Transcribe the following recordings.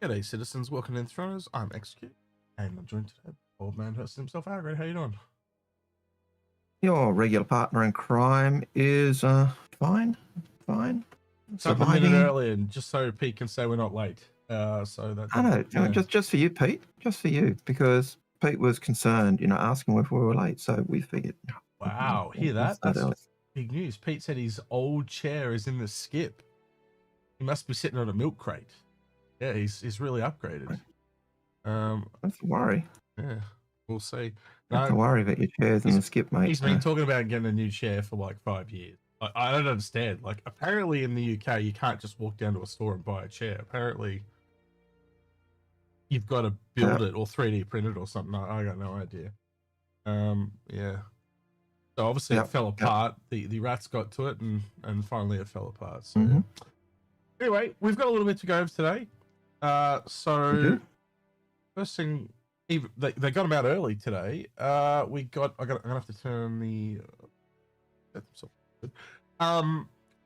G'day citizens, welcome to Inforunners. I'm Execute, and I'm joined today by old man hosting himself, Algared. How you doing? Your regular partner in crime is fine. Couple Surviving. minute early, and just so Pete can say we're not late. So that I know, just for you, Pete. Just for you, because Pete was concerned, asking if we were late, so we figured. Wow, hear that? That's big news. Pete said his old chair is in the skip. He must be sitting on a milk crate. Yeah, he's really upgraded. Don't worry. Yeah, we'll see. Don't worry about your chairs in the skip, mate. He's been talking about getting a new chair for like 5 years. I don't understand. Like, apparently in the UK, you can't just walk down to a store and buy a chair. Apparently, you've got to build it or 3D print it or something. I got no idea. Yeah. So obviously it fell apart. The rats got to it, and finally it fell apart. So anyway, we've got a little bit to go over today. So first thing, they got them out early today. I'm gonna have to turn the I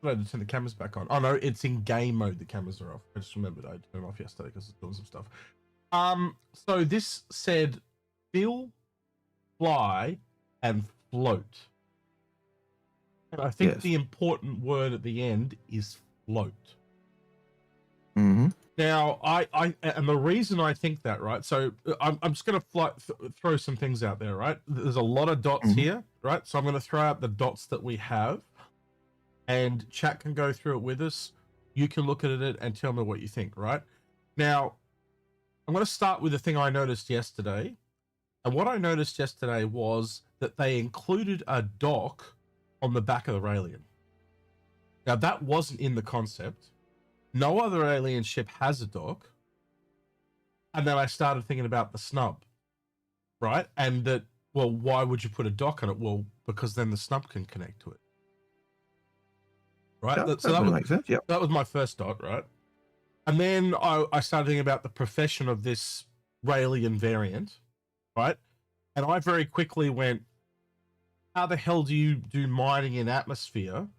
had to turn the cameras back on. Oh no, it's in game mode. The cameras are off. I just remembered I turned them off yesterday because I was doing some stuff. So this said fill, fly, and float. And I think the important word at the end is float. Now, and the reason I think that, right? So I'm just going to throw some things out there, right? There's a lot of dots here, right? So I'm going to throw out the dots that we have, and chat can go through it with us. You can look at it and tell me what you think, right? Now, I'm going to start with the thing I noticed yesterday. And what I noticed yesterday was that they included a dock on the back of the Raelian. Now, that wasn't in the concept. No other alien ship has a dock. And then I started thinking about the snub, right? And that, well, why would you put a dock on it? Well, because then the snub can connect to it. Right? Yeah, so that makes sense. Yep. That was my first dot, right? And then I started thinking about the profession of this Raelian variant, right? And I very quickly went, how the hell do you do mining in atmosphere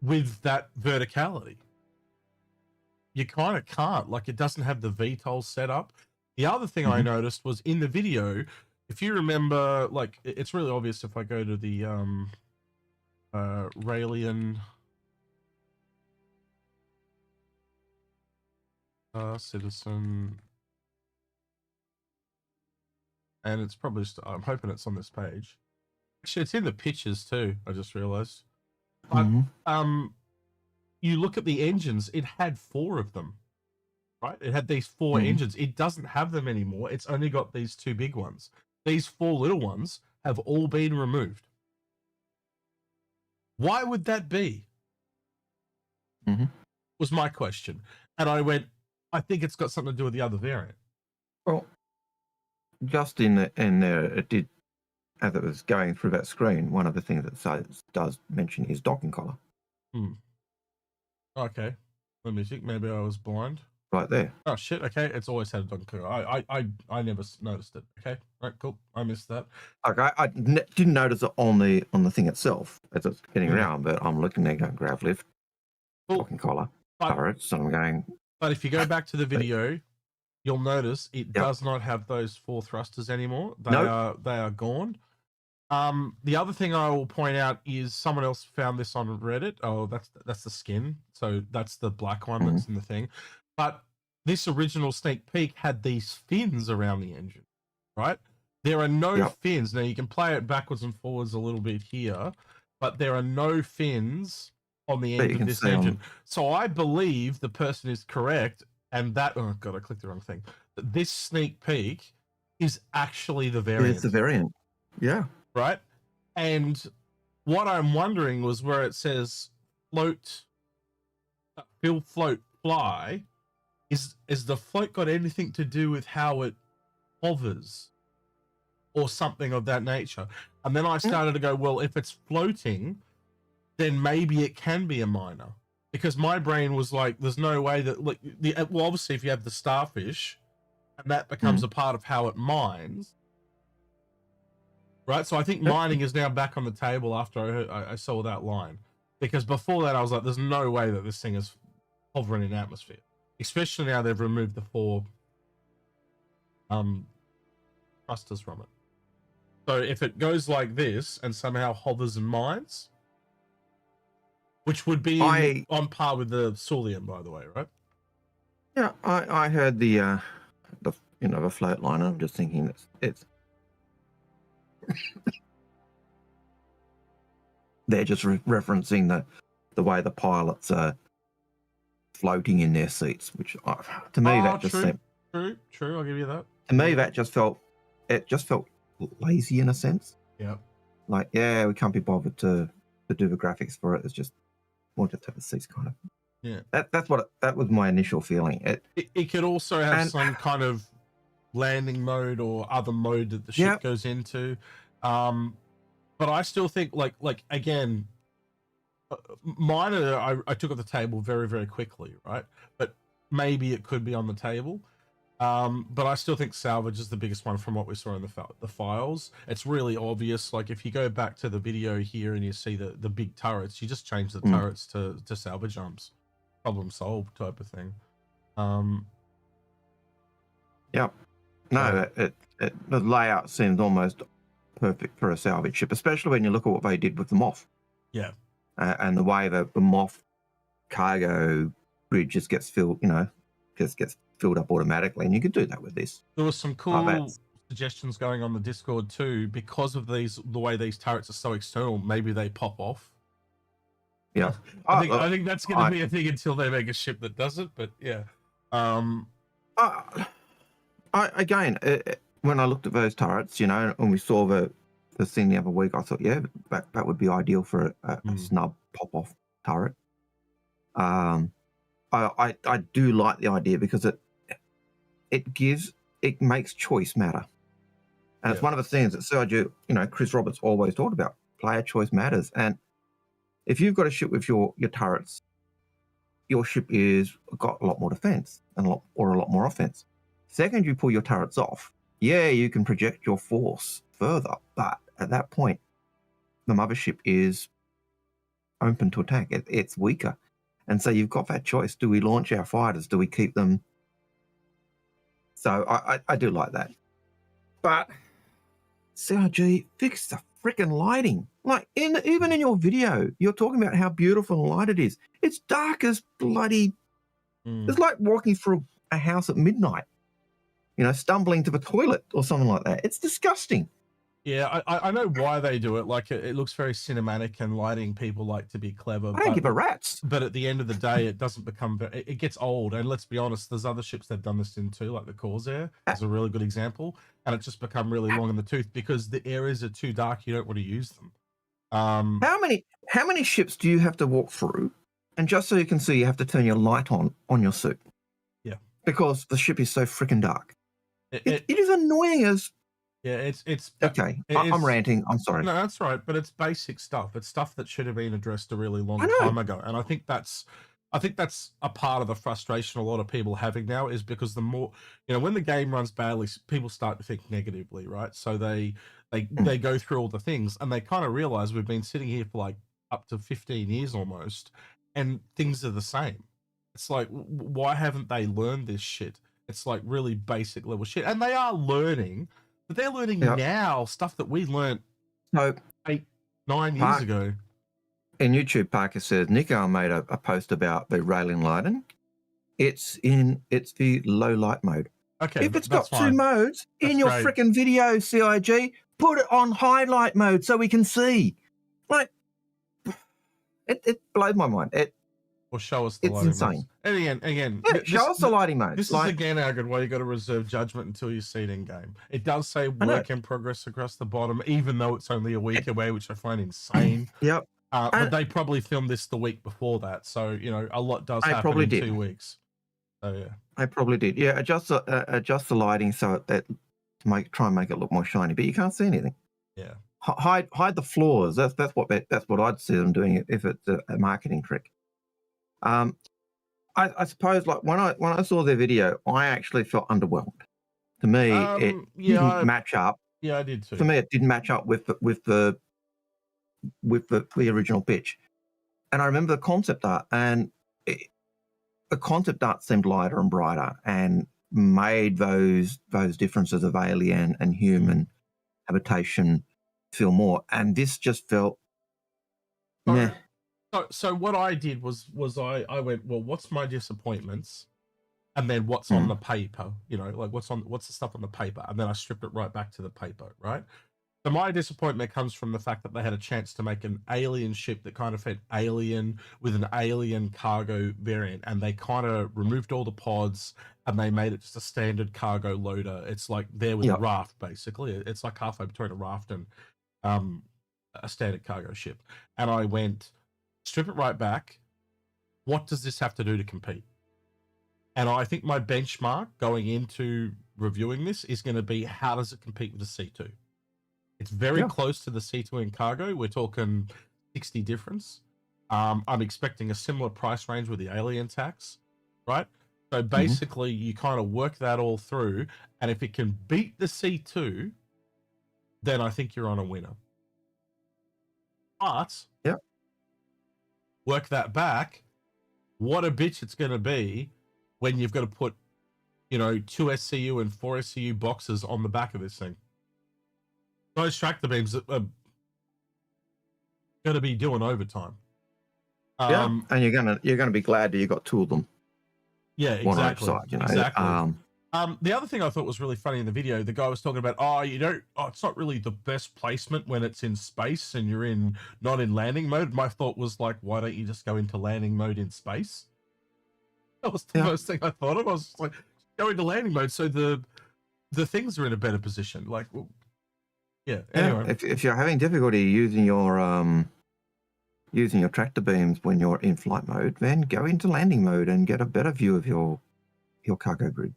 with that verticality? You kind of can't. Like, it doesn't have the VTOL set up. The other thing I noticed was in the video, if you remember, like, it's really obvious if I go to the Raelian citizen, and it's probably just, I'm hoping it's on this page. Actually, it's in the pictures too, I just realized. But you look at the engines, it had 4 of them, right? It had these 4 engines. It doesn't have them anymore. It's only got these 2 big ones. These 4 little ones have all been removed. Why would that be? Was my question. And I went, I think it's got something to do with the other variant. Well, just in there, it did, as it was going through that screen, one of the things that does mention is docking collar. Okay, let me think. Maybe I was blind. Right there. Oh shit. Okay, it's always had a docking collar. I never noticed it. Okay, right, cool. I missed that. Okay, I didn't notice it on the thing itself as it's getting around, but I'm looking there going grav lift, docking collar, turret. So I'm going. But if you go back to the video, you'll notice it does not have those 4 thrusters anymore. They are gone. The other thing I will point out is someone else found this on Reddit. Oh, that's the skin. So that's the black one that's in the thing. But this original sneak peek had these fins around the engine, right? There are no fins. Now, you can play it backwards and forwards a little bit here, but there are no fins on the end of this engine. So I believe the person is correct, and that, oh god, I clicked the wrong thing. This sneak peek is actually the variant. It's the variant. Yeah. Right? And what I'm wondering was where it says float, fill, float, fly, is the float got anything to do with how it hovers or something of that nature? And then I started to go, well, if it's floating, then maybe it can be a miner. Because my brain was like, there's no way that, like, well, obviously if you have the starfish and that becomes a part of how it mines, right? So I think mining is now back on the table after I saw that line. Because before that, I was like, there's no way that this thing is hovering in atmosphere. especially now they've removed the 4 thrusters from it. So if it goes like this and somehow hovers and mines, which would be on par with the Saulian, by the way, right? Yeah, I heard the the float line. I'm just thinking it's they're just referencing the way the pilots are floating in their seats, which to me that just seemed true. I'll give you that. To me, that just felt lazy in a sense. Yeah. Like, we can't be bothered to do the graphics for it. It's just more just have the seats kind of. Yeah. That was my initial feeling. It could also have some kind of landing mode or other mode that the ship goes into. But I still think like again, mine I took off the table very, very quickly, right? But maybe it could be on the table. But I still think salvage is the biggest one from what we saw in the files. It's really obvious. Like if you go back to the video here and you see the big turrets, you just change the turrets to salvage arms. Problem solved type of thing. Yep. No, the layout seems almost perfect for a salvage ship, especially when you look at what they did with the Moth. Yeah. And the way the Moth cargo bridge just gets filled, just gets filled up automatically, and you could do that with this. There was some cool suggestions going on the Discord too, because of the way these turrets are so external. Maybe they pop off. Yeah, I think that's going to be a thing until they make a ship that does it. But yeah, again, when I looked at those turrets, and we saw the thing the other week, I thought, that would be ideal for a snub pop off turret. I do like the idea because it makes choice matter, and it's one of the things that Sergio, Chris Roberts always talked about. Player choice matters, and if you've got a ship with your turrets, your ship is got a lot more defense and a lot more offense. Second, you pull your turrets off, you can project your force further, but at that point, the mothership is open to attack. It's weaker. And so you've got that choice. Do we launch our fighters? Do we keep them? So I do like that. But CRG, fix the freaking lighting. Like, even in your video, you're talking about how beautiful the light it is. It's dark as bloody... It's like walking through a house at midnight, stumbling to the toilet or something like that. It's disgusting. Yeah, I know why they do it. Like, it looks very cinematic, and lighting people like to be clever. I don't give a rat's. But at the end of the day, it doesn't become... It gets old. And let's be honest, there's other ships they've done this in too, like the Corsair is a really good example. And it's just become really long in the tooth because the areas are too dark. You don't want to use them. How many ships do you have to walk through? And just so you can see, you have to turn your light on your suit. Yeah. Because the ship is so freaking dark. It is annoying as... Yeah, it's okay. I'm ranting. I'm sorry. No, that's right. But it's basic stuff. It's stuff that should have been addressed a really long time ago. And I think that's a part of the frustration a lot of people are having now, is because the more, when the game runs badly, people start to think negatively, right? So they go through all the things and they kind of realize we've been sitting here for like up to 15 years almost, and things are the same. It's like, why haven't they learned this shit? It's like really basic level shit, and they are learning. But they're learning now stuff that we learned 8-9 years ago. In YouTube, Parker says, Nico made a post about the railing lighting. It's the low light mode. Okay, if it's got two modes in your freaking video, CIG, put it on highlight mode so we can see. Like, it blows my mind. Or show us the lighting insane. Modes. And again, show us the lighting mode. This is again, Algared, why you got to reserve judgment until you see it in game. It does say work in progress across the bottom, even though it's only a week away, which I find insane. Yep. But they probably filmed this the week before that, so a lot does happen in 2 weeks. So yeah, I probably did. Yeah, adjust the lighting so that try and make it look more shiny, but you can't see anything. Yeah. Hide the flaws. That's what I'd see them doing if it's a marketing trick. I suppose, like when I saw their video, I actually felt underwhelmed. To me, it didn't match up. Yeah, I did too. For me, it didn't match up with the original pitch. And I remember the concept art, and the concept art seemed lighter and brighter, and made those differences of alien and human habitation feel more. And this just felt meh. So what I did was I went, well, what's my disappointments, and then what's on the paper, you know, like what's the stuff on the paper, and then I stripped it right back to the paper, right? So my disappointment comes from the fact that they had a chance to make an alien ship that kind of felt alien with an alien cargo variant, and they kind of removed all the pods and they made it just a standard cargo loader. It's like there with a raft, basically. It's like halfway between a raft and a standard cargo ship. And I went, strip it right back. What does this have to do to compete? And I think my benchmark going into reviewing this is going to be, how does it compete with the C2? It's very close to the C2 in cargo. We're talking 60 difference. I'm expecting a similar price range with the alien tax, right? So basically, you kind of work that all through, and if it can beat the C2, then I think you're on a winner. But work that back, what a bitch it's going to be when you've got to put, you know, 2 SCU and 4 SCU boxes on the back of this thing. Those tractor beams are going to be doing overtime. And you're gonna be glad that you got 2 of them. Yeah, exactly. One on each side, you know? Exactly. The other thing I thought was really funny in the video, the guy was talking about, it's not really the best placement when it's in space and you're not in landing mode. My thought was like, why don't you just go into landing mode in space? That was the first thing I thought of. I was like, go into landing mode so the things are in a better position. Like, well, anyway. If you're having difficulty using your tractor beams when you're in flight mode, then go into landing mode and get a better view of your cargo grid.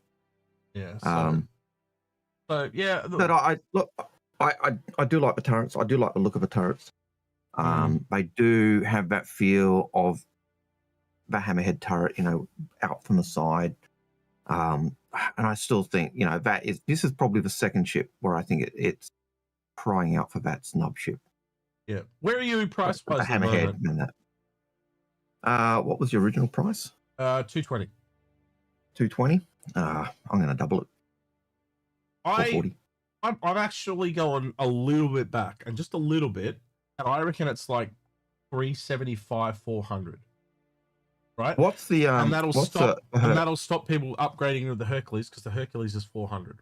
Yeah. But I do like the turrets. I do like the look of the turrets. They do have that feel of the hammerhead turret, you know, out from the side. And I still think, you know, this is probably the second ship where I think it's crying out for that snub ship. Yeah. Where are you price wise? The hammerhead and that. What was the original price? 220. 220. I'm going to double it. 440. I'm actually going a little bit back, and just a little bit, and I reckon it's like 375, 400. Right? What's the and that'll stop people upgrading to the Hercules, because the Hercules is 400.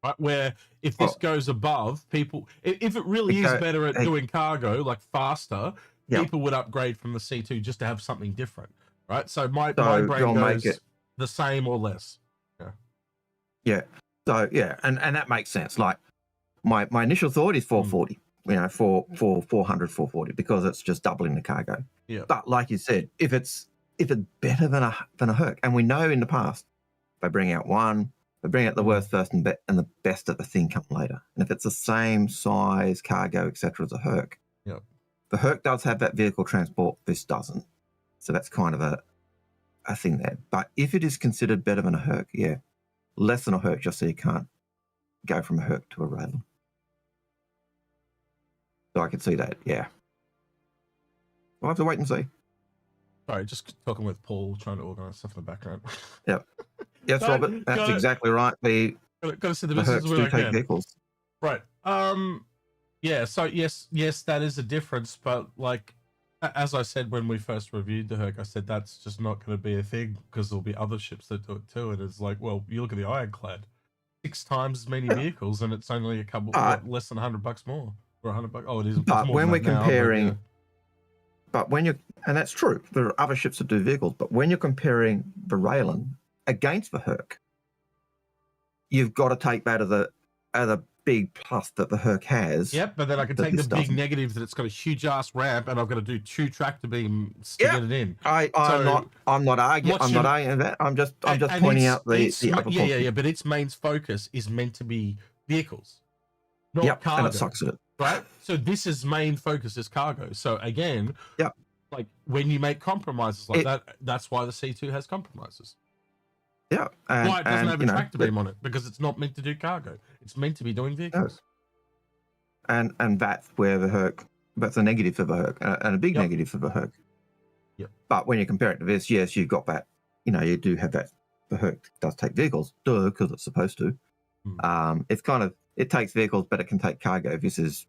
Right? Where if this goes above, people, if it really is better at doing cargo, like faster, people would upgrade from the C2 just to have something different. Right? So my brain goes the same or less. Yeah. So and that makes sense. Like my initial thought is 440. You know, for 400, 440, because it's just doubling the cargo. Yeah. But like you said, if it's better than a Herc, and we know in the past they bring out one, they bring out the worst first and the best of the thing come later. And if it's the same size, cargo, etc. as a Herc, the Herc does have that vehicle transport. This doesn't. So that's kind of a thing there. But if it is considered better than a Herc, less than a Herc, just so you can't go from a Herc to a Raven. So I can see that, We'll have to wait and see. Sorry, just talking with Paul, trying to organise stuff in the background. Yep. Yes, Robert, that's exactly right. Got to see the business where I can. Vehicles. Right. Yeah, so yes, that is a difference, but like, as I said when we first reviewed the Herc, I said that's just not going to be a thing, because there'll be other ships that do it too, and it's like, well, you look at the Ironclad, 6 times as many vehicles, and it's only a couple, less than $100 more. Or $100. Oh, it is. But when we're comparing, and that's true, there are other ships that do vehicles, but when you're comparing the Raylan against the Herc, you've got to take that as a big plus that the Herc has. Yep, but then I can take the big negative that it's got a huge ass ramp, and I've got to do 2 tractor beams to get it in. I'm not arguing that. I'm just pointing out the other yeah. But its main focus is meant to be vehicles, not cargo. And it sucks at it. Right, so this is main focus is cargo. So again, like when you make compromises like that, that's why the C2 has compromises. Yeah, why it doesn't have a tractor beam on it, because it's not meant to do cargo. It's meant to be doing vehicles. And that's where the Herc, that's a negative for the Herc, and a big negative for the Herc. Yep. But when you compare it to this, yes, you've got that. You do have that. The Herc does take vehicles, because it's supposed to. It's kind of, it takes vehicles, but it can take cargo. This is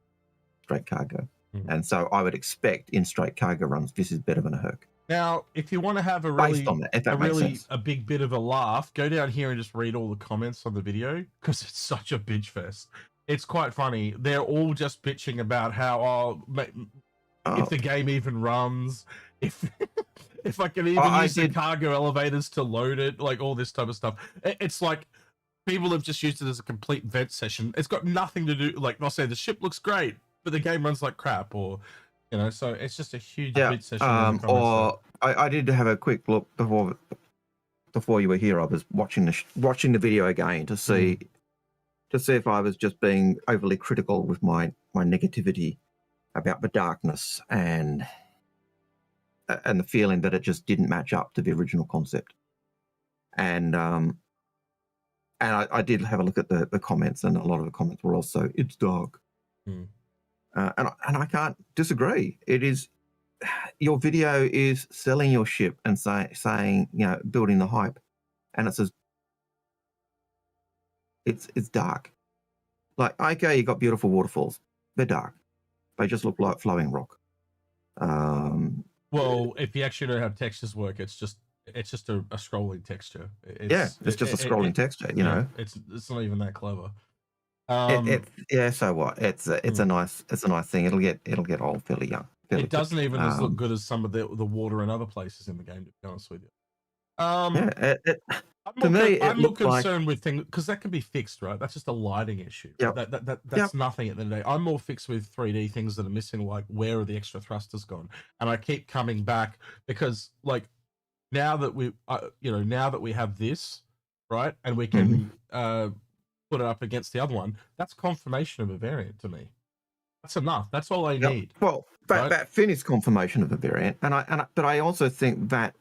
straight cargo. And so I would expect in straight cargo runs, this is better than a Herc. Now, if you want to have a Based on that, if that makes sense. a big bit of a laugh, go down here and just read all the comments on the video, because it's such a bitch fest. It's quite funny. They're all just bitching about how, if the game even runs, if I can even use the cargo elevators to load it, like all this type of stuff. It's like people have just used it as a complete vent session. It's got nothing to do, like they'll say the ship looks great, but the game runs like crap, or so it's just a huge bit session. I did have a quick look before you were here. I was watching the video again to see if I was just being overly critical with my negativity about the darkness and the feeling that it just didn't match up to the original concept. And I did have a look at the comments, and a lot of the comments were also, it's dark. And I can't disagree. It is, your video is selling your ship and saying, building the hype, and it says it's dark. Like, okay, you got beautiful waterfalls. They're dark. They just look like flowing rock. Well, if you actually know how textures work, it's just a scrolling texture. It's just a scrolling texture. It's not even that clever. So what? It's a nice thing. It'll get old fairly young. It doesn't even look good as some of the water in other places in the game, to be honest with you. I'm more concerned with things, because that can be fixed, right? That's just a lighting issue. That's nothing at the end of the day. I'm more fixed with 3D things that are missing, like where are the extra thrusters gone? And I keep coming back because, like, now that we have this, right, and we can put it up against the other one, that's confirmation of a variant to me. That's enough. That's all I need. Well, that finished confirmation of a variant, but I also think that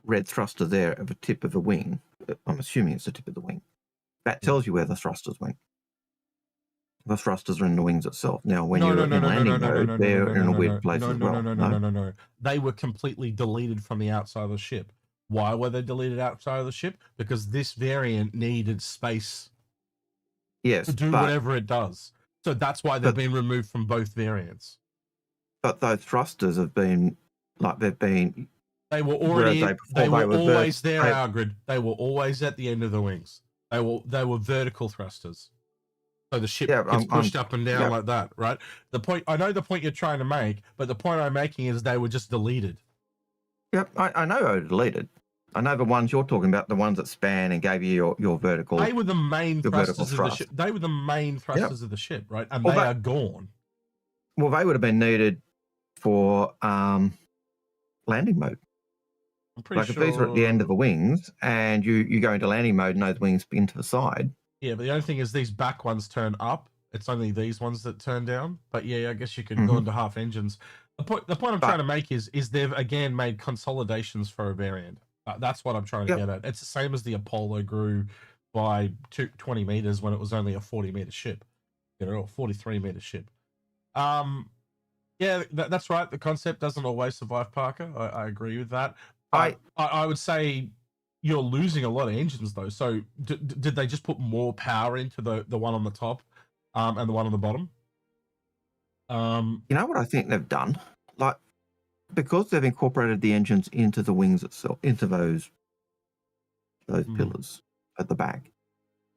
red thruster there at the tip of the wing, I'm assuming it's the tip of the wing, that tells you where the thrusters went. The thrusters are in the wings itself. Now, when you're in landing mode, they're in a weird place as well. No. They were completely deleted from the outside of the ship. Why were they deleted outside of the ship? Because this variant needed space to do whatever it does. So that's why they've been removed from both variants. But those thrusters have been, they were already, they were always there, Algared. They were always at the end of the wings. They were vertical thrusters. So the ship gets pushed up and down like that, right? I know the point you're trying to make, but the point I'm making is they were just deleted. Yep, I know they were deleted. I know the ones you're talking about, the ones that span and gave you your vertical. They were the main thrusters of the ship. They were the main thrusters of the ship, right? And they are gone. Well, they would have been needed for landing mode. I'm pretty sure. If these are at the end of the wings and you go into landing mode and those wings spin to the side. Yeah, but the only thing is these back ones turn up. It's only these ones that turn down. But yeah, I guess you could go into half engines. The point I'm trying to make is they've again made consolidations for a variant. That's what I'm trying to get at. It's the same as the Apollo grew by 20 meters when it was only a 40-meter ship, or 43-meter ship. Yeah, that's right. The concept doesn't always survive, Parker. I agree with that. I would say you're losing a lot of engines though. So did they just put more power into the one on the top and the one on the bottom? You know what I think they've done? Because they've incorporated the engines into the wings itself, into those pillars at the back.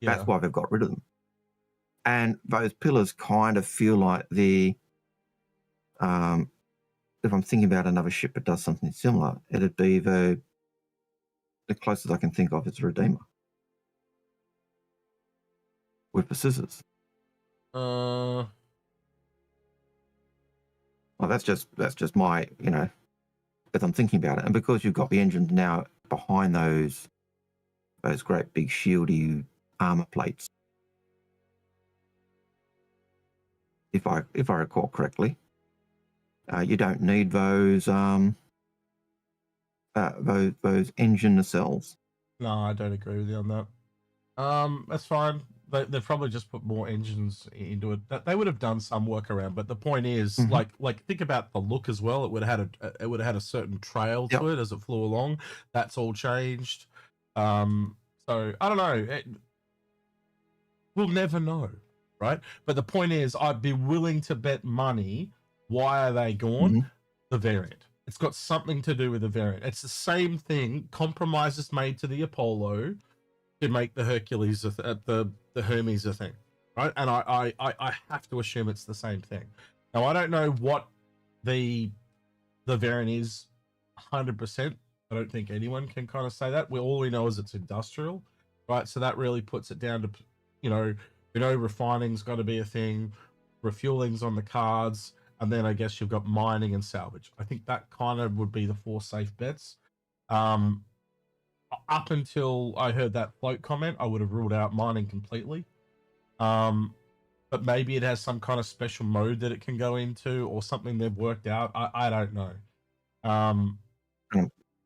Yeah. That's why they've got rid of them. And those pillars kind of feel like if I'm thinking about another ship that does something similar, it'd be the closest I can think of is Redeemer with the scissors. Well, that's just my, as I'm thinking about it. And because you've got the engines now behind those great big shieldy armor plates, if I recall correctly, you don't need those engine nacelles. No, I don't agree with you on that. That's fine. they've probably just put more engines into it. That they would have done some workaround, but the point is, Mhm. like think about the look as well. It would have had a certain trail Yep. to it as it flew along. That's all changed. So I don't know. We'll never know, right? But the point is, I'd be willing to bet money. Why are they gone? Mhm. The variant. It's got something to do with the variant. It's the same thing. Compromises made to the Apollo to make the Hercules, the Hermes a thing, right? And I have to assume it's the same thing. Now I don't know what the variant is 100%. I don't think anyone can kind of say that. All we know is it's industrial, right? So that really puts it down to, you know, refining's got to be a thing, refueling's on the cards, and then I guess you've got mining and salvage. I think that kind of would be the 4 safe bets. Up until I heard that float comment, I would have ruled out mining completely. But maybe it has some kind of special mode that it can go into, or something they've worked out. I don't know.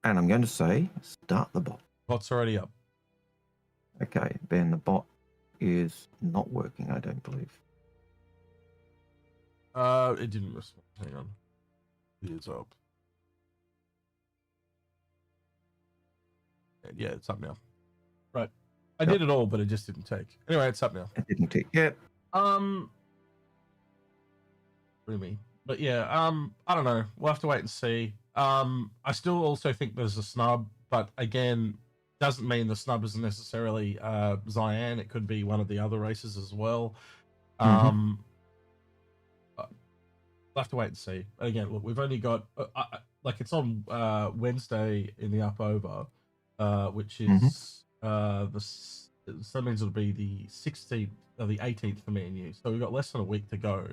And I'm going to say, start the bot. Bot's already up. Okay, Ben, the bot is not working, I don't believe. It didn't respond. Hang on. It is up. Yeah, it's up now. Right. I did it all, but it just didn't take. Anyway, it's up now. It didn't take. Yep. Really. But yeah, I don't know. We'll have to wait and see. I still also think there's a snub, but again, doesn't mean the snub isn't necessarily Cyan. It could be one of the other races as well. We'll have to wait and see. Again, look, we've only got like it's on Wednesday in the up over, which is that means it'll be the 16th or the 18th for me and you. So we've got less than a week to go.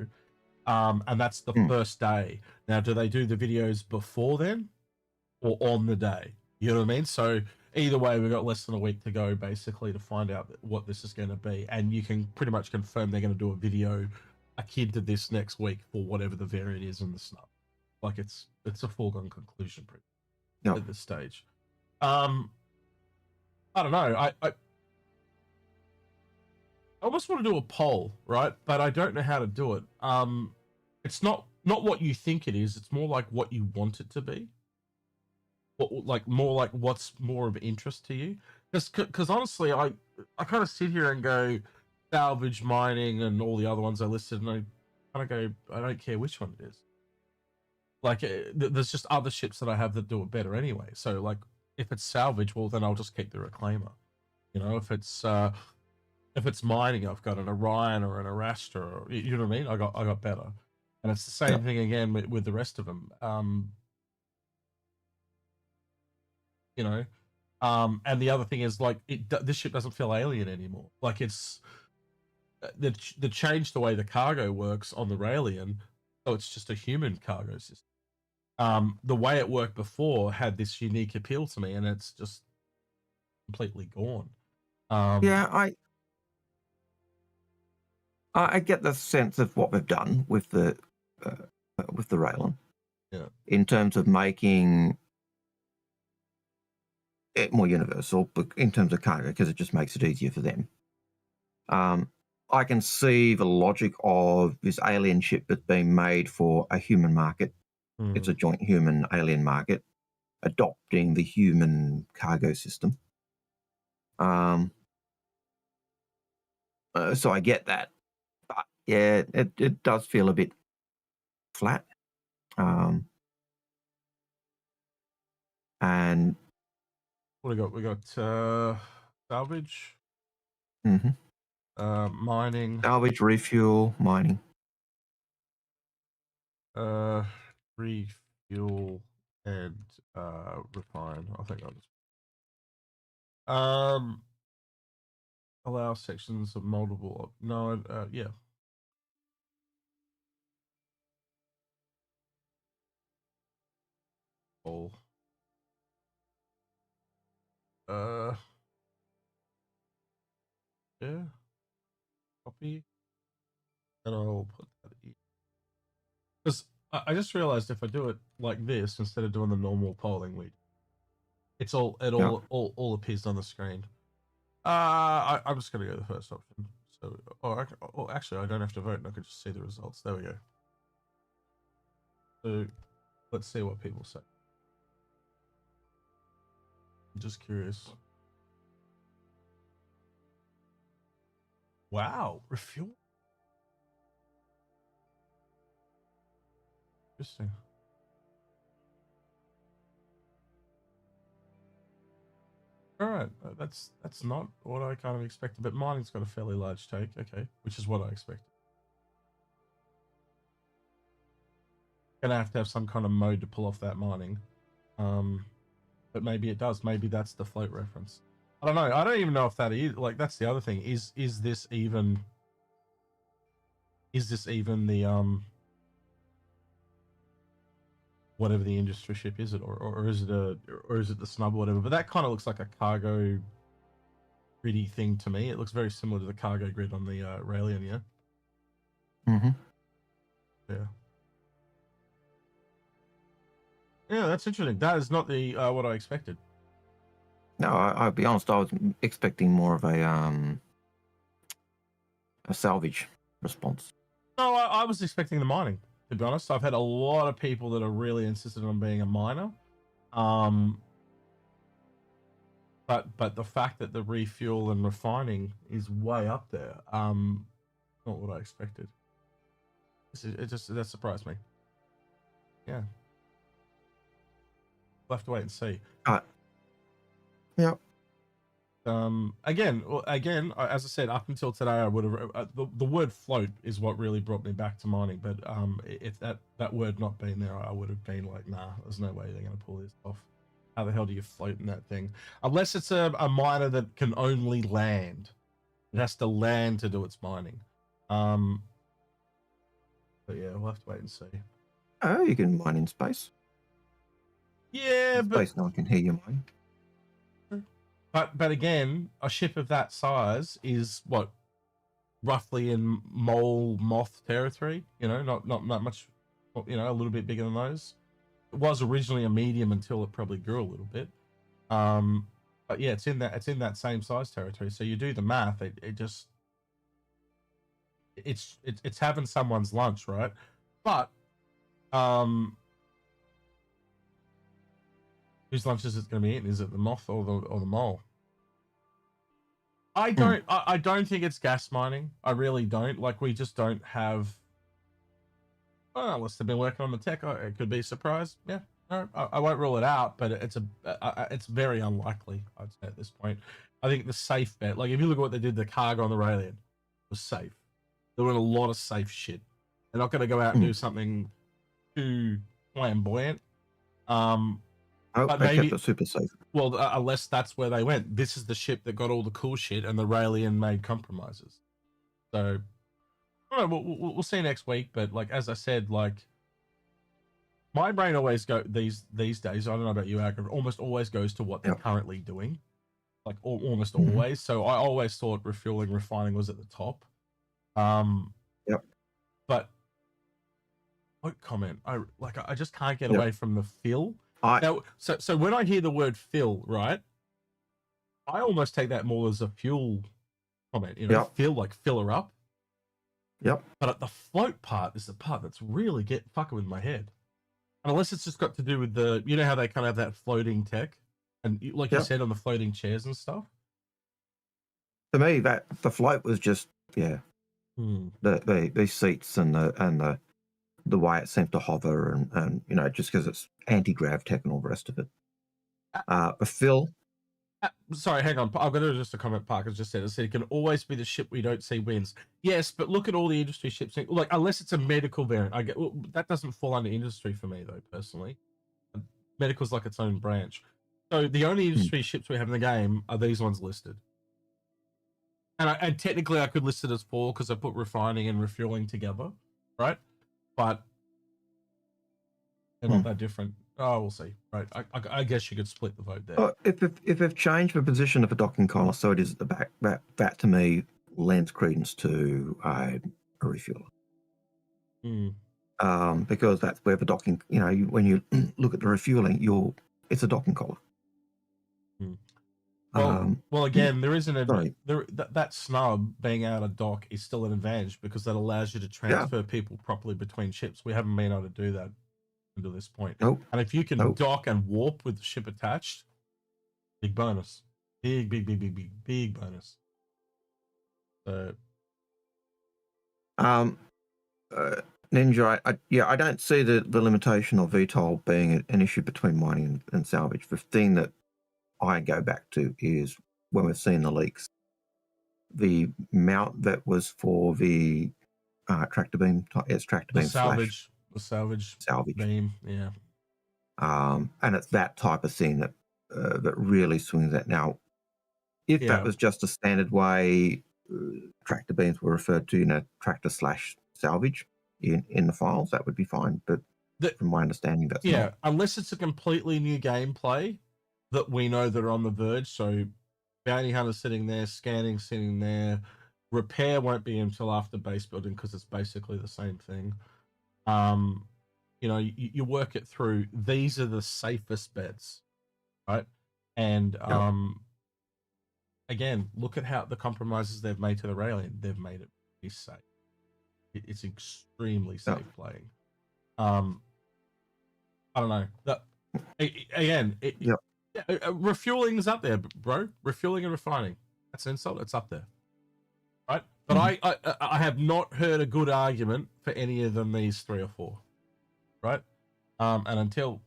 And that's the first day. Now, do they do the videos before then or on the day? You know what I mean? So either way, we've got less than a week to go, basically, to find out what this is going to be. And you can pretty much confirm they're going to do a video akin to this next week for whatever the variant is in the snub. Like it's a foregone conclusion at this stage. I don't know. I almost want to do a poll, right? But I don't know how to do it. It's not what you think it is. It's more like what you want it to be. More like what's more of interest to you. Because honestly, I kind of sit here and go salvage, mining, and all the other ones I listed, and I kind of go, I don't care which one it is. Like, there's just other ships that I have that do it better anyway. So, like, if it's salvage, well, then I'll just keep the reclaimer. You know, if it's mining, I've got an Orion or an Arastra. Or, you know what I mean? I got better, and it's the same thing again with the rest of them. You know, and the other thing is like this ship doesn't feel alien anymore. Like it's the change the way the cargo works on the Raelian, so it's just a human cargo system. The way it worked before had this unique appeal to me, and it's just completely gone. I get the sense of what we've done with the Raelin. Yeah. In terms of making it more universal, but in terms of cargo, because it just makes it easier for them. I can see the logic of this alien ship that's being made for a human market. It's a joint human-alien market, adopting the human cargo system. So I get that. But yeah, it does feel a bit flat. And what do we got? Salvage. Mining. Salvage, refuel, mining. Refuel and refine. I think I'll just allow sections of multiple. No, yeah. All. Yeah. Copy. And I'll put that in. Because I just realized if I do it like this instead of doing the normal polling, it all appears on the screen. I'm just gonna go the first option. So, actually, I don't have to vote. I could just see the results. There we go. So, let's see what people say. I'm just curious. Wow, refuel. Interesting. All right, that's not what I kind of expected, but mining's got a fairly large take. Okay, which is what I expected. Gonna have to have some kind of mode to pull off that mining, but maybe it does. Maybe that's the float reference. I don't know. I don't even know if that is like. That's the other thing. Is this even? Is this even the whatever the industry ship is it, or is it the snub or whatever? But that kind of looks like a cargo griddy thing to me. It looks very similar to the cargo grid on the Raelian, yeah. Mm-hmm. Yeah. Yeah, that's interesting. That is not the what I expected. No, I'll be honest. I was expecting more of a salvage response. No, I was expecting the mining. To be honest, I've had a lot of people that are really insistent on being a miner. But the fact that the refuel and refining is way up there, not what I expected. That surprised me. Yeah, we'll have to wait and see. Yeah. Again, as I said, up until today, I would have the word float is what really brought me back to mining. But if that word not been there, I would have been like, nah, there's no way they're going to pull this off. How the hell do you float in that thing? Unless it's a miner that can only land. It has to land to do its mining. But yeah, we'll have to wait and see. Oh, you can mine in space. Yeah, in space, no one can hear you mine. But again, a ship of that size is what, roughly in mole moth territory. You know, not much. You know, a little bit bigger than those. It was originally a medium until it probably grew a little bit. But yeah, it's in that same size territory. So you do the math. It's having someone's lunch, right? But whose lunch is it going to be eating? Is it the moth or the mole? I don't think it's gas mining. I really don't. Like, we just don't have. Well, unless they've been working on the tech, it could be a surprise. Yeah, no, I won't rule it out, but it's very unlikely, I'd say, at this point. I think the safe bet, like if you look at what they did, the cargo on the Raelian was safe. They're doing a lot of safe shit. They're not going to go out and do something too flamboyant. But they kept it super safe. Well, unless that's where they went. This is the ship that got all the cool shit, and the Raelian made compromises. So, I don't know, we'll see next week. But like as I said, like my brain always go these days. I don't know about you, Algared, almost always goes to what they're currently doing, like almost always. So I always thought refueling, refining was at the top. But what comment? I just can't get away from the fill. Now, so when I hear the word fill, right, I almost take that more as a fuel comment. You know, fill, like fill her up. Yep. But the float part is the part that's really fucking with my head. Unless it's just got to do with the, you know how they kind of have that floating tech, and like you said, on the floating chairs and stuff. To me, that the float was just the seats and the way it seems to hover and you know, just because it's anti-grav tech and all the rest of it. Phil. Sorry, hang on. I've got just a comment. Parker just said. It said it can always be the ship we don't see wins. Yes, but look at all the industry ships. Like, unless it's a medical variant, that doesn't fall under industry for me though. Personally, medical's like its own branch. So the only industry ships we have in the game are these ones listed. And technically, I could list it as 4 because I put refining and refueling together, right? But they're not that different. Oh, we'll see. Right. I guess you could split the vote there. If they've changed the position of the docking collar so it is at the back, that to me lends credence to a refueler. Because that's where the docking, you know, when you look at the refueling, it's a docking collar. Well, again, there isn't sorry. that snub being out of dock is still an advantage because that allows you to transfer people properly between ships. We haven't been able to do that until this point. Nope. And if you can dock and warp with the ship attached, big bonus. Big bonus. So, Ninja, I don't see the limitation of VTOL being an issue between mining and salvage. The thing that I go back to is when we've seen the leaks, the mount that was for the tractor beam, the salvage beam, yeah. And it's that type of thing that that really swings that. Now, if that was just a standard way tractor beams were referred to, tractor / salvage in the files, that would be fine. But from my understanding, that's not. Unless it's a completely new gameplay that we know that are on the verge. So bounty hunter sitting there, scanning sitting there, repair won't be until after base building because it's basically the same thing. You work it through. These are the safest bets, right? And again, look at how the compromises they've made to the railing. They've made it be safe. It's extremly safe playing. I don't know. Refueling is up there, bro. Refueling and refining. That's an insult. It's up there, right? But I have not heard a good argument for any of them. These 3 or 4, right? And until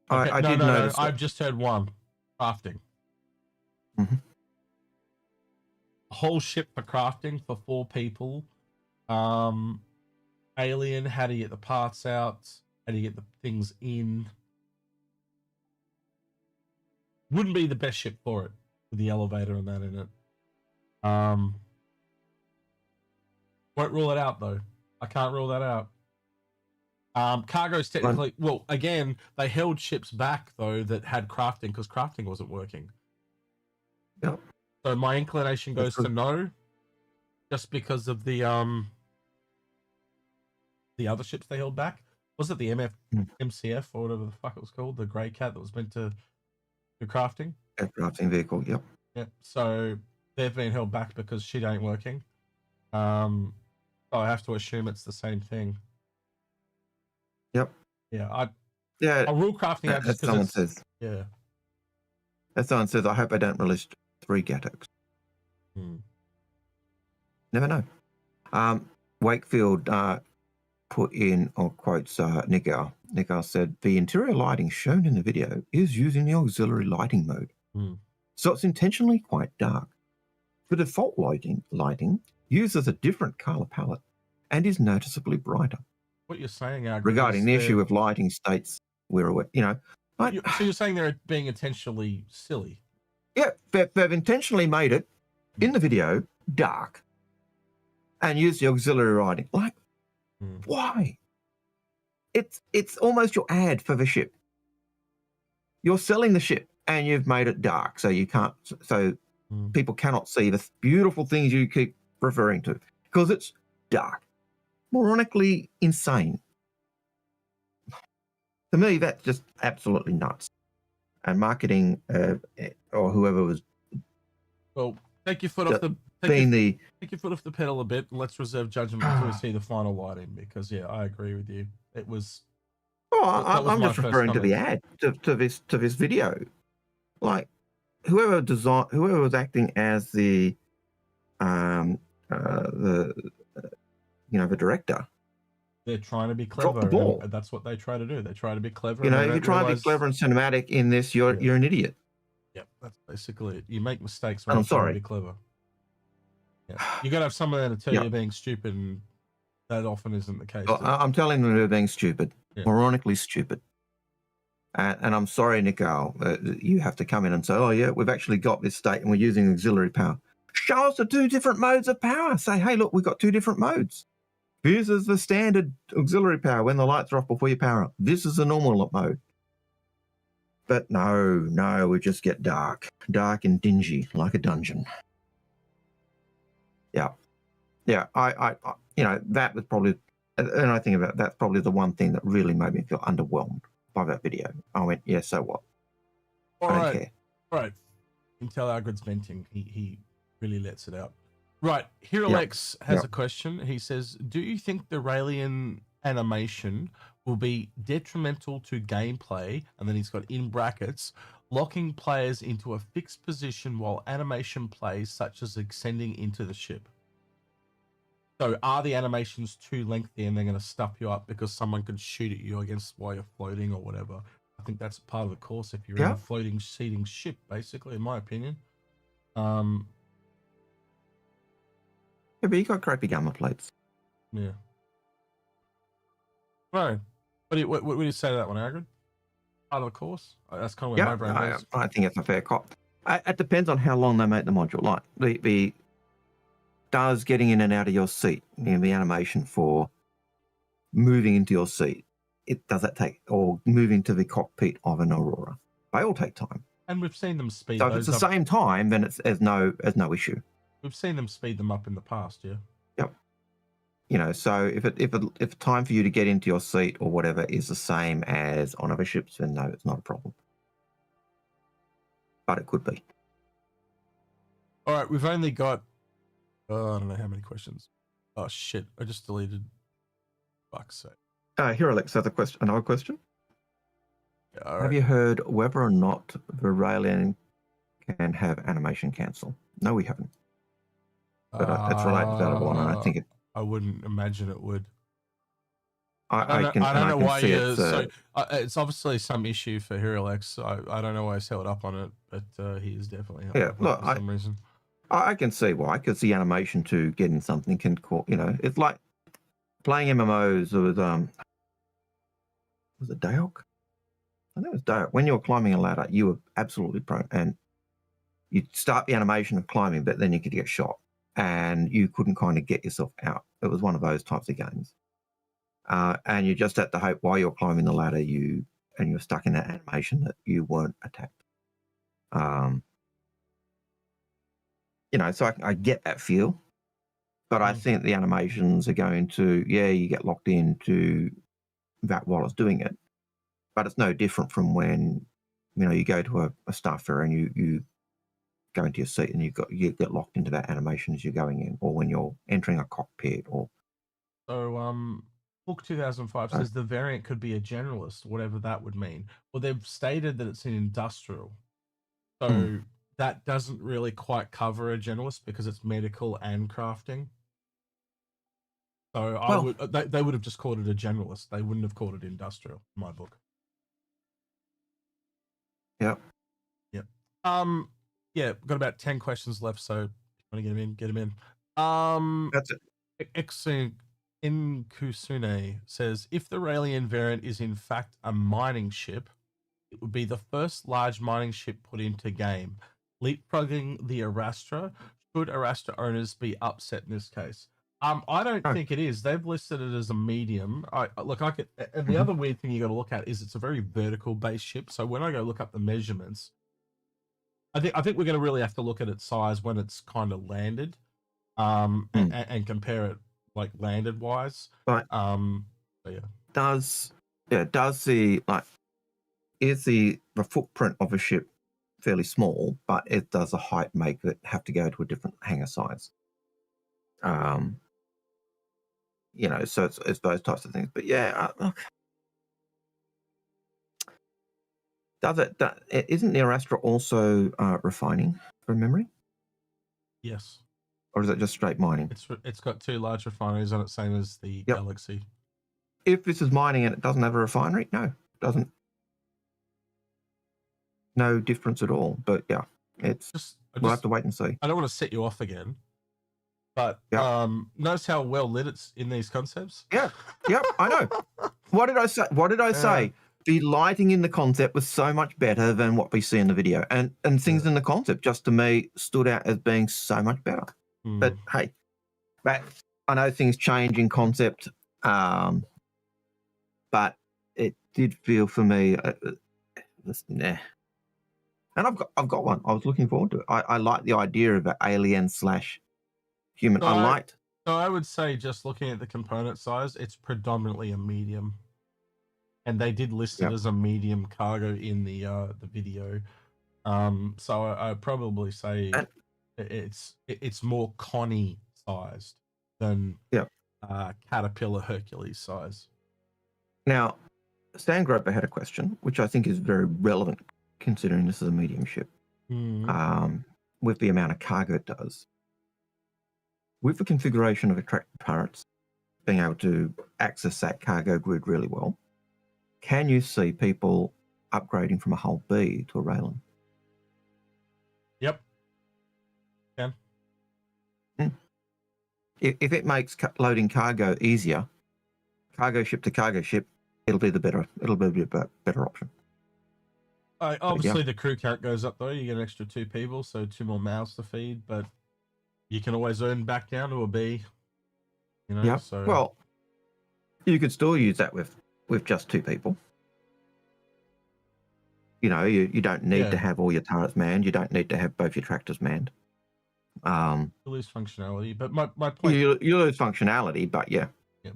I did notice. I've just heard one. Crafting. Mm-hmm. A whole ship for crafting for 4 people. Alien, how do you get the parts out? How do you get the things in? Wouldn't be the best ship for it with the elevator and that in it. Won't rule it out though. I can't rule that out. Cargo's technically again, they held ships back though that had crafting because crafting wasn't working. Yep. So my inclination goes to no, just because of the other ships they held back. Was it the MCF or whatever the fuck it was called, the grey cat that was meant to do crafting? Crafting vehicle, yep. Yep. So they've been held back because shit ain't working. So I have to assume it's the same thing. Yep. Yeah. I rule crafting out just because says. Yeah. As someone says, I hope I don't release 3 Gattax. Never know. Wakefield put in, or quotes Nico. Nico said, the interior lighting shown in the video is using the auxiliary lighting mode. So it's intentionally quite dark. The default lighting uses a different color palette and is noticeably brighter. What you're saying, Algared, regarding the issue of lighting states, so you're saying they're being intentionally silly? Yeah, they've intentionally made it in the video dark and used the auxiliary lighting. Like, why? It's almost your ad for the ship. You're selling the ship and you've made it dark, so you can't. So people cannot see the beautiful things you keep referring to because it's dark. Moronically insane. To me, that's just absolutely nuts. And marketing, or whoever was. Well, take your foot off the pedal a bit, and let's reserve judgment until we see the final lighting. Because I agree with you. It was. I'm just referring to the ad to this video. Like whoever was acting as the director. They're trying to be clever. Drop the ball. And that's what they try to do. They try to be clever. If you try to be clever and cinematic in this, you're an idiot. Yep, that's basically it. You make mistakes when you're I'm sorry. trying to be clever. Yeah. You got to have someone there to tell you you're being stupid, and that often isn't the case. I'm telling them they're being stupid, moronically stupid. And I'm sorry, Nicole, you have to come in and say, oh, yeah, we've actually got this state and we're using auxiliary power. Show us the 2 different modes of power. Say, hey, look, we've got 2 different modes. This is the standard auxiliary power when the lights are off before you power up. This is the normal mode. But no, we just get dark and dingy like a dungeon. Yeah. I that was probably, and I think about that's probably the one thing that really made me feel underwhelmed by that video. I went, yeah, so what? All I don't right. care. All right. You can tell Algared's venting. He really lets it out. Right. Here, Alex has a question. He says, do you think the Raelian animation will be detrimental to gameplay? And then he's got in brackets, locking players into a fixed position while animation plays, such as extending into the ship. So are the animations too lengthy and they're going to stuff you up because someone could shoot at you against while you're floating or whatever? I think that's part of the course if you're in a floating seating ship, basically, in my opinion. Yeah, but you got great big armor plates. Yeah. Right. What do you say to that one, Algared? Part of the course? That's kind of where my brain goes. I think it's a fair cop. It depends on how long they make the module. Like does getting in and out of your seat, the animation for moving into your seat, does that take, or moving to the cockpit of an Aurora? They all take time. And we've seen them speed so those if it's up. the same time, then there's no issue. We've seen them speed them up in the past, yeah. Yep. So if time for you to get into your seat or whatever is the same as on other ships, then no, it's not a problem. But it could be. All right, we've only got I don't know how many questions. Oh shit! I just deleted. Fuck's sake. Here, Alex has another question. Yeah, all right. Have you heard whether or not the Raelian can have animation cancel? No, we haven't. But it's related to that one, and I think I wouldn't imagine it would. I don't know why you. it's obviously some issue for Hiralex. I don't know why he's held up on it, but he is definitely held up on it for some reason. I can see why, because the animation to getting something can cause, it's like playing MMOs with was it Daok? I think it was Daok. When you were climbing a ladder, you were absolutely prone, and you start the animation of climbing, but then you could get shot, and you couldn't kind of get yourself out. It was one of those types of games. And you just had to hope while you're climbing the ladder, you're stuck in that animation that you weren't attacked. So I get that feel, but I think the animations are going to, you get locked into that while it's doing it, but it's no different from when, you go to a starfarer and you go into your seat and you get locked into that animation as you're going in, or when you're entering a cockpit or. So, Book 2005 says the variant could be a generalist, whatever that would mean. Well, they've stated that it's an industrial. So that doesn't really quite cover a generalist because it's medical and crafting. So they would have just called it a generalist. They wouldn't have called it industrial in my book. Yep. Yep. We've got about 10 questions left, so if you want to get them in. That's it. Inkusune says, if the Raelian variant is in fact a mining ship, it would be the first large mining ship put into game, leapfrogging the Arastra. Should Arastra owners be upset in this case? I don't think it is. They've listed it as a medium. And the other weird thing you got to look at is it's a very vertical based ship. So when I go look up the measurements, I think we're going to really have to look at its size when it's kind of landed, and compare it like landed wise. Right. Is the footprint of a ship fairly small, but it does a height make it have to go to a different hangar size? So it's those types of things. But look, isn't the Arastra also refining from memory? Yes. Or is it just straight mining? It's got two large refineries on it, same as the Galaxy. If this is mining and it doesn't have a refinery, no, it doesn't. No difference at all. But we'll have to wait and see. I don't want to set you off again, but notice how well lit it's in these concepts. Yeah, I know. What did I say? The lighting in the concept was so much better than what we see in the video, and things in the concept just to me stood out as being so much better. But hey, I know things change in concept, but it did feel for me, nah. And I've got one. I was looking forward to it. I like the idea of an alien/human. So I would say, just looking at the component size, it's predominantly a medium, and they did list it as a medium cargo in the video. So I'd probably say And it's more Connie sized than yeah. Caterpillar Hercules size. Now, Stan Groper had a question, which I think is very relevant considering this is a medium ship, with the amount of cargo it does. With the configuration of attractor turrets being able to access that cargo grid really well, can you see people upgrading from a hull B to a Raylan? Yep. Can. If it makes loading cargo easier, cargo ship to cargo ship, it'll be a better option. Obviously, the crew count goes up though. You get an extra 2 people, so 2 more mouths to feed. But you can always earn back down to a B. You know. Yeah. So well, you could still use that with just 2 people. You know, you don't need to have all your turrets manned. You don't need to have both your tractors manned. You lose functionality, but my point. You lose functionality, but yeah.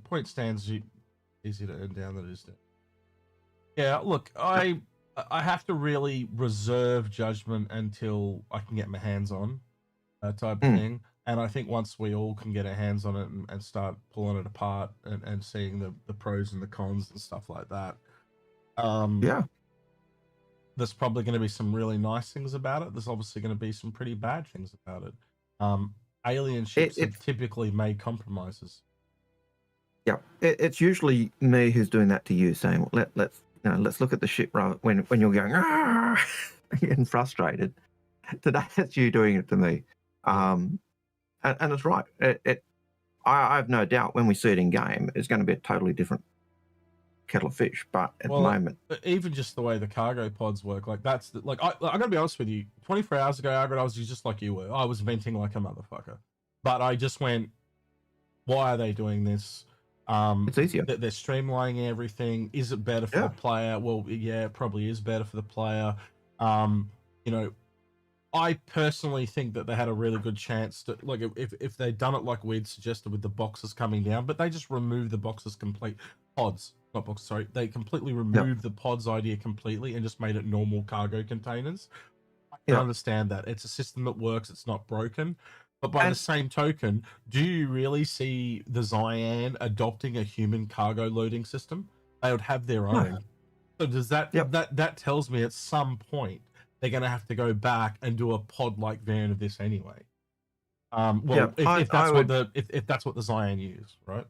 Point stands. Easy to earn down that is. Yeah. Look, I have to really reserve judgment until I can get my hands on that type of thing. And I think once we all can get our hands on it and start pulling it apart and seeing the pros and the cons and stuff like that, there's probably going to be some really nice things about it. There's obviously going to be some pretty bad things about it. Alien ships have typically made compromises. Yeah, it's usually me who's doing that to you, saying, let's look at the ship when you're going, getting frustrated. Today, it's you doing it to me. And it's right. I have no doubt when we see it in game, it's going to be a totally different kettle of fish. But at the moment, even just the way the cargo pods work, like that's I gotta be honest with you. 24 hours ago, Algared, I was just like you were. I was venting like a motherfucker, but I just went, why are they doing this? It's easier. They're streamlining everything. Is it better for the player? Well, yeah, it probably is better for the player. You know, I personally think that they had a really good chance to, like, if they'd done it like we'd suggested with the boxes coming down, but they just removed the boxes pods, not boxes, sorry. They completely removed the pods idea completely and just made it normal cargo containers. I can understand that. It's a system that works. It's not broken. But by the same token, do you really see the Cyan adopting a human cargo loading system? They would have their own. So does that that tells me at some point they're going to have to go back and do a pod-like variant of this anyway. If that's what the Cyan use, right?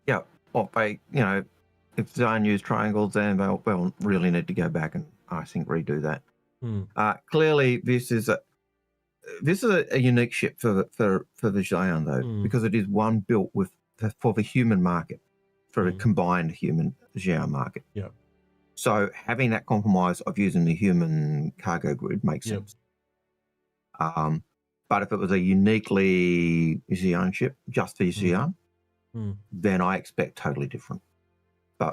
Yeah. Or if Cyan use triangles, then they'll really need to go back and I think redo that. Clearly, this is a unique ship for the Cyan though, because it is one built for the human market, for a combined human Cyan market. Yeah. So having that compromise of using the human cargo grid makes sense. But if it was a uniquely Cyan ship, just for Cyan, then I expect totally different. But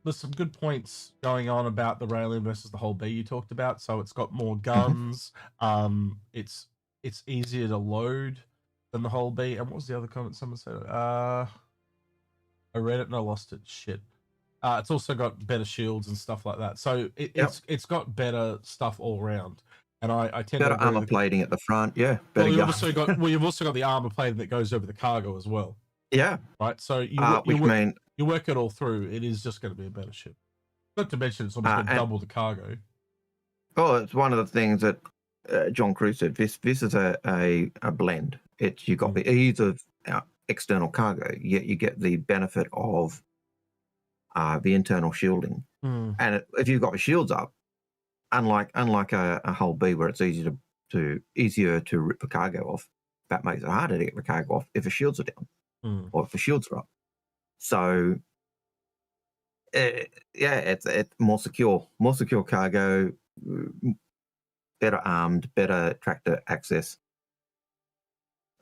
there's some good points going on about the Raylan versus the whole B you talked about. So it's got more guns. It's easier to load than the whole B. And what was the other comment someone said? I read it and I lost it. Shit. It's also got better shields and stuff like that. So it's got better stuff all around. And I tend better to armor plating at the front. Yeah. Well, you've also got the armor plating that goes over the cargo as well. Yeah. Right. So you work it all through. It is just going to be a better ship. Not to mention it's almost going to double the cargo. Oh, it's one of the things that John Crew said. This is a blend. You got the ease of external cargo, yet you get the benefit of the internal shielding. And if you've got the shields up, unlike a hull B where it's easier to rip the cargo off, that makes it harder to get the cargo off if the shields are down or if the shields are up. So it's more secure cargo, better armed, better tractor access.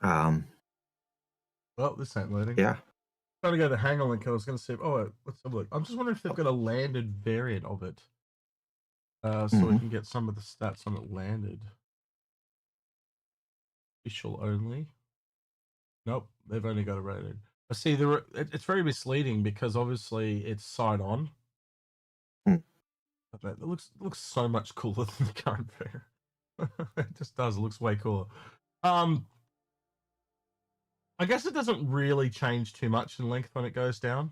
Well, this ain't loading. Yeah. Trying to go to the Hangar link. I was going to say, let's have a look. I'm just wondering if they've got a landed variant of it, so we can get some of the stats on it landed. Official only. Nope, they've only got a rated. I see it's very misleading because obviously it's side on. It looks so much cooler than the current figure. It just does. It looks way cooler. I guess it doesn't really change too much in length when it goes down.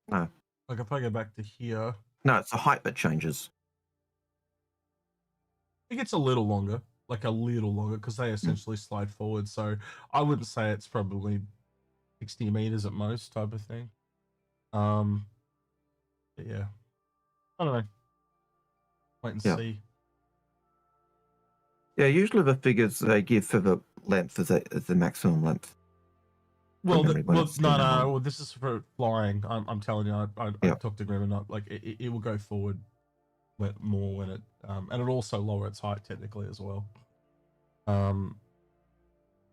No. Like if I go back to here. No, it's the height that changes. It gets a little longer, like a little longer, because they essentially slide forward. So I wouldn't say it's probably 60 meters at most type of thing. But yeah. I don't know. Wait and see. Yeah, usually the figures they give for the length is the maximum length. Well, no. This is for flying. I'm telling you, I talked to Grim and not like it will go forward more when it and it also lower its height technically as well. So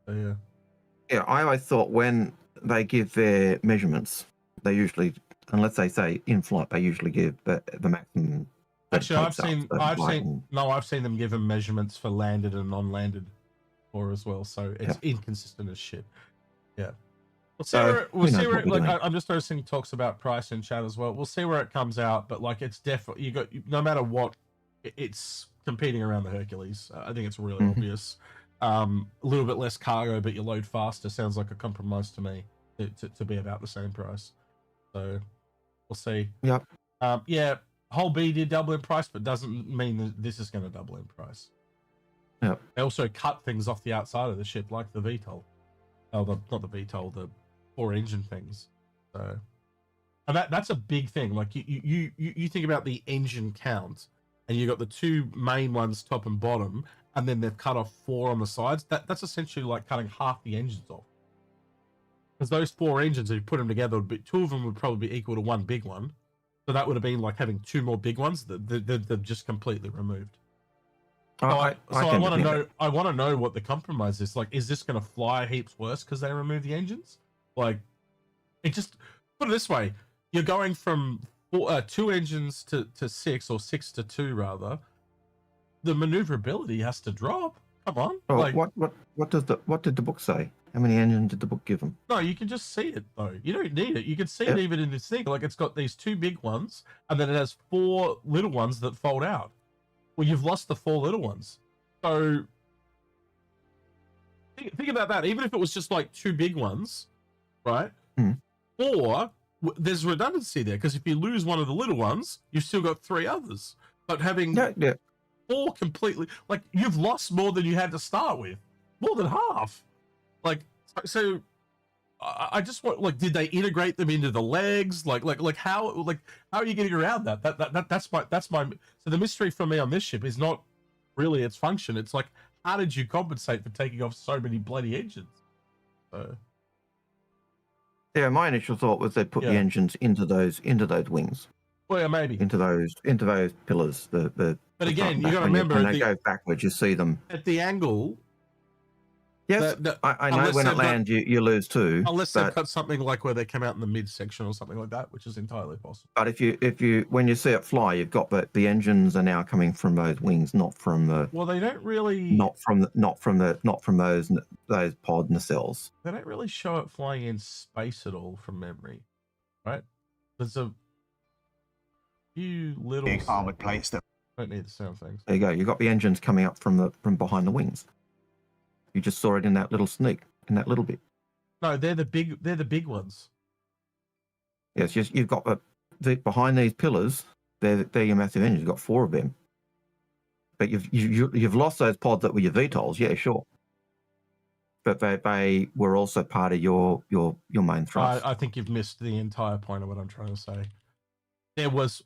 yeah. Yeah, I always thought when they give their measurements, they usually, unless they say in flight, they usually give the maximum. Actually, I've seen them give them measurements for landed and non-landed, or as well. So it's inconsistent as shit. Yeah. We'll see where like I'm just noticing talks about price in chat as well. We'll see where it comes out, but like it's definitely no matter what, it's competing around the Hercules. I think it's really obvious. A little bit less cargo, but you load faster. Sounds like a compromise to me to be about the same price. So we'll see. Yep. Yeah. Whole B did double in price, but doesn't mean that this is going to double in price. Yep. They also cut things off the outside of the ship, like the VTOL. Oh, not the VTOL, the 4-engine things. So, and that's a big thing. Like you think about the engine count, and you got the 2 main ones, top and bottom, and then they've cut off 4 on the sides. That's essentially like cutting half the engines off. Because those 4 engines, if you put them together, 2 of them would probably be equal to 1 big one. So that would have been like having 2 more big ones that they've just completely removed. I want to know what the compromise is. Like, is this going to fly heaps worse because they remove the engines? Like, it just put it this way: you're going from 2 engines to 6, or 6 to 2 rather. The maneuverability has to drop. Come on. Oh, like, what did the book say? How many engines did the book give them? No, you can just see it though. You don't need it. You can see it even in this thing. Like it's got these 2 big ones, and then it has 4 little ones that fold out. Well, you've lost the 4 little ones. So think about that. Even if it was just like 2 big ones, right? Or there's redundancy there, because if you lose one of the little ones, you've still got 3 others. But having 4 completely, like you've lost more than you had to start with, more than half. Like, so I just want, like, did they integrate them into the legs? Like how are you getting around that? That's my. So the mystery for me on this ship is not really its function. It's like, how did you compensate for taking off so many bloody engines? Yeah, my initial thought was they put the engines into those wings. Well, yeah, maybe into those pillars. But again, you got to remember when they go backwards, you see them at the angle. Yes, I know when it lands, you lose 2. Unless they've got something like where they come out in the midsection or something like that, which is entirely possible. But if you when you see it fly, you've got the engines are now coming from those wings, not from the. Well, they don't really. Not from those pod nacelles. They don't really show it flying in space at all, from memory, right? There's a few little big armored plates that don't need the sound things. There you go. You got the engines coming up from behind the wings. You just saw it in that little sneak, in that little bit. No, they're the big ones. Yes, you've got the behind these pillars. They're your massive engines. You've got 4 of them. But you've lost those pods that were your VTOLs. Yeah, sure. But they were also part of your main thrust. I think you've missed the entire point of what I'm trying to say. There was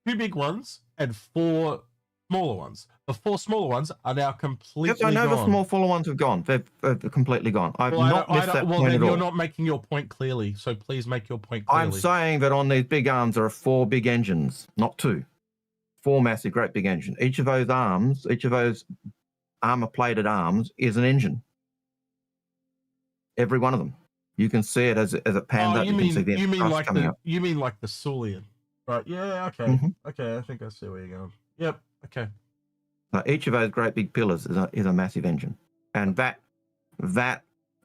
2 big ones and 4 smaller ones. The 4 smaller ones are now completely gone. Yes, I know the smaller ones have gone. They're completely gone. I've not missed that point at all. Well, then you're not making your point clearly, so please make your point clearly. I'm saying that on these big arms there are 4 big engines, not 2. 4 massive, great big engines. Each of those armor-plated arms is an engine. Every one of them. You can see it as it pans out. You mean like the Sulian, right? Yeah. Okay. Okay. I think I see where you're going. Yep. Okay. Each of those great big pillars is a massive engine, and that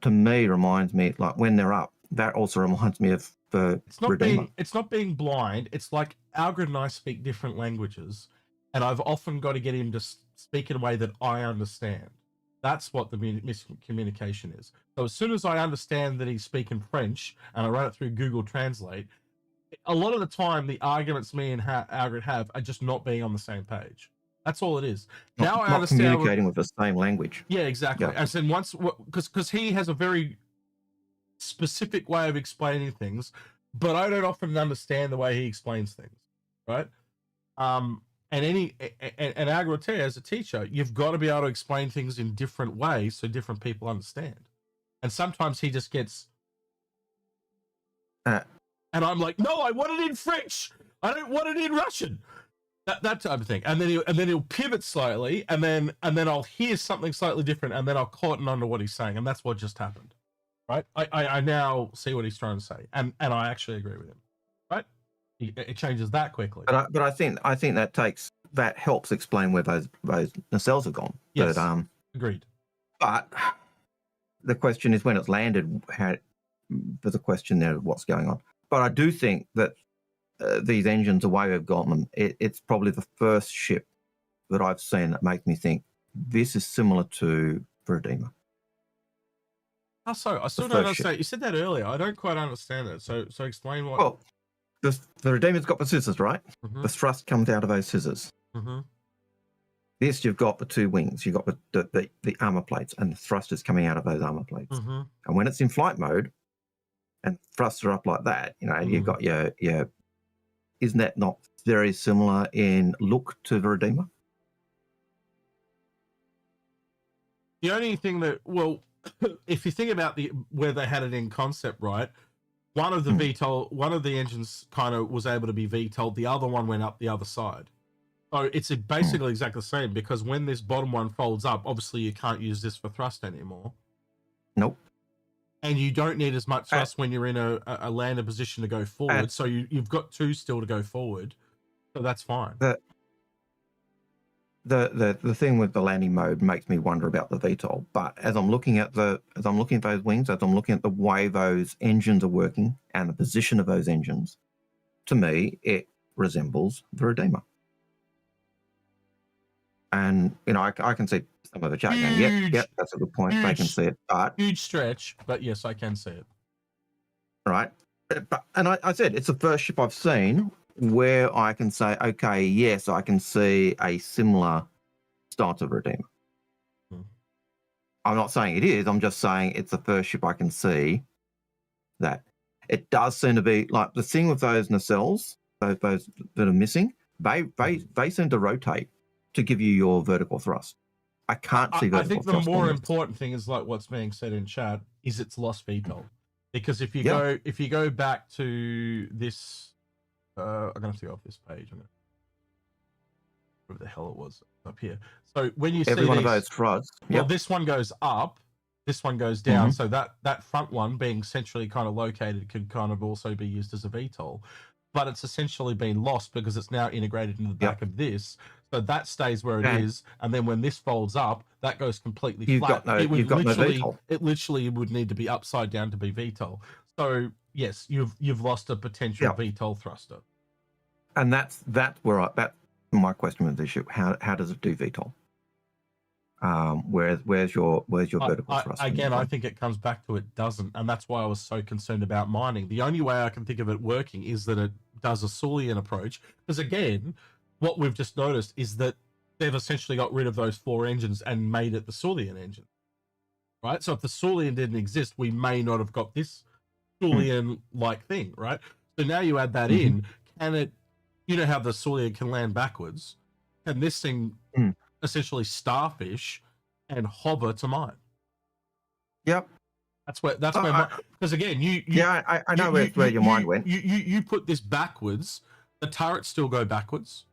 to me reminds me, like when they're up, that also reminds me of the Redeemer. It's not being blind. It's like Algared and I speak different languages, and I've often got to get him to speak in a way that I understand. That's what the miscommunication is. So as soon as I understand that he's speaking French and I run it through Google Translate, a lot of the time the arguments me and Algared have are just not being on the same page. That's all it is. Now I understand communicating with the same language. Yeah, exactly. Yeah. I said once because he has a very specific way of explaining things, but I don't often understand the way he explains things, right? And Algared, as a teacher, you've got to be able to explain things in different ways so different people understand. And sometimes he just gets, and I'm like, no, I want it in French. I don't want it in Russian. That type of thing. And then he'll pivot slightly, and then I'll hear something slightly different, and then I'll cotton onto what he's saying, and that's what just happened. Right? I now see what he's trying to say, and I actually agree with him. Right? It changes that quickly. But I think that helps explain where those nacelles have gone. Yes. But, agreed. But the question is when it's landed, there's a question there of what's going on. But I do think that these engines, the way we've got them, it's probably the first ship that I've seen that makes me think this is similar to Redeemer. How so? I still don't understand. You said that earlier. I don't quite understand it. So explain what. Well, the Redeemer's got the scissors, right? Mm-hmm. The thrust comes out of those scissors. Mm-hmm. This, you've got the two wings. You've got the armor plates, and the thrust is coming out of those armor plates. Mm-hmm. And when it's in flight mode, and thrusts are up like that, you've got your. Isn't that not very similar in look to the Redeemer? The only thing that, well, if you think about where they had it in concept, right? One of the one of the engines kind of was able to be VTOL'd. The other one went up the other side. So it's basically exactly the same, because when this bottom one folds up, obviously you can't use this for thrust anymore. Nope. And you don't need as much thrust when you're in a landed position to go forward. So you've got two still to go forward. So that's fine. The thing with the landing mode makes me wonder about the VTOL. But as I'm looking at those wings, as I'm looking at the way those engines are working and the position of those engines, to me it resembles the Redeemer. And I can see some of the chat going, yep, that's a good point. They can see it, but huge stretch. But yes, I can see it. Right, and I said it's the first ship I've seen where I can say, okay, yes, I can see a similar style to Redeemer. I'm not saying it is. I'm just saying it's the first ship I can see that. It does seem to be like the thing with those nacelles, those that are missing. They seem to rotate to give you your vertical thrust. I can't see vertical thrust. I think the more important thing is like what's being said in chat is it's lost VTOL, because if you go back to this, I'm gonna have to go off this page. Where the hell it was up here. So when you every see one of those thrusts, well, this one goes up, this one goes down. So that front one being centrally kind of located could kind of also be used as a VTOL, but it's essentially been lost because it's now integrated into the back of this. So that stays where it is, and then when this folds up, that goes completely flat. It literally would need to be upside down to be VTOL. So yes, you've lost a potential VTOL thruster. And that's where that's my question with this ship. How does it do VTOL? Where's your vertical thrust? Again, I think it comes back to it doesn't, and that's why I was so concerned about mining. The only way I can think of it working is that it does a Saulian approach, because again, what we've just noticed is that they've essentially got rid of those 4 engines and made it the Saulian engine, right? So if the Saulian didn't exist, we may not have got this Saulian-like thing, right? So now you add that in, can it, how the Saulian can land backwards, and this thing essentially starfish and hover to mine? Yep. That's where because again, I know where your mind went. You put this backwards, the turrets still go backwards.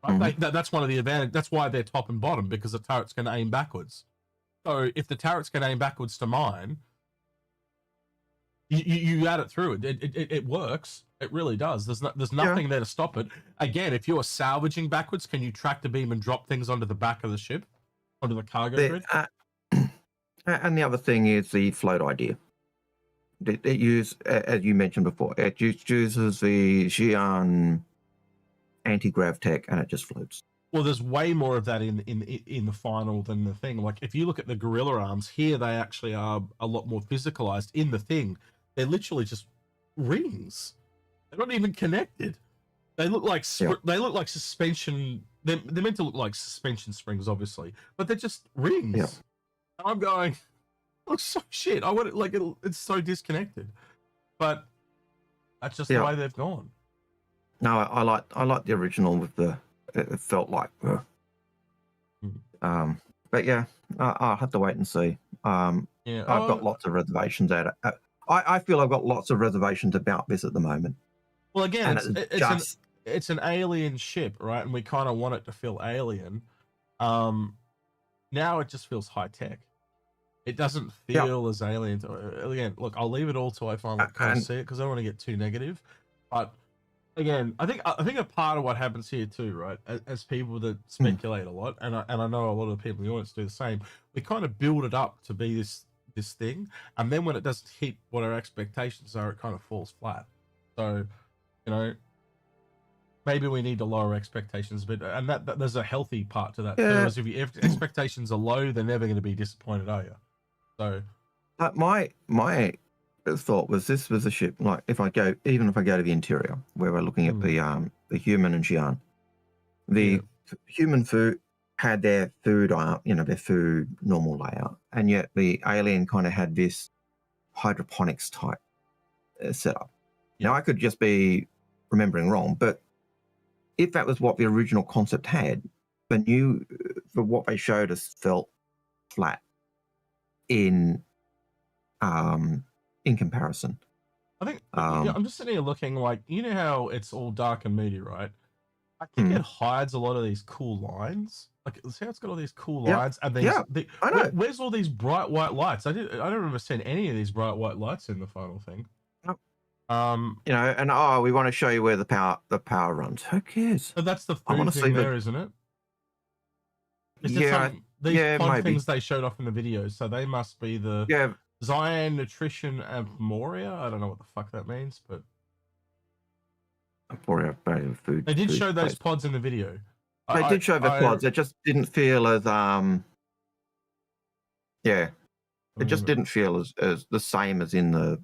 Right? That's one of the advantages. That's why they're top and bottom, because the turret's going to aim backwards. So if the turret's going to aim backwards to mine, you add it through. It works. It really does. There's nothing there to stop it. Again, if you're salvaging backwards, can you track the beam and drop things onto the back of the ship, onto the cargo grid? And the other thing is the float idea. It uses, as you mentioned before, it uses the Xi'an anti-grav tech, and it just floats. Well, there's way more of that in the final than the thing. Like, if you look at the gorilla arms here, they actually are a lot more physicalized. In the thing, they're literally just rings. They're not even connected. They look like they look like suspension. They're meant to look like suspension springs, obviously, but they're just rings. Yeah. I'm going, it looks so shit. I want it like it's so disconnected, but that's just the way they've gone. No, I like the original with the. It felt like. But yeah, I'll have to wait and see. I've got lots of reservations at it. I feel I've got lots of reservations about this at the moment. Well, again, it's an alien ship, right? And we kind of want it to feel alien. Now it just feels high tech. It doesn't feel as alien. Again, look, I'll leave it all till I finally see it because I don't want to get too negative. But again, I think a part of what happens here too, right? As people that speculate a lot, and I know a lot of the people in the audience do the same. We kind of build it up to be this thing, and then when it doesn't hit what our expectations are, it kind of falls flat. So, you know, maybe we need to lower expectations a bit, and that there's a healthy part to that too. Because if your expectations are low, they're never going to be disappointed, are you? So, my thought was this was a ship, like if I go to the interior where we're looking at the human and Xi'an, the human food had their food their food normal layout, and yet the alien kind of had this hydroponics type setup. Now I could just be remembering wrong, but if that was what the original concept had, for what they showed us felt flat in comparison. I think I'm just sitting here looking like, you know how it's all dark and moody, right? I think it hides a lot of these cool lines. Like, see how it's got all these cool lines, and these. I know. Where's all these bright white lights? I don't remember seeing any of these bright white lights in the final thing. Nope. And we want to show you where the power runs. Who cares? But that's the food thing there, isn't it? These pod things they showed off in the videos, so they must be the Zion Nutrition Amoria. I don't know what the fuck that means, but food. They did show those pods in the video. They did show the pods. It just didn't feel as it just didn't feel as the same as in the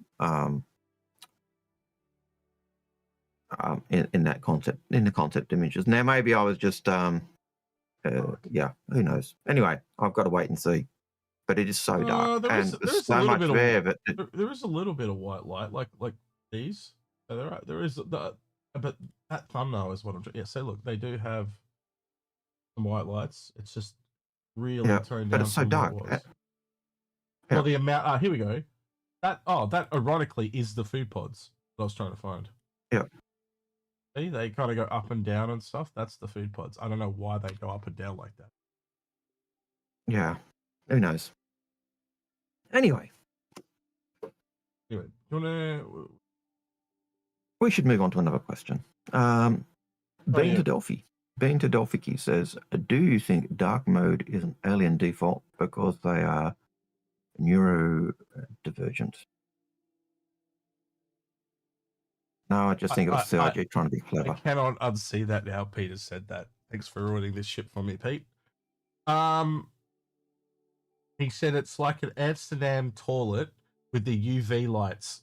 in that concept images. Now maybe I was just who knows. Anyway, I've got to wait and see. But it is so dark, and there's so much there. But there is a little bit of white light, like these. So there is but that thumbnail is what I'm. Yeah, so look, they do have some white lights. It's just really toned down. But it's so dark. Well, the amount. Here we go. That ironically is the food pods that I was trying to find. Yeah. See, they kind of go up and down and stuff. That's the food pods. I don't know why they go up and down like that. Yeah. Who knows? Anyway, do you wanna... we should move on to another question. Bean to Delphiki says, do you think dark mode is an alien default because they are neurodivergent? No, I just think it was CIG trying to be clever. I cannot unsee that now. Peter said that. Thanks for ruining this shit for me, Pete. He said it's like an Amsterdam toilet with the UV lights.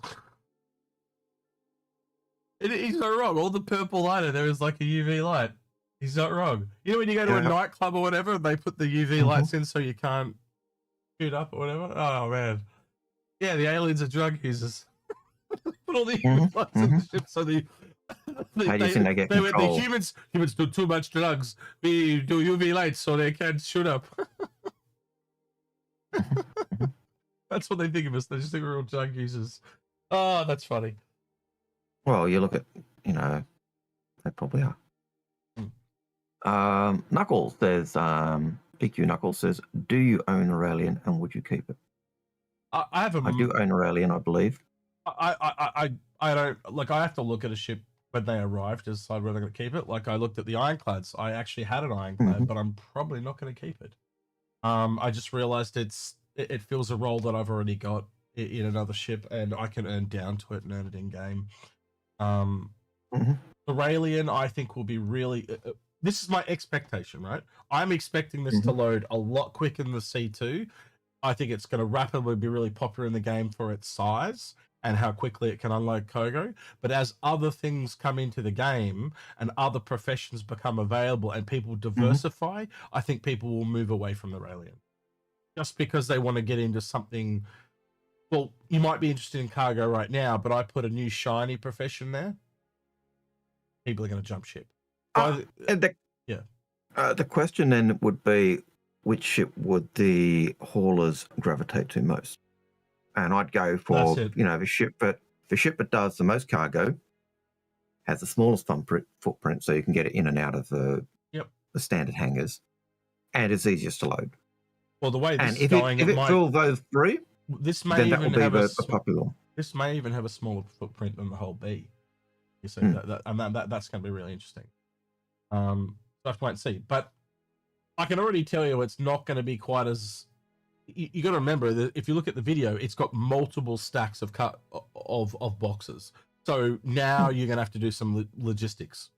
He's not wrong. All the purple light in there is like a UV light. He's not wrong. You know when you go to a nightclub or whatever, they put the UV lights in so you can't shoot up or whatever? Oh, man. Yeah, the aliens are drug users. Put all the UV lights in the ship so the humans do too much drugs. We do UV lights so they can't shoot up. That's what they think of us. They just think we're all drug users. Oh, that's funny. Well, you look at, they probably are. Knuckles says, PQ Knuckles says, do you own Aurelian and would you keep it? I do own Aurelian, I believe. I don't, like, I have to look at a ship when they arrive to decide whether I'm going to keep it. Like, I looked at the Ironclads. I actually had an Ironclad, but I'm probably not going to keep it. I just realized it fills a role that I've already got in another ship, and I can earn down to it and earn it in game. Mhm. Aurelian, I think, will be really. This is my expectation, right? I'm expecting this to Mhm. load a lot quicker than the C2. I think it's going to rapidly be really popular in the game for its size and how quickly it can unload Kogo. But as other things come into the game and other professions become available and people diversify, I think people will move away from the Aurelian. Just because they want to get into something. Well, you might be interested in cargo right now, but I put a new shiny profession there. People are going to jump ship. So The question then would be, which ship would the haulers gravitate to most? And I'd go for the ship that does the most cargo, has the smallest footprint, so you can get it in and out of the standard hangars, and it's easiest to load. Well, the way this is going, if it fills those three, this may then even that will have be the popular. This may even have a smaller footprint than the whole B. You see that's going to be really interesting. So I have to wait and see. But I can already tell you it's not going to be quite as. You got to remember that if you look at the video, it's got multiple stacks of boxes. So now you're going to have to do some logistics.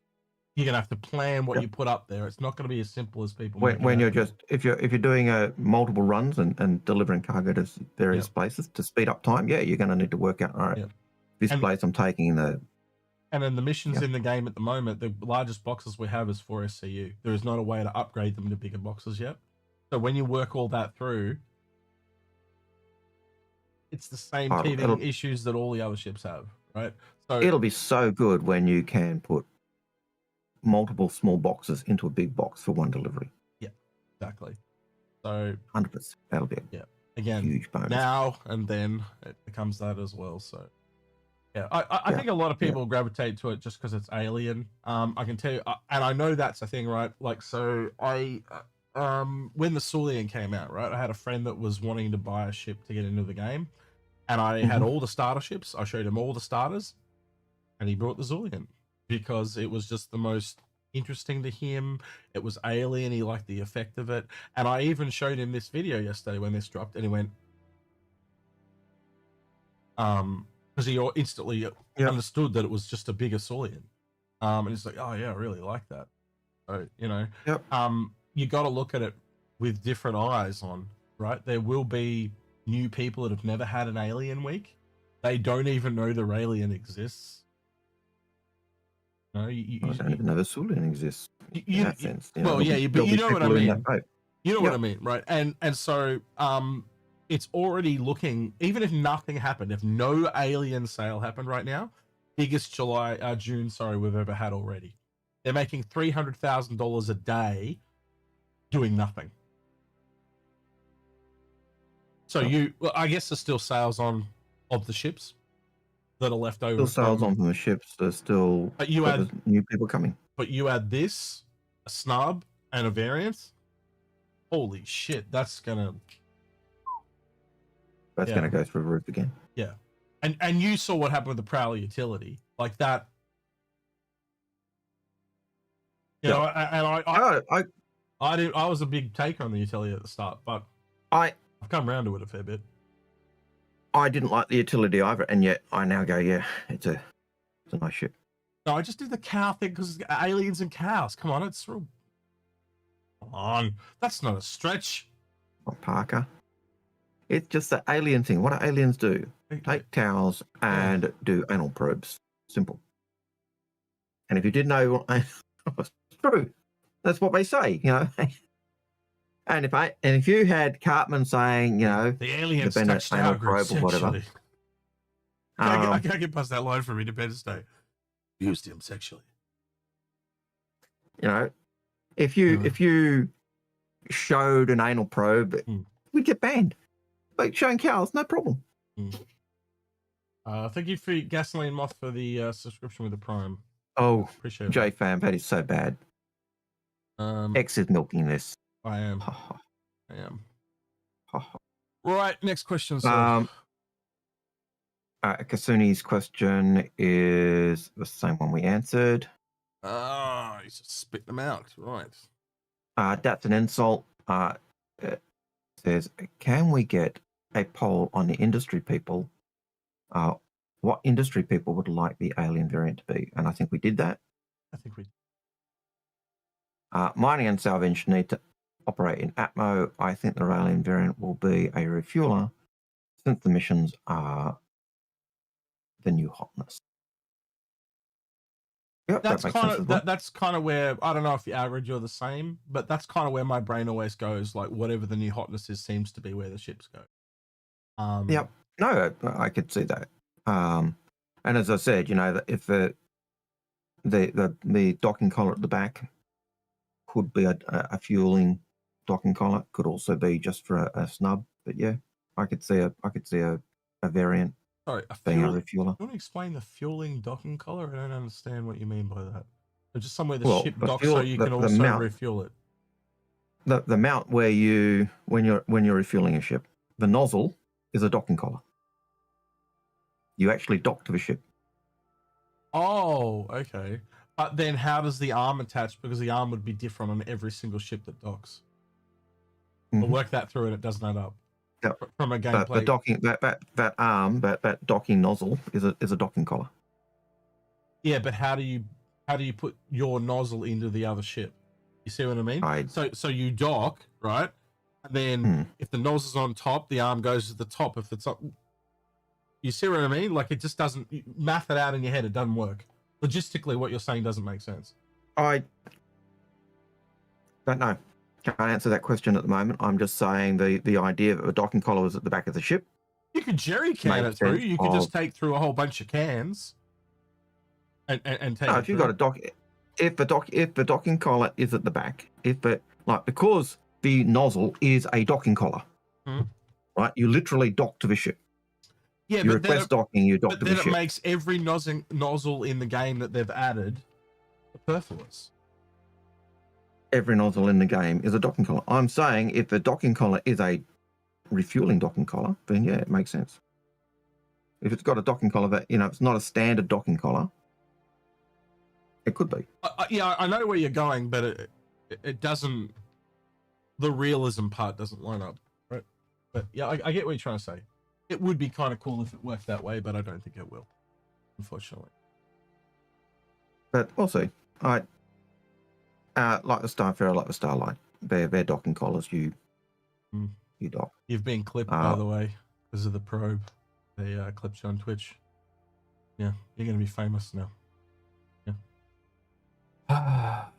You're going to have to plan what you put up there. It's not going to be as simple as people. When you're just if you're doing multiple runs and delivering cargo to various places to speed up time, you're going to need to work out. All right, this place I'm taking the. And then the missions in the game at the moment, the largest boxes we have is 4 SCU. There is not a way to upgrade them to bigger boxes yet. So when you work all that through, it's the same teething issues that all the other ships have, right? So it'll be so good when you can put multiple small boxes into a big box for one delivery. Yeah, exactly. So 100%. That'll be again, huge bonus. Now and then it becomes that as well. So yeah, I think a lot of people gravitate to it just because it's alien. I can tell you, and I know that's a thing, right? Like, so when the Sulian came out, right, I had a friend that was wanting to buy a ship to get into the game, and I had all the starter ships. I showed him all the starters, and he brought the Zulian because it was just the most interesting to him. It was alien. He liked the effect of it, and I even showed him this video yesterday when this dropped, and he went, because he instantly understood that it was just a bigger Sulian. And he's like, oh yeah, I really like that. So, you got to look at it with different eyes on, right? There will be new people that have never had an alien week. They don't even know the alien exists. No, I don't even know the Sulian exists. In that sense. But you know what I mean. You know what I mean, right? And so it's already looking, even if nothing happened, if no alien sale happened right now, biggest June we've ever had already. They're making $300,000 a day doing nothing. So I guess there's still sales on of the ships that are left over. Still sales on from the ships. There's still there's new people coming. But you add this, a snub, and a variant. Holy shit, that's gonna go through the roof again. Yeah. And you saw what happened with the Prowler utility. Like that. You know, and I was a big taker on the utility at the start, but I've come around to it a fair bit. I didn't like the utility either, and yet I now go, it's a nice ship. No, I just did the cow thing because aliens and cows. Come on, it's real. Come on, that's not a stretch. Oh, Parker. It's just the alien thing. What do aliens do? Take towels and do anal probes. Simple. And if you didn't know, it's true. That's what they say, And if you had Cartman saying, the aliens touched our group sexually. Whatever. I can't get past that line from Independence Day. Used him sexually. If you showed an anal probe, we'd get banned. But showing cows, no problem. Thank you for Gasoline Moth for the subscription with the Prime. Oh, appreciate it. J-Fam, that is so bad. X is milking this. I am. I am. Right, next question. Kasuni's question is the same one we answered. He's just spit them out. Right. That's an insult. It says, can we get a poll on the industry people, what industry people would like the alien variant to be, and I think we did that. I think we. Mining and salvage need to operate in Atmo. I think the alien variant will be a refueler, since the missions are the new hotness. Yep, That's that makes sense as well. that's kind of where, I don't know if the average or the same, but that's kind of where my brain always goes. Like whatever the new hotness is seems to be where the ships go. Yep. No, I could see that. And as I said, if the docking collar at the back could be a fueling docking collar, could also be just for a snub. But yeah, I could see a variant. Sorry, being a fueler. refueler. You want to explain the fueling docking collar? I don't understand what you mean by that. So just somewhere the Well, ship the docks fuel- so you the- can the also mount- refuel it. The mount where when you're refueling a ship, the nozzle is a docking collar. You actually dock to the ship. Oh, okay. But then how does the arm attach? Because the arm would be different on every single ship that docks. We'll work that through and it doesn't add up. Yep. From a gameplay. The docking that arm, that docking nozzle is a docking collar. Yeah, but how do you put your nozzle into the other ship? You see what I mean? So you dock, right? And then if the nozzle's on top, the arm goes to the top. If it's up, you see what I mean? Like it just doesn't, math it out in your head. It doesn't work. Logistically, what you're saying doesn't make sense. I don't know. Can't answer that question at the moment. I'm just saying the idea that a docking collar was at the back of the ship. You could jerry can it through. You could just take through a whole bunch of cans and take. No, if you've got a dock, if the docking collar is at the back, because the nozzle is a docking collar, right? You literally dock to the ship. Yeah, you request docking, you dock to the ship. But then it makes every nozzle in the game that they've added superfluous. Every nozzle in the game is a docking collar. I'm saying if the docking collar is a refueling docking collar, then yeah, it makes sense. If it's got a docking collar that, it's not a standard docking collar, it could be. Yeah, I know where you're going, but it doesn't, the realism part doesn't line up, right? But yeah, I get what you're trying to say. It would be kind of cool if it worked that way, but I don't think it will, unfortunately. But we'll see. Like the Starfarer, like the Starlight, they're docking collars. You dock. You've been clipped, by the way, because of the probe. They clipped you on Twitch. Yeah, you're going to be famous now. Yeah.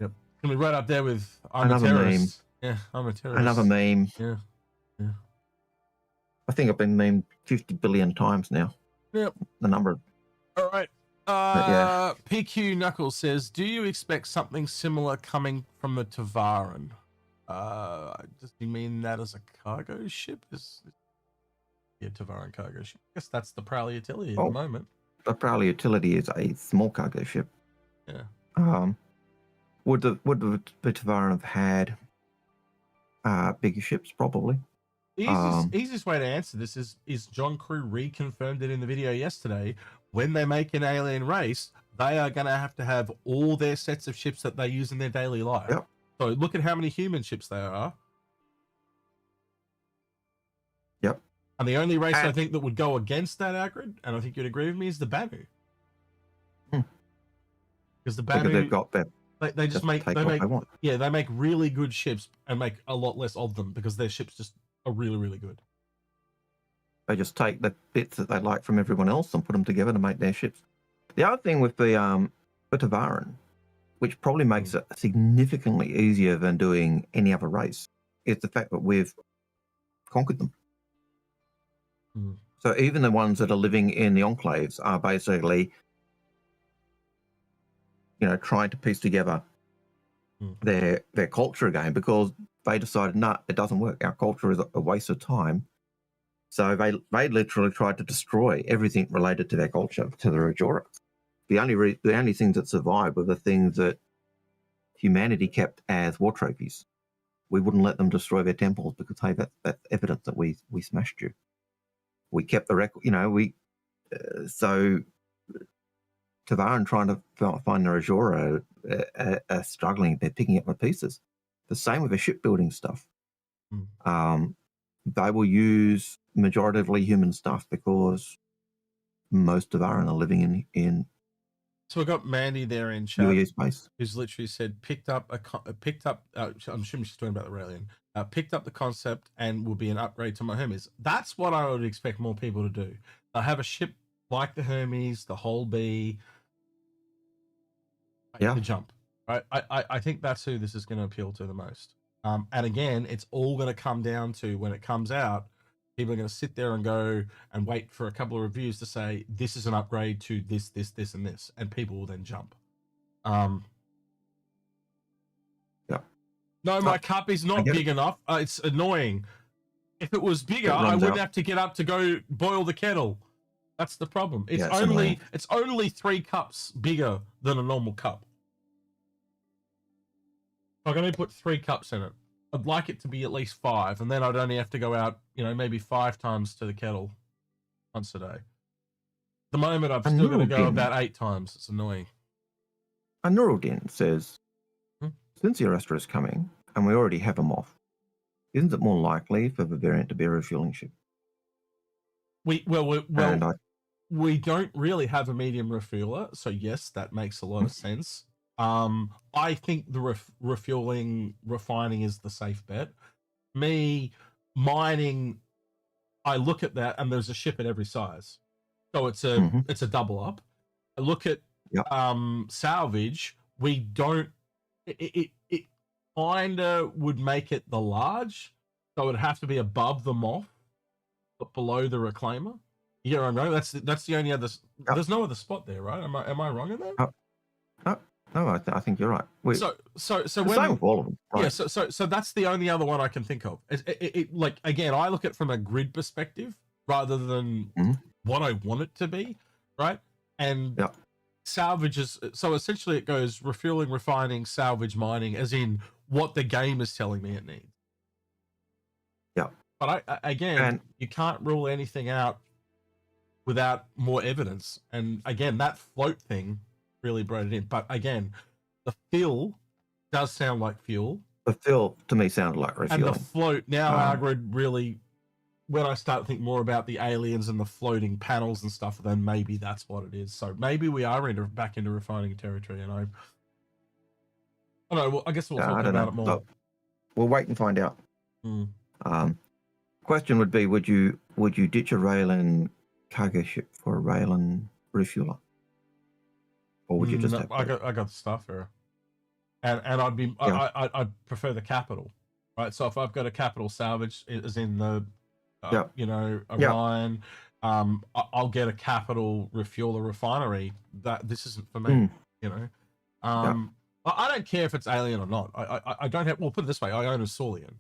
Yep. Gonna be right up there with Another a terrorist. meme. Yeah, I'm a terrorist. Another meme. Yeah. I think I've been memed 50 billion times now. Yep. The number of... All right. Yeah. PQ Knuckles says, do you expect something similar coming from the Tavaran? Does he mean that as a cargo ship? Tavaran cargo ship. I guess that's the Prowler Utility at the moment. The Prowler Utility is a small cargo ship. Yeah. Would the Tavaran have had bigger ships? Probably. The easiest way to answer this is John Crew reconfirmed it in the video yesterday. When they make an alien race, they are going to have all their sets of ships that they use in their daily life. Yep. So look at how many human ships there are. Yep. And the only race I think that would go against that, Algared, and I think you'd agree with me, is the Banu. Because the Banu, they've got that. They make really good ships and make a lot less of them because their ships just are really, really good. They just take the bits that they like from everyone else and put them together to make their ships. The other thing with the Tavaran, which probably makes it significantly easier than doing any other race, is the fact that we've conquered them. So even the ones that are living in the enclaves are basically, trying to piece together their culture again, because they decided, no, it doesn't work. Our culture is a waste of time. So they literally tried to destroy everything related to their culture, to the Rajora. The only things that survived were the things that humanity kept as war trophies. We wouldn't let them destroy their temples because, hey, that's evidence that we smashed you. We kept the record, so Tavaran trying to find the Rajora are struggling. They're picking up the pieces. The same with the shipbuilding stuff. They will use majoritively human stuff because most of Ireland are living in So we got Mandy there in chat, UEC space. who's literally said picked up. I'm assuming she's talking about the Aurelian. Picked up the concept and will be an upgrade to my Hermes. That's what I would expect more people to do. I have a ship like the Hermes, the Whole B. Yeah. The jump. Right. I think that's who this is going to appeal to the most. And again, it's all going to come down to when it comes out. People are going to sit there and go and wait for a couple of reviews to say this is an upgrade to this, and this, and people will then jump. Yeah. No, my cup is not big enough. It's annoying. If it was bigger, I wouldn't have to get up to go boil the kettle. That's the problem. It's only 3 cups bigger than a normal cup. I'm going to put 3 cups in it. I'd like it to be at least 5, and then I'd only have to go out, maybe 5 times to the kettle once a day. At the moment, I've still got to go about 8 times. It's annoying. And Nuruddin says, since the Arrestor is coming, and we already have them off, isn't it more likely for the variant to be a refueling ship? We don't really have a medium refueler, so yes, that makes a lot of sense. I think the refueling, refining is the safe bet. Me mining, I look at that and there's a ship at every size, so it's a double up. I look at salvage. We don't. It kinda would make it the large, so it'd have to be above the Moth, but below the Reclaimer. Yeah, I'm wrong. That's the only other. There's no other spot there, right? Am I wrong in that? No, I think you're right. So when, same with all of them. Right? Yeah, so that's the only other one I can think of. Like, again, I look at it from a grid perspective rather than what I want it to be, right? And salvage is, so essentially it goes refueling, refining, salvage, mining, as in what the game is telling me it needs. Yeah. But you can't rule anything out without more evidence. And again, that float thing really brought it in. But again, the fill does sound like fuel. The fill to me sounded like refueling. And the float, now Algared really, when I start to think more about the aliens and the floating panels and stuff, then maybe that's what it is. So maybe we are back into refining territory. And I don't know. Well, I guess we'll talk about it more. Look, we'll wait and find out. Question would be: Would you ditch a Raylan cargo ship for a Raylan refueler? Or would you just have I got the Starfarer, and I'd be I'd prefer the capital, right? So if I've got a capital salvage, as in the Orion, I'll get a capital refueler refinery. That this isn't for me, I don't care if it's alien or not. I don't have. Well, put it this way: I own a Saulian,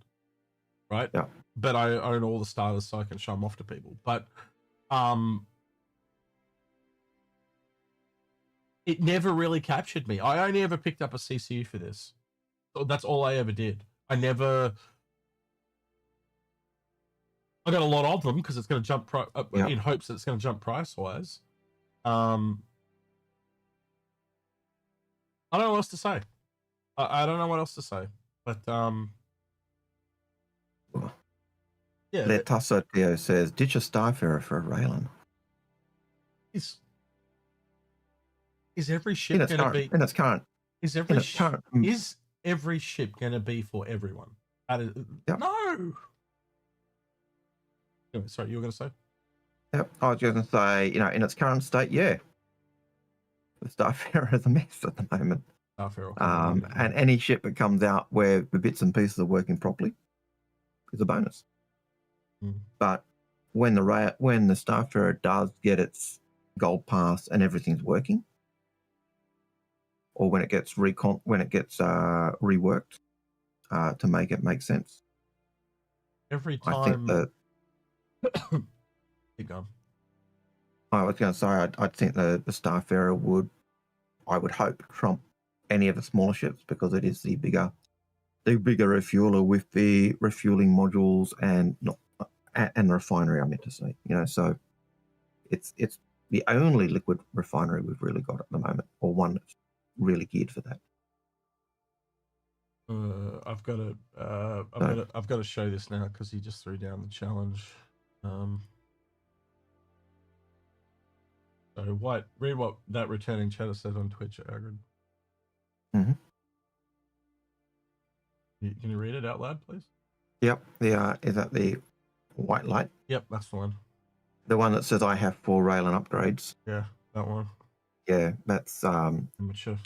right? Yeah. But I own all the starters so I can show them off to people. But it never really captured me. I only ever picked up a CCU for this. So that's all I ever did. I got a lot of them because it's going to jump in hopes that it's going to jump price-wise. I don't know what else to say. I don't know what else to say. But, yeah. Letasso Theo says, ditch a Starfarer for a Raylan. Is every ship going to be in its current? Is every ship going to be for everyone? No. Anyway, sorry, you were going to say? Yep, I was going to say, in its current state, yeah. The Starfarer is a mess at the moment. And any ship that comes out where the bits and pieces are working properly is a bonus. But when the Starfarer does get its gold pass and everything's working, or when it gets reworked to make it make sense. Every time. I think that. Keep going. I was going to say I think the Starfarer would, I would hope, trump any of the smaller ships because it is the bigger refueler with the refueling modules and the refinery. I meant to say, so it's the only liquid refinery we've really got at the moment, or one that's really geared for that. I've got to show this now because he just threw down the challenge. So read what that returning chatter says on Twitch, Algared. Mm-hmm. Can you read it out loud, please? Yep. Is that the white light? Yep, that's the one. The one that says I have 4 Raylan upgrades. Yeah, that one. Yeah, that's Immature.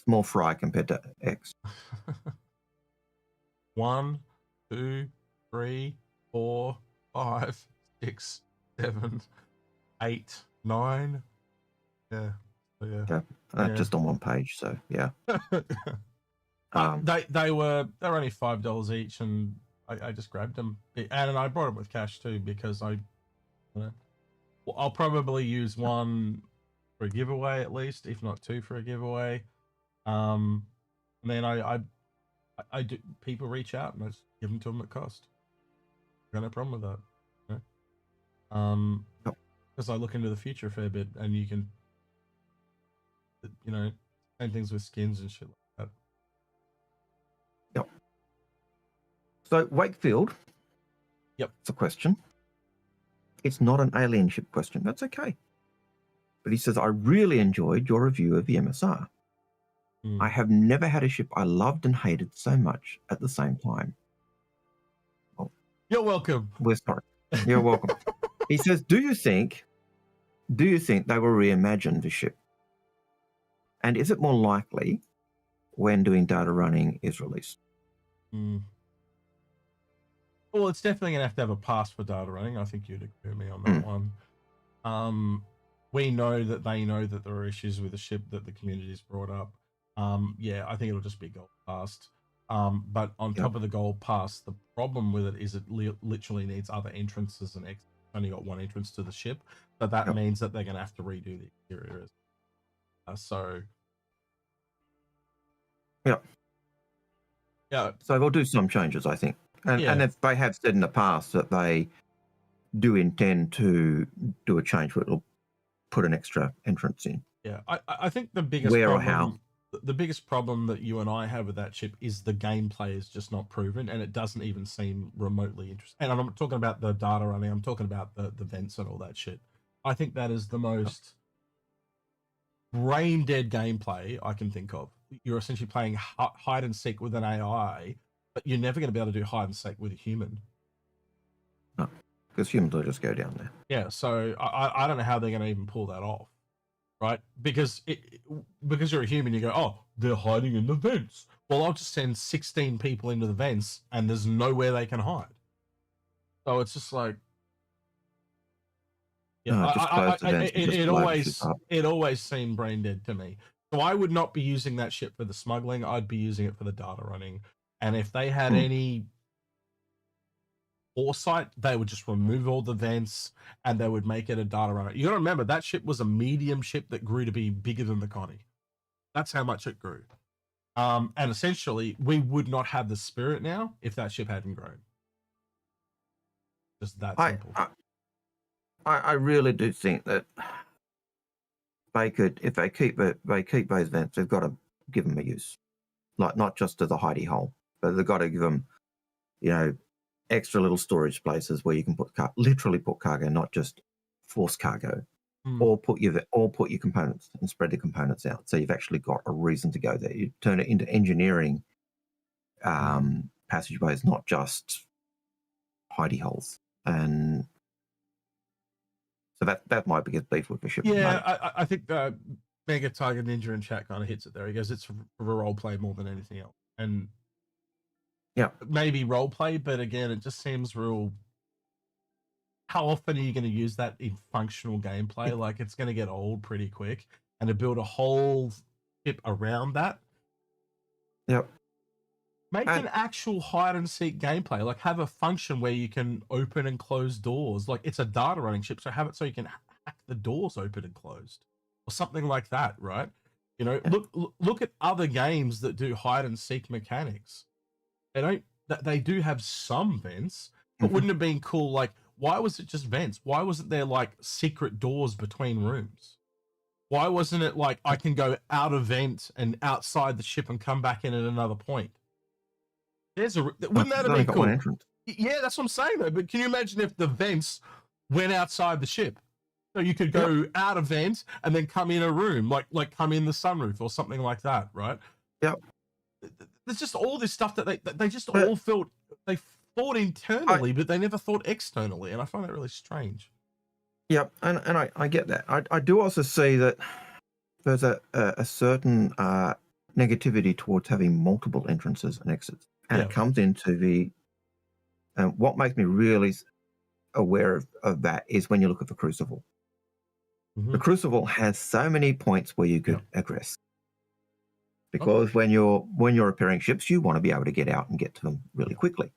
small fry compared to X. 1, 2, 3, 4, 5, 6, 7, 8, 9. Yeah. So, yeah. Just on one page. So yeah. They were only $5 each, and I just grabbed them, and I brought them with cash too because I'll probably use one for a giveaway at least, if not 2 for a giveaway. And then I do. People reach out and I just give them to them at cost. Got no problem with that. Because I look into the future a fair bit, and you can, same things with skins and shit like that. Yep. So Wakefield. Yep. It's a question. It's not an alien ship question. That's okay. But he says, I really enjoyed your review of the MSR. I have never had a ship I loved and hated so much at the same time. Well, you're welcome. We're sorry. You're welcome. He says, do you think they will reimagine the ship? And is it more likely when doing data running is released? Well, it's definitely going to have a pass for data running. I think you'd agree with me on that one. We know that they know that there are issues with the ship that the community's brought up. Yeah, I think it'll just be gold passed. But on top of the gold pass, the problem with it is it literally needs other entrances, and X only got one entrance to the ship. So that means that they're going to have to redo the exterior. So they'll do some changes, I think. And if they have said in the past that they do intend to do a change where it'll put an extra entrance in. Yeah, I think the biggest or how. The biggest problem that you and I have with that ship is the gameplay is just not proven, and it doesn't even seem remotely interesting. And I'm not talking about the data running, I'm talking about the vents and all that shit. I think that is the most brain dead gameplay I can think of. You're essentially playing hide and seek with an AI, but you're never going to be able to do hide and seek with a human. No, because humans will just go down there. Yeah, so I don't know how they're going to even pull that off. Right, because you're a human, you go, oh, they're hiding in the vents. Well, I'll just send 16 people into the vents, and there's nowhere they can hide. So it's just like, it always seemed brain dead to me. So I would not be using that ship for the smuggling. I'd be using it for the data running. And if they had any foresight, they would just remove all the vents and they would make it a data runner. You got to remember that ship was a medium ship that grew to be bigger than the Connie. That's how much it grew. And essentially, we would not have the Spirit now if that ship hadn't grown. Just that simple. I really do think that they could, if they keep those vents, they've got to give them a use, like not just as a hidey hole, but they've got to give them, extra little storage places where you can literally put cargo, not just force cargo, or put your components and spread the components out. So you've actually got a reason to go there. You turn it into engineering passageways, not just hidey holes. And so that might be a beef with the ship. Yeah, I think Mega Tiger Ninja in chat kind of hits it there. He goes, it's for role play more than anything else. And maybe role play, but again, it just seems real. How often are you going to use that in functional gameplay? Like, it's going to get old pretty quick, and to build a whole ship around that. Yep. Make an actual hide and seek gameplay. Like, have a function where you can open and close doors. Like, it's a data running ship, so have it so you can hack the doors open and closed, or something like that, right? Look at other games that do hide and seek mechanics. They do have some vents, but wouldn't it have been cool? Like, why was it just vents? Why wasn't there like secret doors between rooms? Why wasn't it like I can go out a vent and outside the ship and come back in at another point? Wouldn't that have been cool? Yeah, that's what I'm saying though. But can you imagine if the vents went outside the ship. So you could go out a vent and then come in a room, like come in the sunroof or something like that, right? Yep. There's just all this stuff that they just all thought internally, but they never thought externally, and I find that really strange. Yep, and I get that. I do also see that there's a certain negativity towards having multiple entrances and exits, and it comes into the. What makes me really aware of that is when you look at the Crucible. Mm-hmm. The Crucible has so many points where you could aggress, because when you're repairing ships, you want to be able to get out and get to them really quickly.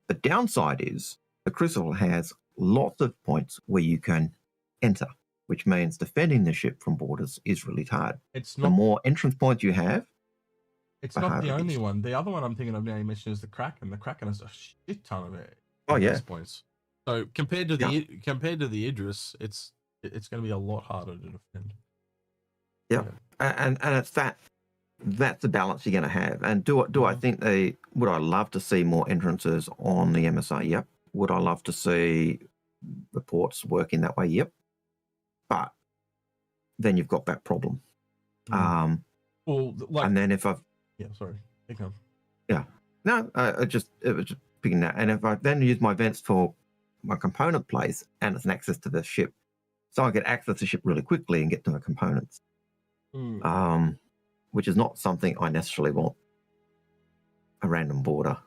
The downside is the Crucible has lots of points where you can enter, which means defending the ship from borders is really hard. It's not the more entrance points you have. It's not the only one. The other one I'm thinking of now you mentioned is the Kraken. The Kraken has a shit ton of it. Points. So compared to the Idris, it's going to be a lot harder to defend. Yeah, and it's that's the balance you're going to have. And do I think would I love to see more entrances on the MSA? Yep. Would I love to see the ports working that way? Yep. But then you've got that problem. And then if I've sorry. Take on. Yeah. No, it was just picking that. And if I then use my vents for my component place and it's an access to the ship, so I get access to the ship really quickly and get to my components. Which is not something I necessarily want a random border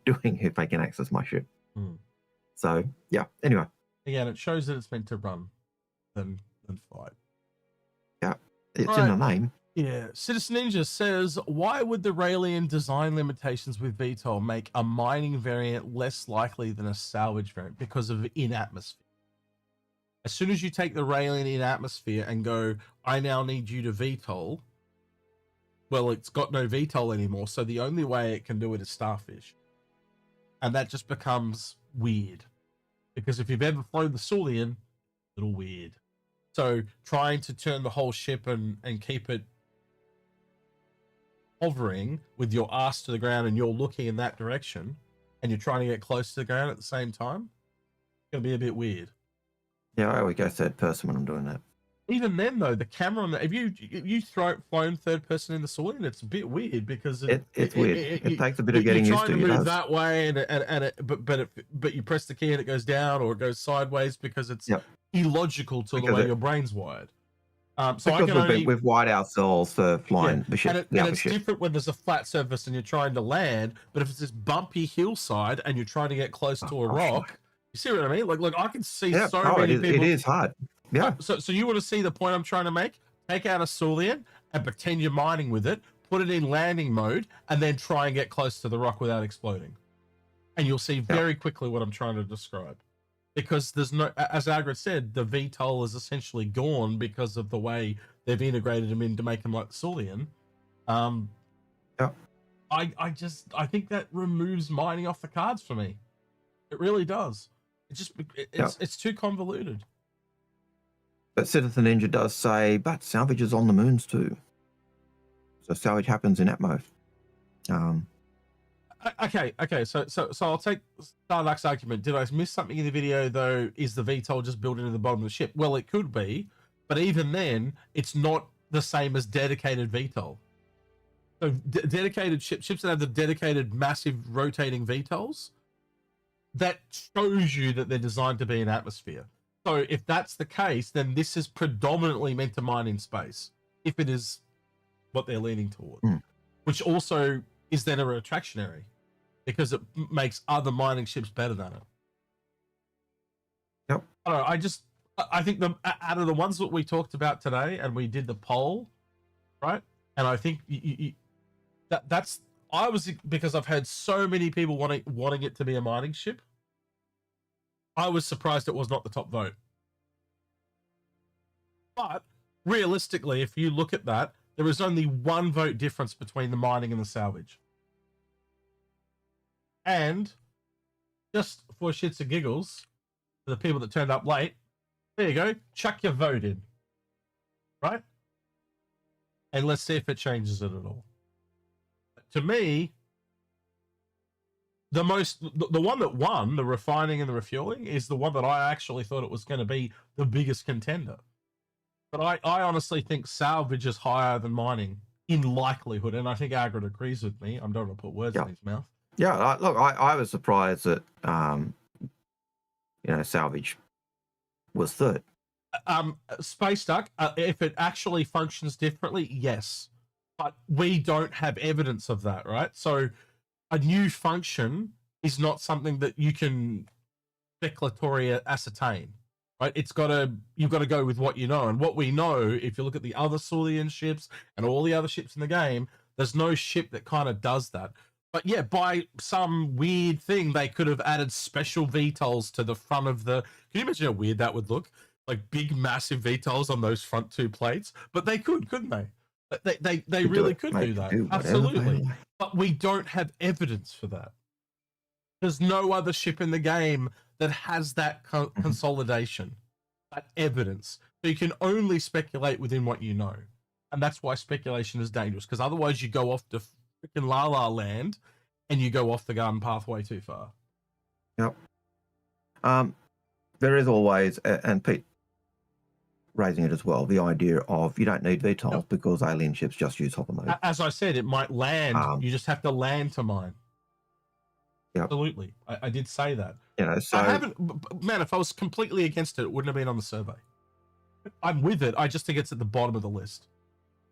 doing if they can access my ship. So yeah. Anyway. Again, it shows that it's meant to run than fight. Yeah. It's in the name. Yeah, Citizen Ninja says, why would the Raelian design limitations with VTOL make a mining variant less likely than a salvage variant because of in-atmosphere? As soon as you take the Raelian in-atmosphere and go, I now need you to VTOL, well, it's got no VTOL anymore, so the only way it can do it is Starfish. And that just becomes weird. Because if you've ever flown the Saulian, a little weird. So trying to turn the whole ship and keep it hovering with your ass to the ground and you're looking in that direction and you're trying to get close to the ground at the same time, it's going to be a bit weird. Yeah, I always go third person when I'm doing that. Even then, though, the camera on if you flown third person in the Saulian, it's a bit weird because it's weird. It takes a bit of getting used to. You're trying to move that way, but you press the key and it goes down or it goes sideways because it's illogical to the way your brain's wired. So because we've wired ourselves for flying the ship. And it's different when there's a flat surface and you're trying to land, but if it's this bumpy hillside and you're trying to get close to a rock, you see what I mean? Like I can see so many people. It is hard. Yeah. So you want to see the point I'm trying to make? Take out a Saulian and pretend you're mining with it, put it in landing mode, and then try and get close to the rock without exploding. And you'll see very quickly what I'm trying to describe. Because there's no, as Algared said, the VTOL is essentially gone because of the way they've integrated them in to make them like the Saulian. I think that removes mining off the cards for me. It really does. It's too convoluted. But Citizen Ninja does say, but salvage is on the moons too. So salvage happens in Atmos. Okay. So I'll take Starduck's argument. Did I miss something in the video though? Is the VTOL just built into the bottom of the ship? Well, it could be, but even then, it's not the same as dedicated VTOL. So dedicated ships that have the dedicated massive rotating VTOLs, that shows you that they're designed to be in atmosphere. So if that's the case, then this is predominantly meant to mine in space, if it is what they're leaning toward, which also is then a retractionary because it makes other mining ships better than it. Yep. I don't know, I think out of the ones that we talked about today and we did the poll, right? And I think because I've heard so many people wanting it to be a mining ship. I was surprised it was not the top vote. But realistically, if you look at that, there is only one vote difference between the mining and the salvage. And just for shits and giggles, for the people that turned up late, there you go, chuck your vote in. Right? And let's see if it changes it at all. To me, the one that won, the refining and the refueling, is the one that I actually thought it was going to be the biggest contender. But I honestly think salvage is higher than mining in likelihood, and I think Algared agrees with me. I don't want to put words in his mouth. Yeah, look, I was surprised that salvage was third. Space Duck, if it actually functions differently, yes, but we don't have evidence of that, right? So a new function is not something that you can speculatory ascertain, right? You've got to go with what you know, and what we know, if you look at the other Sulian ships and all the other ships in the game, there's no ship that kind of does that. But yeah, by some weird thing, they could have added special VTOLs to the front of the. Can you imagine how weird that would look? Like big, massive VTOLs on those front two plates. But they could, couldn't they? They really could do that. Absolutely. But we don't have evidence for that. There's no other ship in the game that has that consolidation, that evidence. So you can only speculate within what you know. And that's why speculation is dangerous, because otherwise you go off to freaking La La Land and you go off the garden pathway too far. Yep. There is always, and Pete raising it as well, the idea of you don't need VTOLs because alien ships just use hopper mode. As I said, it might land. You just have to land to mine. Yep. Absolutely. I did say that. So I haven't, man, if I was completely against it, it wouldn't have been on the survey. I'm with it. I just think it's at the bottom of the list.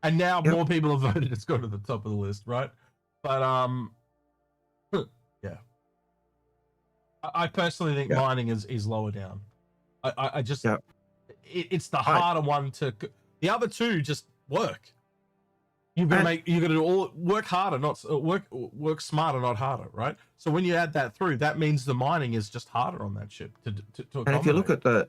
And now more people have voted it's gone to the top of the list, right? But yeah. I personally think mining is lower down. I just it's the harder one to. The other two just work. You're gonna all work harder, not work smarter, not harder, right? So when you add that through, that means the mining is just harder on that ship to accommodate. And if you look at the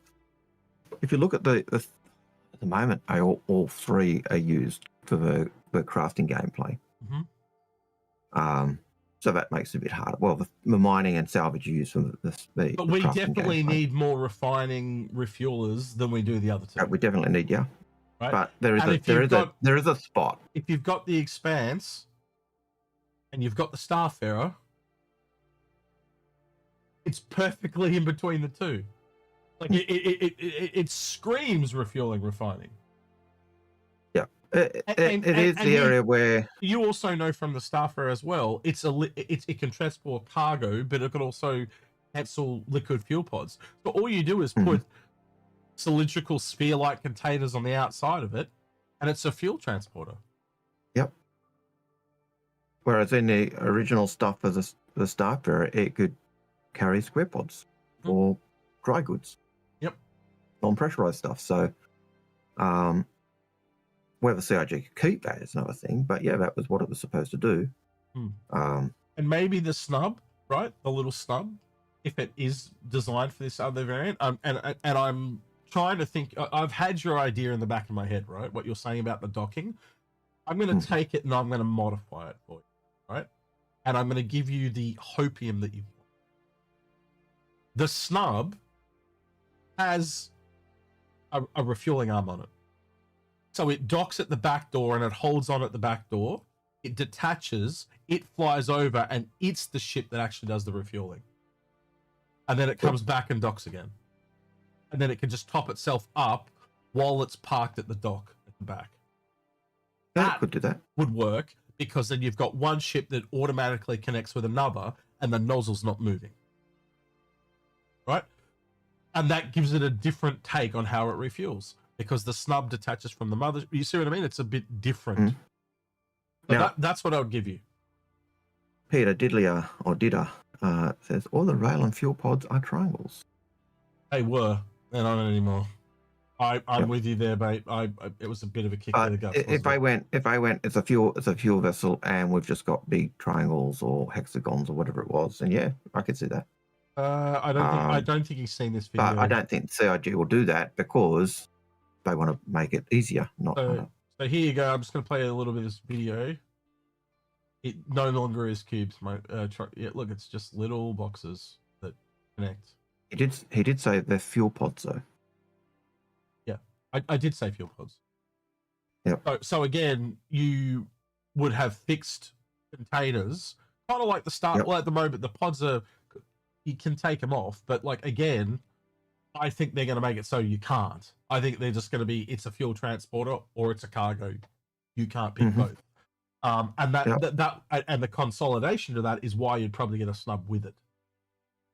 at the moment, all three are used for the crafting gameplay. So that makes it a bit harder. Well, the mining and salvage are used for the but we definitely need more refining refuelers than we do the other two. We definitely need, right? But there is a spot. If you've got the Expanse and you've got the Starfarer, it's perfectly in between the two. Like it screams refueling, refining. Yeah, it is the area where you also know from the Starfarer as well. It can transport cargo, but it can also cancel liquid fuel pods. So all you do is put cylindrical sphere-like containers on the outside of it, and it's a fuel transporter. Yep. Whereas in the original stuff for the Starfarer, it could carry square pods or dry goods. Yep. Non-pressurized stuff. So, whether CIG could keep that is another thing. But yeah, that was what it was supposed to do. And maybe the snub, right? The little snub, if it is designed for this other variant. And I'm trying to think. I've had your idea in the back of my head, right? What you're saying about the docking. I'm going to take it and I'm going to modify it for you, right? And I'm going to give you the hopium that you want. The snub has a refueling arm on it. So it docks at the back door and it holds on at the back door. It detaches, it flies over, and it's the ship that actually does the refueling. And then it comes back and docks again. And then it can just top itself up while it's parked at the dock at the back. That could do that. Would work, because then you've got one ship that automatically connects with another and the nozzle's not moving. Right? And that gives it a different take on how it refuels, because the snub detaches from the mother. You see what I mean? It's a bit different. Now, that's what I would give you. Peter Didlier says all the rail and fuel pods are triangles. They were. They're not anymore. I'm with you there, mate. It was a bit of a kick to the guts. If I went, it's a fuel vessel, and we've just got big triangles or hexagons or whatever it was, and yeah, I could see that. I don't think he's seen this video. But I don't think CIG will do that because they want to make it easier, not harder. So here you go. I'm just going to play a little bit of this video. It no longer is cubes, mate. Look, it's just little boxes that connect. He did say they're fuel pods, though. Yeah, I did say fuel pods. Yeah. So again, you would have fixed containers kind of like the start. Yep. Well, at the moment, the pods are, you can take them off, but like again, I think they're going to make it so you can't. I think they're just going to be, it's a fuel transporter or it's a cargo. You can't pick both. And and the consolidation to that is why you'd probably get a snub with it,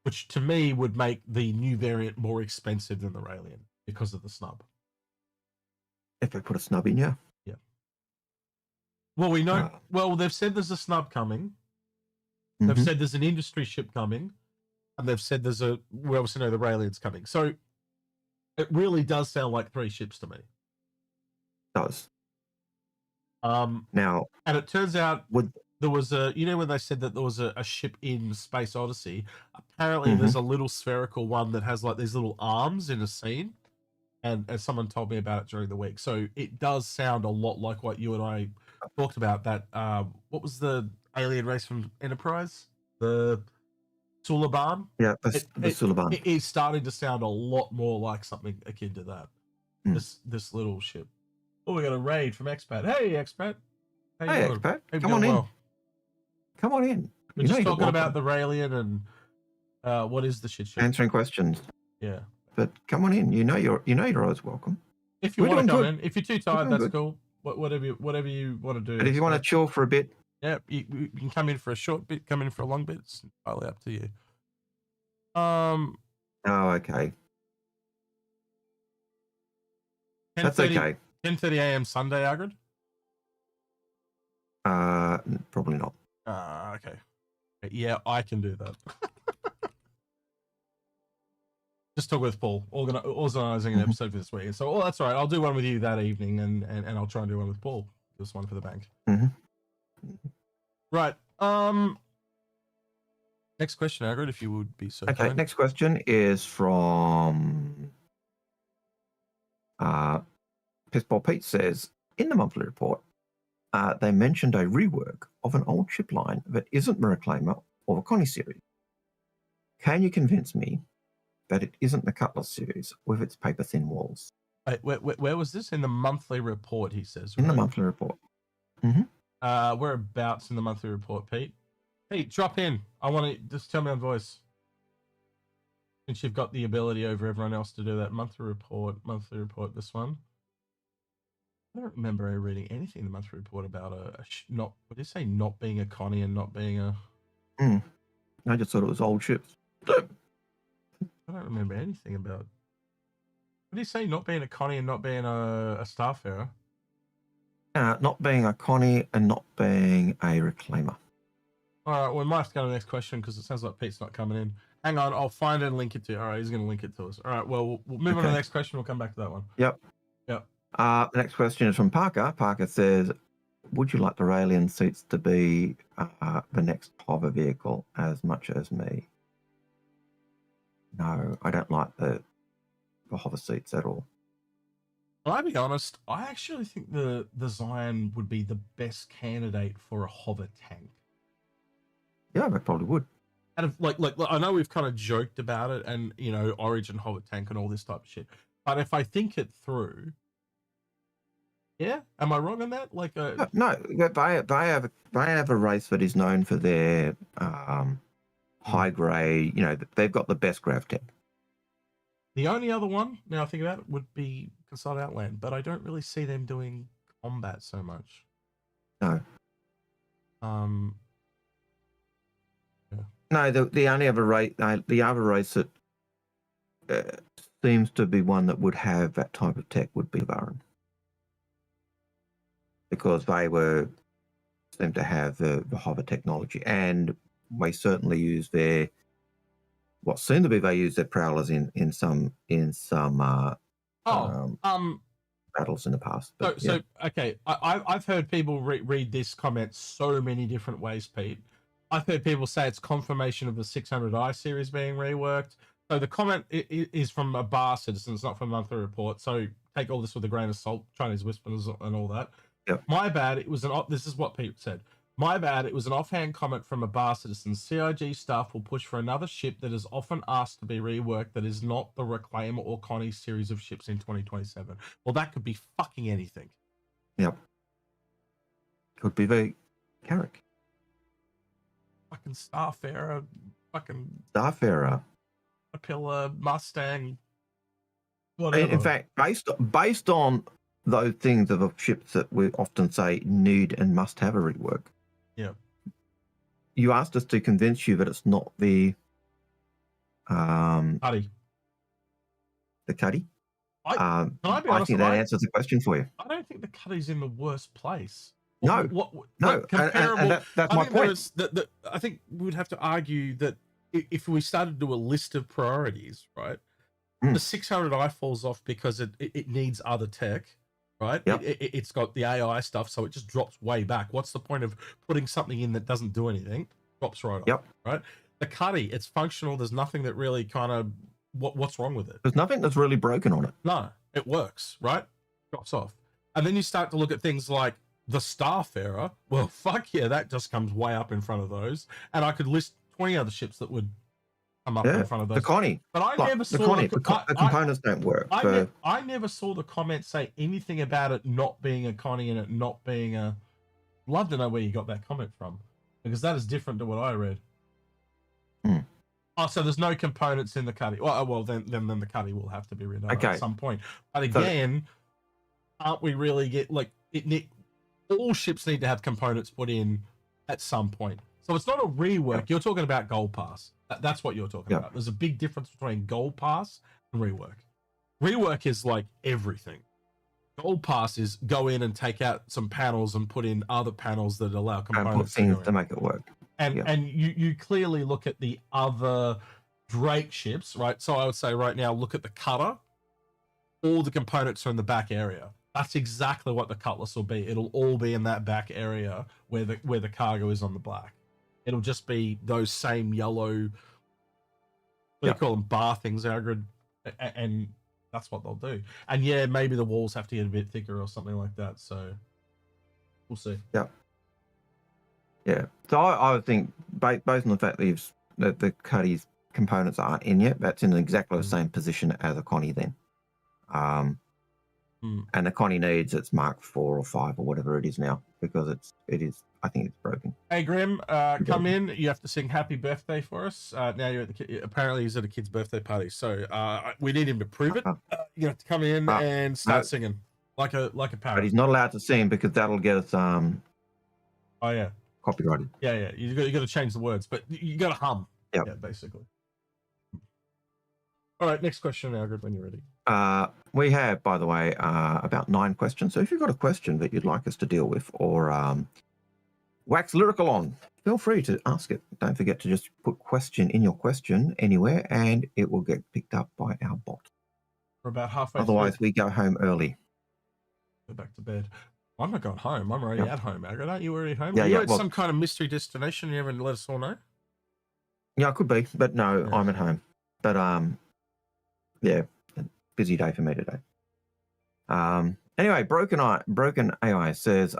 which to me would make the new variant more expensive than the Raelian because of the snub. If they put a snub in, yeah. Yeah. Well, we know. Well, they've said there's a snub coming. They've said there's an industry ship coming, and they've said we obviously know the Raelian's coming. So it really does sound like 3 ships to me. It does. Now, and it turns out there was when they said that there was a ship in Space Odyssey, apparently there's a little spherical one that has like these little arms in a scene, and someone told me about it during the week. So it does sound a lot like what you and I talked about. That what was the alien race from Enterprise? The Suliban? Yeah, the Suliban. It is starting to sound a lot more like something akin to that. This little ship. Oh, we got a raid from Expat. Hey, Expat. Hey, Expat. Come on in. Come on in. We're just talking about the Raelian and what is the shit ship? Answering questions. Yeah. But come on in. You know you're always welcome. If you want to come in. If you're too tired, that's cool. Whatever you want to do. But if you want to chill for a bit. Yeah, you can come in for a short bit, come in for a long bit. It's entirely up to you. Oh, okay. That's okay. 10:30 a.m. Sunday, Algared? Probably not. Okay. Yeah, I can do that. Just talk with Paul, organizing an episode for this week. So, that's all right. I'll do one with you that evening, and I'll try and do one with Paul. Just one for the bank. Right. Next question, Algared, if you would be so kind. Next question is from Pissball Pete says, in the monthly report, they mentioned a rework of an old ship line that isn't the Reclaimer or the Connie series. Can you convince me that it isn't the Cutlass series with its paper-thin walls? Where was this? In the monthly report, he says. Right? In the monthly report. Whereabouts in the monthly report, Pete? Pete, drop in. I want to just tell me on voice. Since you've got the ability over everyone else to do that. Monthly report, this one. I don't remember reading anything in the monthly report about what did you say, not being a Connie and not being a... I just thought it was old ships. I don't remember anything about... What did you say, not being a Connie and not being a Starfarer? Not being a Connie and not being a Reclaimer. All right, well, we might have to go to the next question because it sounds like Pete's not coming in. Hang on, I'll find it and link it to you. All right, he's going to link it to us. All right, well, we'll move on to the next question. We'll come back to that one. Yep. The next question is from Parker. Parker says, would you like the Raelian seats to be the next hover vehicle as much as me? No, I don't like the hover seats at all. Well, I'll be honest, I actually think the Zion would be the best candidate for a hover tank. Yeah, they probably would. Out of like I know we've kind of joked about it and, Origin hover tank and all this type of shit. But if I think it through, yeah, am I wrong on that? Like no, they have a race that is known for their high grade. They've got the best grav tech. The only other one now I think about it would be Consolidated Outland, but I don't really see them doing combat so much. No. Yeah. No, the only other race, the other race that seems to be one that would have that type of tech would be Varan, because they seem to have the hover technology, and they certainly use their they use their prowlers in some battles in the past. But, okay, I've heard people read this comment so many different ways, Pete. I've heard people say it's confirmation of the 600i series being reworked. So the comment is from a bar citizen, it's not from a monthly report. So take all this with a grain of salt, Chinese whispers and all that. Yep. My bad, this is what Pete said. My bad, it was an offhand comment from a bar citizen. CIG staff will push for another ship that is often asked to be reworked that is not the Reclaimer or Connie series of ships in 2027. Well, that could be fucking anything. Yep. Could be the Carrick. fucking Starfarer, fucking Starfarer. Caterpillar, Mustang, whatever. In fact, based on those things of ships that we often say need and must have a rework. Yeah. You asked us to convince you that it's not the Cuddy. The Cuddy. I think that answers the question for you. I don't think the Cuddy's in the worst place. No. Comparable. And that's my point. I think we would have to argue that if we started to do a list of priorities, right? The 600i falls off because it needs other tech, right? Yep. It's got the AI stuff, so it just drops way back. What's the point of putting something in that doesn't do anything? Drops right off, right? The Cuddy, it's functional. There's nothing that really kind of what's wrong with it? There's nothing that's really broken on it. No, it works, right? Drops off. And then you start to look at things like the Starfarer. Well, fuck yeah, that just comes way up in front of those. And I could list 20 other ships that would come up in front of those. The Connie. But I never saw the components don't work. I never saw the comments say anything about it not being a Connie and it not being a... I'd love to know where you got that comment from, because that is different to what I read. Oh, so there's no components in the Cuddy. Well, then the Cuddy will have to be redone at some point. But again, aren't we really all ships need to have components put in at some point. So it's not a rework. You're talking about Gold Pass. That's what you're talking about. There's a big difference between Gold Pass and rework. Rework is like everything. Gold Pass is go in and take out some panels and put in other panels that allow components to make it work. And you clearly look at the other Drake ships, right? So I would say right now, look at the cutter. All the components are in the back area. That's exactly what the Cutlass will be. It'll all be in that back area where the cargo is on the black. It'll just be those same yellow, what do you call them, bar things, Algared, and that's what they'll do. And yeah, maybe the walls have to get a bit thicker or something like that. So we'll see. Yeah. So I would think, based on the fact that the Cuddy's components aren't in yet, that's in exactly the same position as a Connie then. And the Connie needs its Mark 4 or 5 or whatever it is now, because I think it's broken. Hey Grim, come in. You have to sing happy birthday for us. Now you're at apparently he's at a kid's birthday party, so we need him to prove it. You have to come in and start singing like a parrot. But he's not allowed to sing because that'll get us copyrighted. Yeah. You got to change the words, but you got to hum. Yeah, basically. All right, next question, Algared, when you're ready. We have, by the way, about 9 questions. So if you've got a question that you'd like us to deal with or wax lyrical on, feel free to ask it. Don't forget to just put question in your question anywhere, and it will get picked up by our bot. We're about halfway. Otherwise, we go home early. Go back to bed. I'm not going home. I'm already at home, Algared. Aren't you already home? Yeah, Are you at some kind of mystery destination? You haven't let us all know? Yeah, it could be, but no, I'm at home. But yeah, busy day for me today. Anyway, Broken AI says,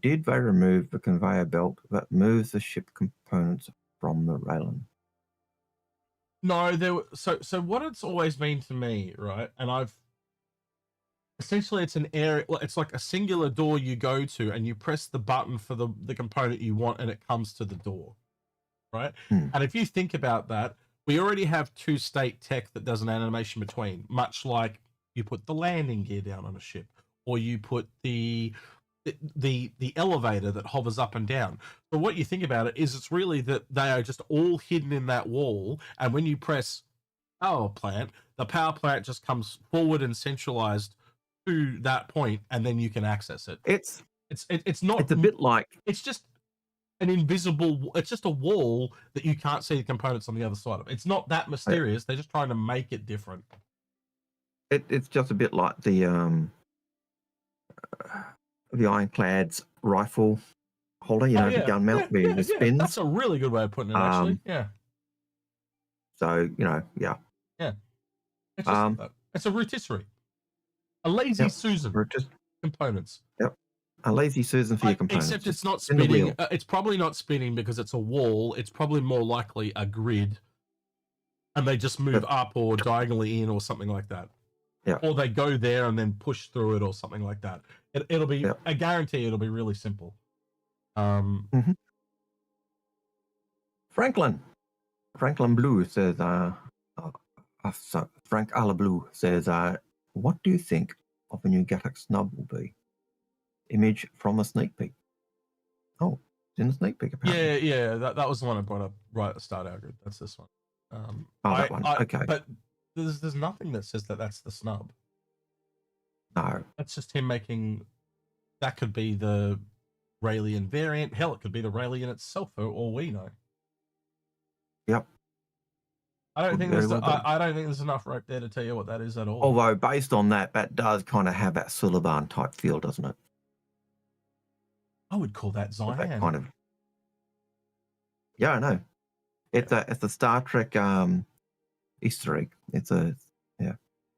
did they remove the conveyor belt that moves the ship components from the railing? No, so what it's always been to me, right? And essentially it's an area, it's like a singular door you go to and you press the button for the component you want and it comes to the door, right? And if you think about that, we already have 2-state tech that does an animation between, much like you put the landing gear down on a ship, or you put the elevator that hovers up and down. But what you think about it is it's really that they are just all hidden in that wall, and when you press power plant, the power plant just comes forward and centralized to that point, and then you can access it. It's not. It's a bit like. It's just an invisible. It's just a wall that you can't see the components on the other side of. It's not that mysterious. They're just trying to make it different. It's just a bit like the Ironclad's rifle holder, the gun mount where it spins. That's a really good way of putting it, actually. So, Yeah. It's just it's a rotisserie. A lazy Susan. Components. Yep. A lazy Susan for your components. Except it's not spinning. It's probably not spinning because it's a wall. It's probably more likely a grid. And they just move up or diagonally in or something like that. Yeah. Or they go there and then push through it or something like that. It'll be, I guarantee it'll be really simple. Franklin Blue says, so Frank Alla Blue says, what do you think of a new Gattax snub will be? Image from a sneak peek. Oh, it's in the sneak peek apparently. Yeah. That was the one I brought up right at the start, Algared. That's this one. That one. Okay. But there's nothing that says that that's the snub. No. That's just him making. That could be the Raelian variant. Hell, it could be the Raelian itself, for all we know. Yep. I don't think there's enough rope there to tell you what that is at all. Although, based on that, that does kind of have that Suliban type feel, doesn't it? I would call that Zion. That kind of. Yeah, I know. It's a Star Trek Easter egg.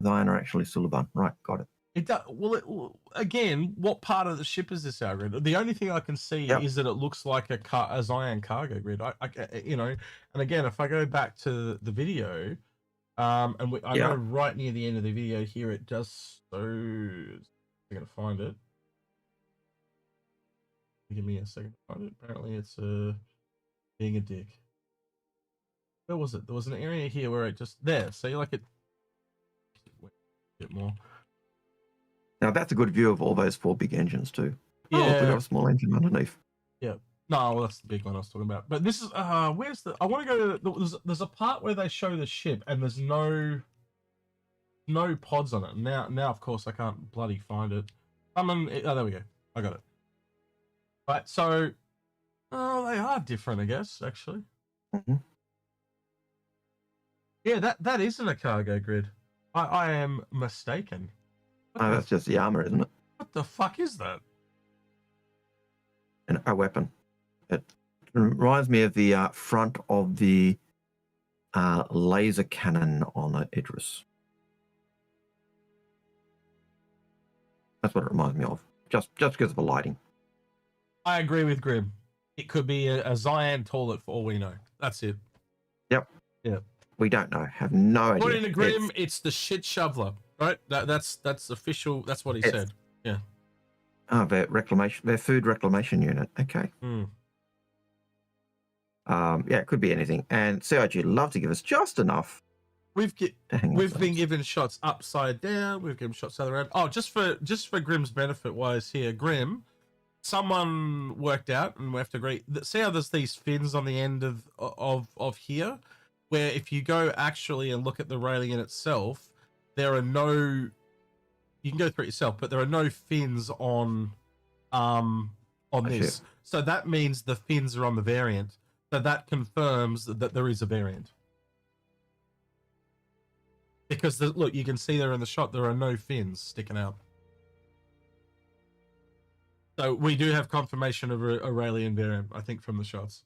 Zion are actually Suliban. Right, got it. It does. Well, again, what part of the ship is this, Algared? The only thing I can see is that it looks like a Zion cargo grid. And again, if I go back to the video, I know right near the end of the video here, it does. So I'm gonna find it. Give me a second to find it. Apparently, it's being a dick. Where was it? There was an area here where it just there. So you like it. A bit more. Now that's a good view of all those 4 big engines too. Yeah. Oh, we got a small engine underneath. Yeah. No, well, that's the big one I was talking about. But this is where's the? I want to go to. There's a part where they show the ship and there's no pods on it. Now of course I can't bloody find it. Oh, there we go. I got it. Right. So, they are different, I guess. Actually. Mm-hmm. Yeah, that isn't a cargo grid. I am mistaken. Oh, that's just the armor, isn't it? What the fuck is that? And a weapon. It reminds me of the front of the laser cannon on the Idris. That's what it reminds me of. Just because of the lighting. I agree with Grim. It could be a Zion toilet for all we know. That's it. Yep. Yeah. We don't know. Have no idea. According to Grim, it's the shit shoveler. Right, that's official. That's what he said. Yeah. Oh, their food reclamation unit. Okay. It could be anything. And CIG love to give us just enough. We've been given shots upside down. We've given shots the other end. Oh, just for Grim's benefit wise here, Grim. Someone worked out, and we have to agree. See how there's these fins on the end of here, where if you go actually and look at the Raelian itself. There are no. You can go through it yourself, but there are no fins on this. So that means the fins are on the variant. So that confirms that there is a variant. Because look, you can see there in the shot there are no fins sticking out. So we do have confirmation of a Raelian variant, I think, from the shots.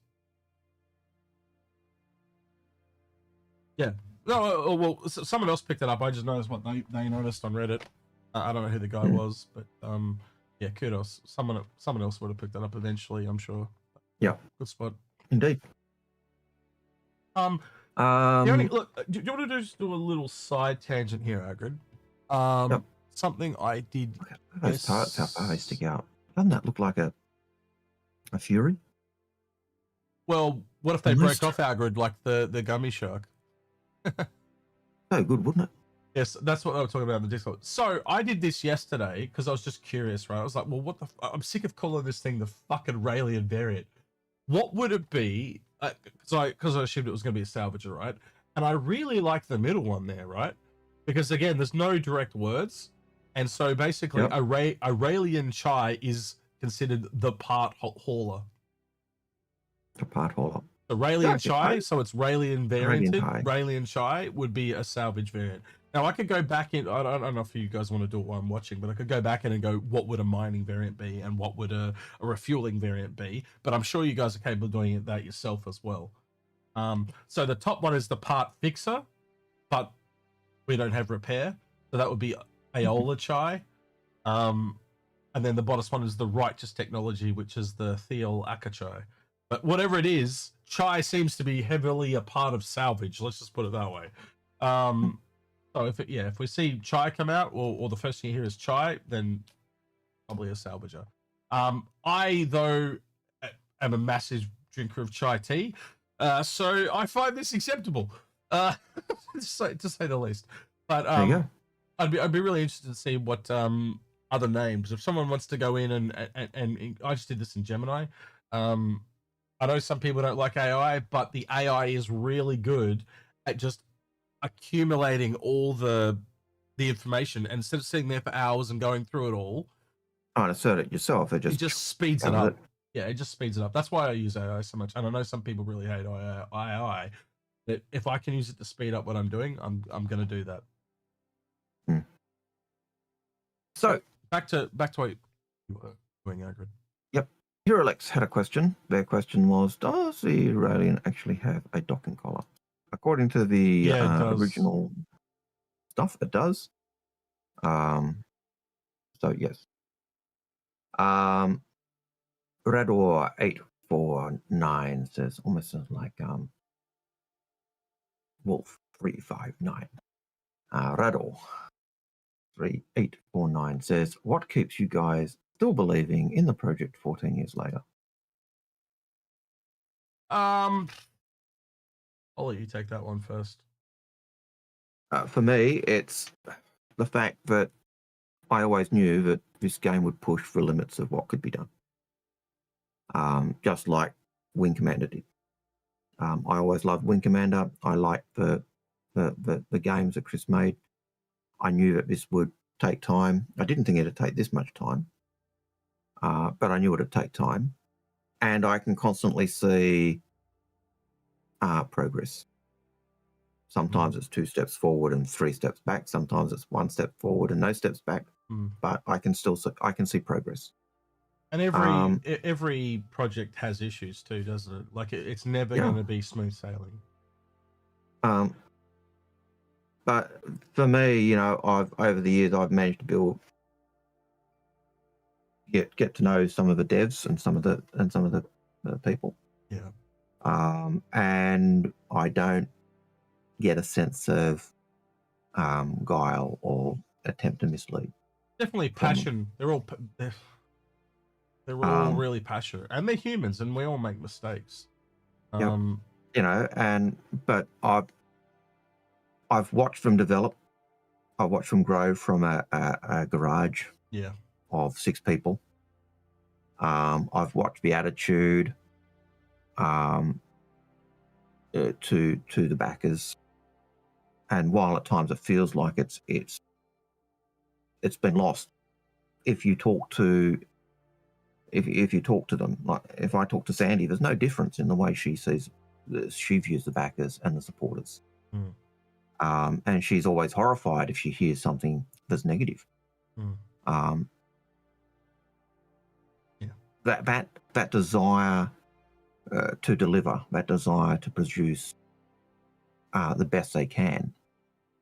Yeah. No, well, someone else picked it up. I just noticed what they noticed on Reddit. I don't know who the guy was, but yeah, kudos. Someone else would have picked that up eventually, I'm sure. Yeah, good spot. Indeed. Look, do you want to just do a little side tangent here, Algared? Something I did. Those parts, how far they stick out. Doesn't that look like a Fury? Well, what if they broke off Algared like the gummy shark? So good, wouldn't it? Yes, that's what I was talking about in the Discord. So I did this yesterday because I was just curious, right? I was like, well, I'm sick of calling this thing the fucking Raelian variant. What would it be? Because I assumed it was going to be a salvager, right? And I really like the middle one there, right? Because again, there's no direct words. And so basically a Raelian chai is considered the part hauler. The part hauler. The Raelian chai, so it's Raelian varianted. Raelian chai would be a salvage variant. Now I could go back in. I don't know if you guys want to do it while I'm watching, but I could go back in and go, what would a mining variant be, and what would a refueling variant be? But I'm sure you guys are capable of doing that yourself as well. So the top one is the part fixer, but we don't have repair, so that would be Aola chai. And then the bottom one is the righteous technology, which is the Theol Akachai. But whatever it is, chai seems to be heavily a part of salvage. Let's just put it that way. So if we see chai come out, or the first thing you hear is chai, then probably a salvager. I though am a massive drinker of chai tea. So I find this acceptable, to say the least. But There you go. I'd be really interested to see what other names. If someone wants to go in and I just did this in Gemini. I know some people don't like AI, but the AI is really good at just accumulating all the information, and instead of sitting there for hours and going through it all, Trying to assert it yourself, it just speeds it covers up. Yeah, it just speeds it up. That's why I use AI so much. And I know some people really hate AI. That if I can use it to speed up what I'm doing, I'm going to do that. So back to what you were doing, Algared. Yep. Herolex had a question. Their question was, does the Aurelian actually have a docking collar? According to the Yeah, it does. original stuff, it does. So yes. Rador 849 says, almost sounds like Wolf 359. Rador 3849 says, what keeps you guys still believing in the project 14 years later? I'll let you take that one first. For me, it's the fact that I always knew that this game would push the limits of what could be done. Just like Wing Commander did. I always loved Wing Commander. I liked the games that Chris made. I knew that this would take time. I didn't think it'd take this much time, but I knew it'd take time. And I can constantly see progress. Sometimes it's 2 steps forward and 3 steps back. Sometimes it's 1 step forward and no steps back. But I can see progress. And every project has issues too, doesn't it? Like it's never going to be smooth sailing. But for me, I've over the years I've managed to get to know some of the devs and some of the people. Yeah. And I don't get a sense of guile or attempt to mislead. Definitely passion. They're all really passionate, and they're humans, and we all make mistakes. But I've watched them develop. I've watched them grow from a garage of 6 people. I've watched the attitude to the backers, and while at times it feels like it's been lost, if you talk to them, like if I talk to Sandy, there's no difference in the way she views the backers and the supporters. And she's always horrified if she hears something that's negative. That desire to deliver, that desire to produce the best they can,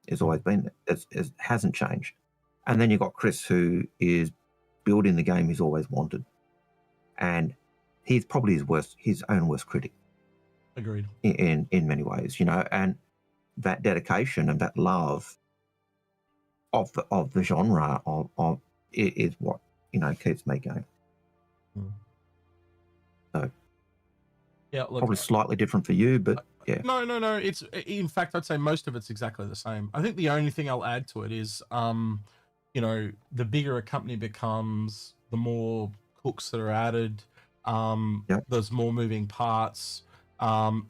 has always been there. It hasn't changed. And then you've got Chris, who is building the game he's always wanted, and he's probably his own worst critic. Agreed. In many ways, and that dedication and that love of the genre of is what keeps me going. So yeah, look, probably slightly different for you, but yeah. No. It's, in fact, I'd say most of it's exactly the same. I think the only thing I'll add to it is, the bigger a company becomes, the more hooks that are added. There's more moving parts. Or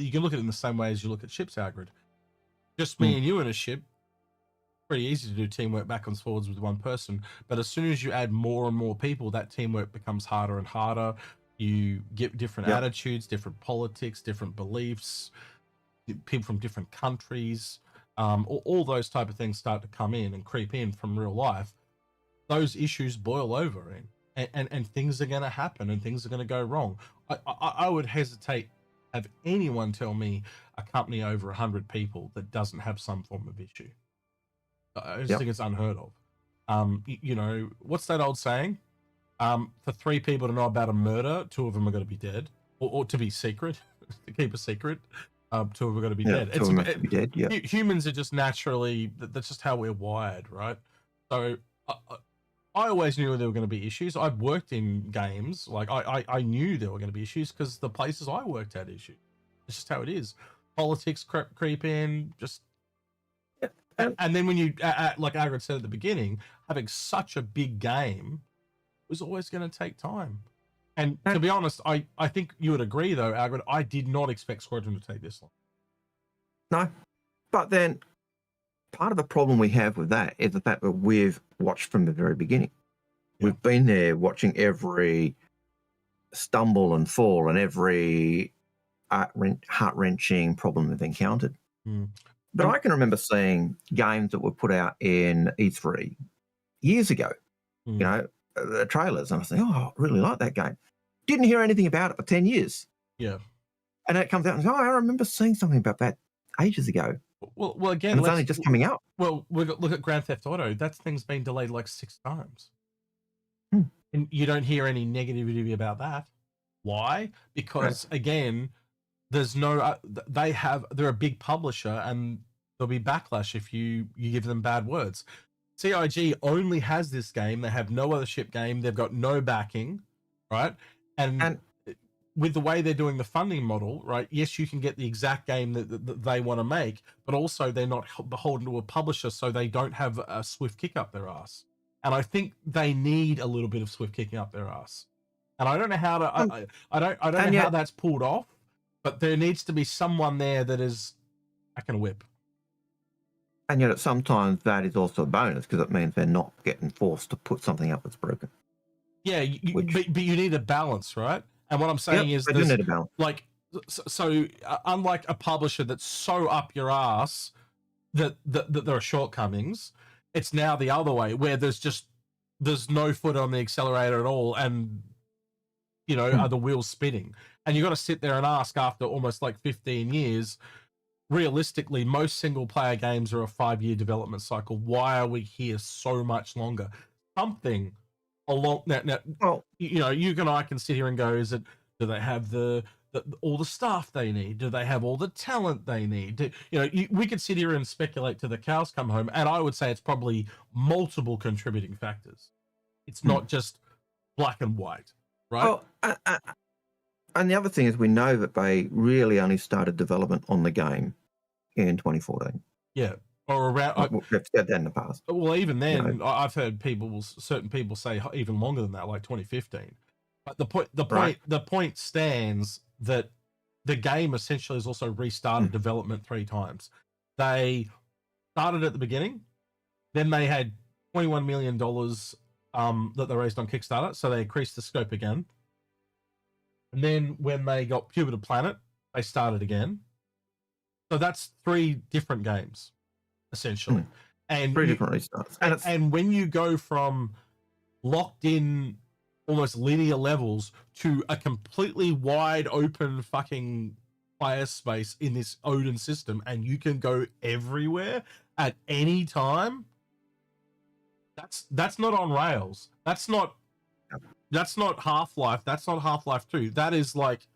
you can look at it in the same way as you look at ships, Algared. Just me and you in a ship, pretty easy to do teamwork backwards and forwards with one person. But as soon as you add more and more people, that teamwork becomes harder and harder. You get different attitudes, different politics, different beliefs, people from different countries. All those type of things start to come in and creep in from real life. Those issues boil over in, and things are going to happen and things are going to go wrong. I would hesitate have anyone tell me a company over 100 people that doesn't have some form of issue. I just think it's unheard of. What's that old saying? For 3 people to know about a murder, 2 of them are going to be dead, or to be secret, to keep a secret. 2 of them are going to be dead. 2 of them have to be dead. Yeah. Humans are just naturally, that's just how we're wired, right? So I always knew there were going to be issues. I've worked in games, like I knew there were going to be issues because the places I worked had issues. It's just how it is. Politics creep in, just And, and then when you like Algared said at the beginning, having such a big game was always going to take time. And to be honest, I think you would agree though, Algared, I did not expect Squadron to take this long. no, but then part of the problem we have with that is the fact that we've watched from the very beginning. Yeah. We've been there watching every stumble and fall and every heart-wrenching problem they've encountered. But I can remember seeing games that were put out in E3 years ago, you know, the trailers, and I was saying, oh, I really like that game. Didn't hear anything about it for 10 years. Yeah. And it comes out and goes, oh, I remember seeing something about that ages ago. Well, again, and it's only just coming out. Well, look at Grand Theft Auto. That thing's been delayed like 6 times. And you don't hear any negativity about that. Why? Because, again, there's no they're a big publisher and there'll be backlash if you give them bad words. CIG only has this game. They have no other ship game. They've got no backing, right? And with the way they're doing the funding model, right? Yes, you can get the exact game that they want to make, but also they're not beholden to a publisher, so they don't have a swift kick up their ass. And I think they need a little bit of swift kicking up their ass. And I don't know how to I don't know how that's pulled off. But there needs to be someone there that is backing a whip. And yet sometimes that is also a bonus because it means they're not getting forced to put something up that's broken. Yeah, but you need a balance, right? And what I'm saying is you need a balance. Like, so unlike a publisher that's so up your ass that there are shortcomings, it's now the other way where there's no foot on the accelerator at all and, you know, are the wheels spinning. And you got to sit there and ask after almost like 15 years, realistically, most single player games are a 5-year development cycle. Why are we here so much longer? Something along now, well, you know, you and I can sit here and go, do they have all the staff they need? Do they have all the talent they need? We could sit here and speculate till the cows come home. And I would say it's probably multiple contributing factors. It's not just black and white, right? Oh, and the other thing is we know that they really only started development on the game in 2014. Yeah, or around. We've said that in the past. Well, even then, I've heard certain people say even longer than that, like 2015. But the point stands that the game essentially has also restarted development 3 times. They started at the beginning, then they had $21 million that they raised on Kickstarter, so they increased the scope again. And then when they got Jupiter Planet, they started again. So that's 3 different games, essentially. And 3 different restarts. And when you go from locked in, almost linear levels to a completely wide open fucking player space in this Odin system, and you can go everywhere at any time, that's not on rails. That's not Half-Life. That's not Half-Life 2. That is like,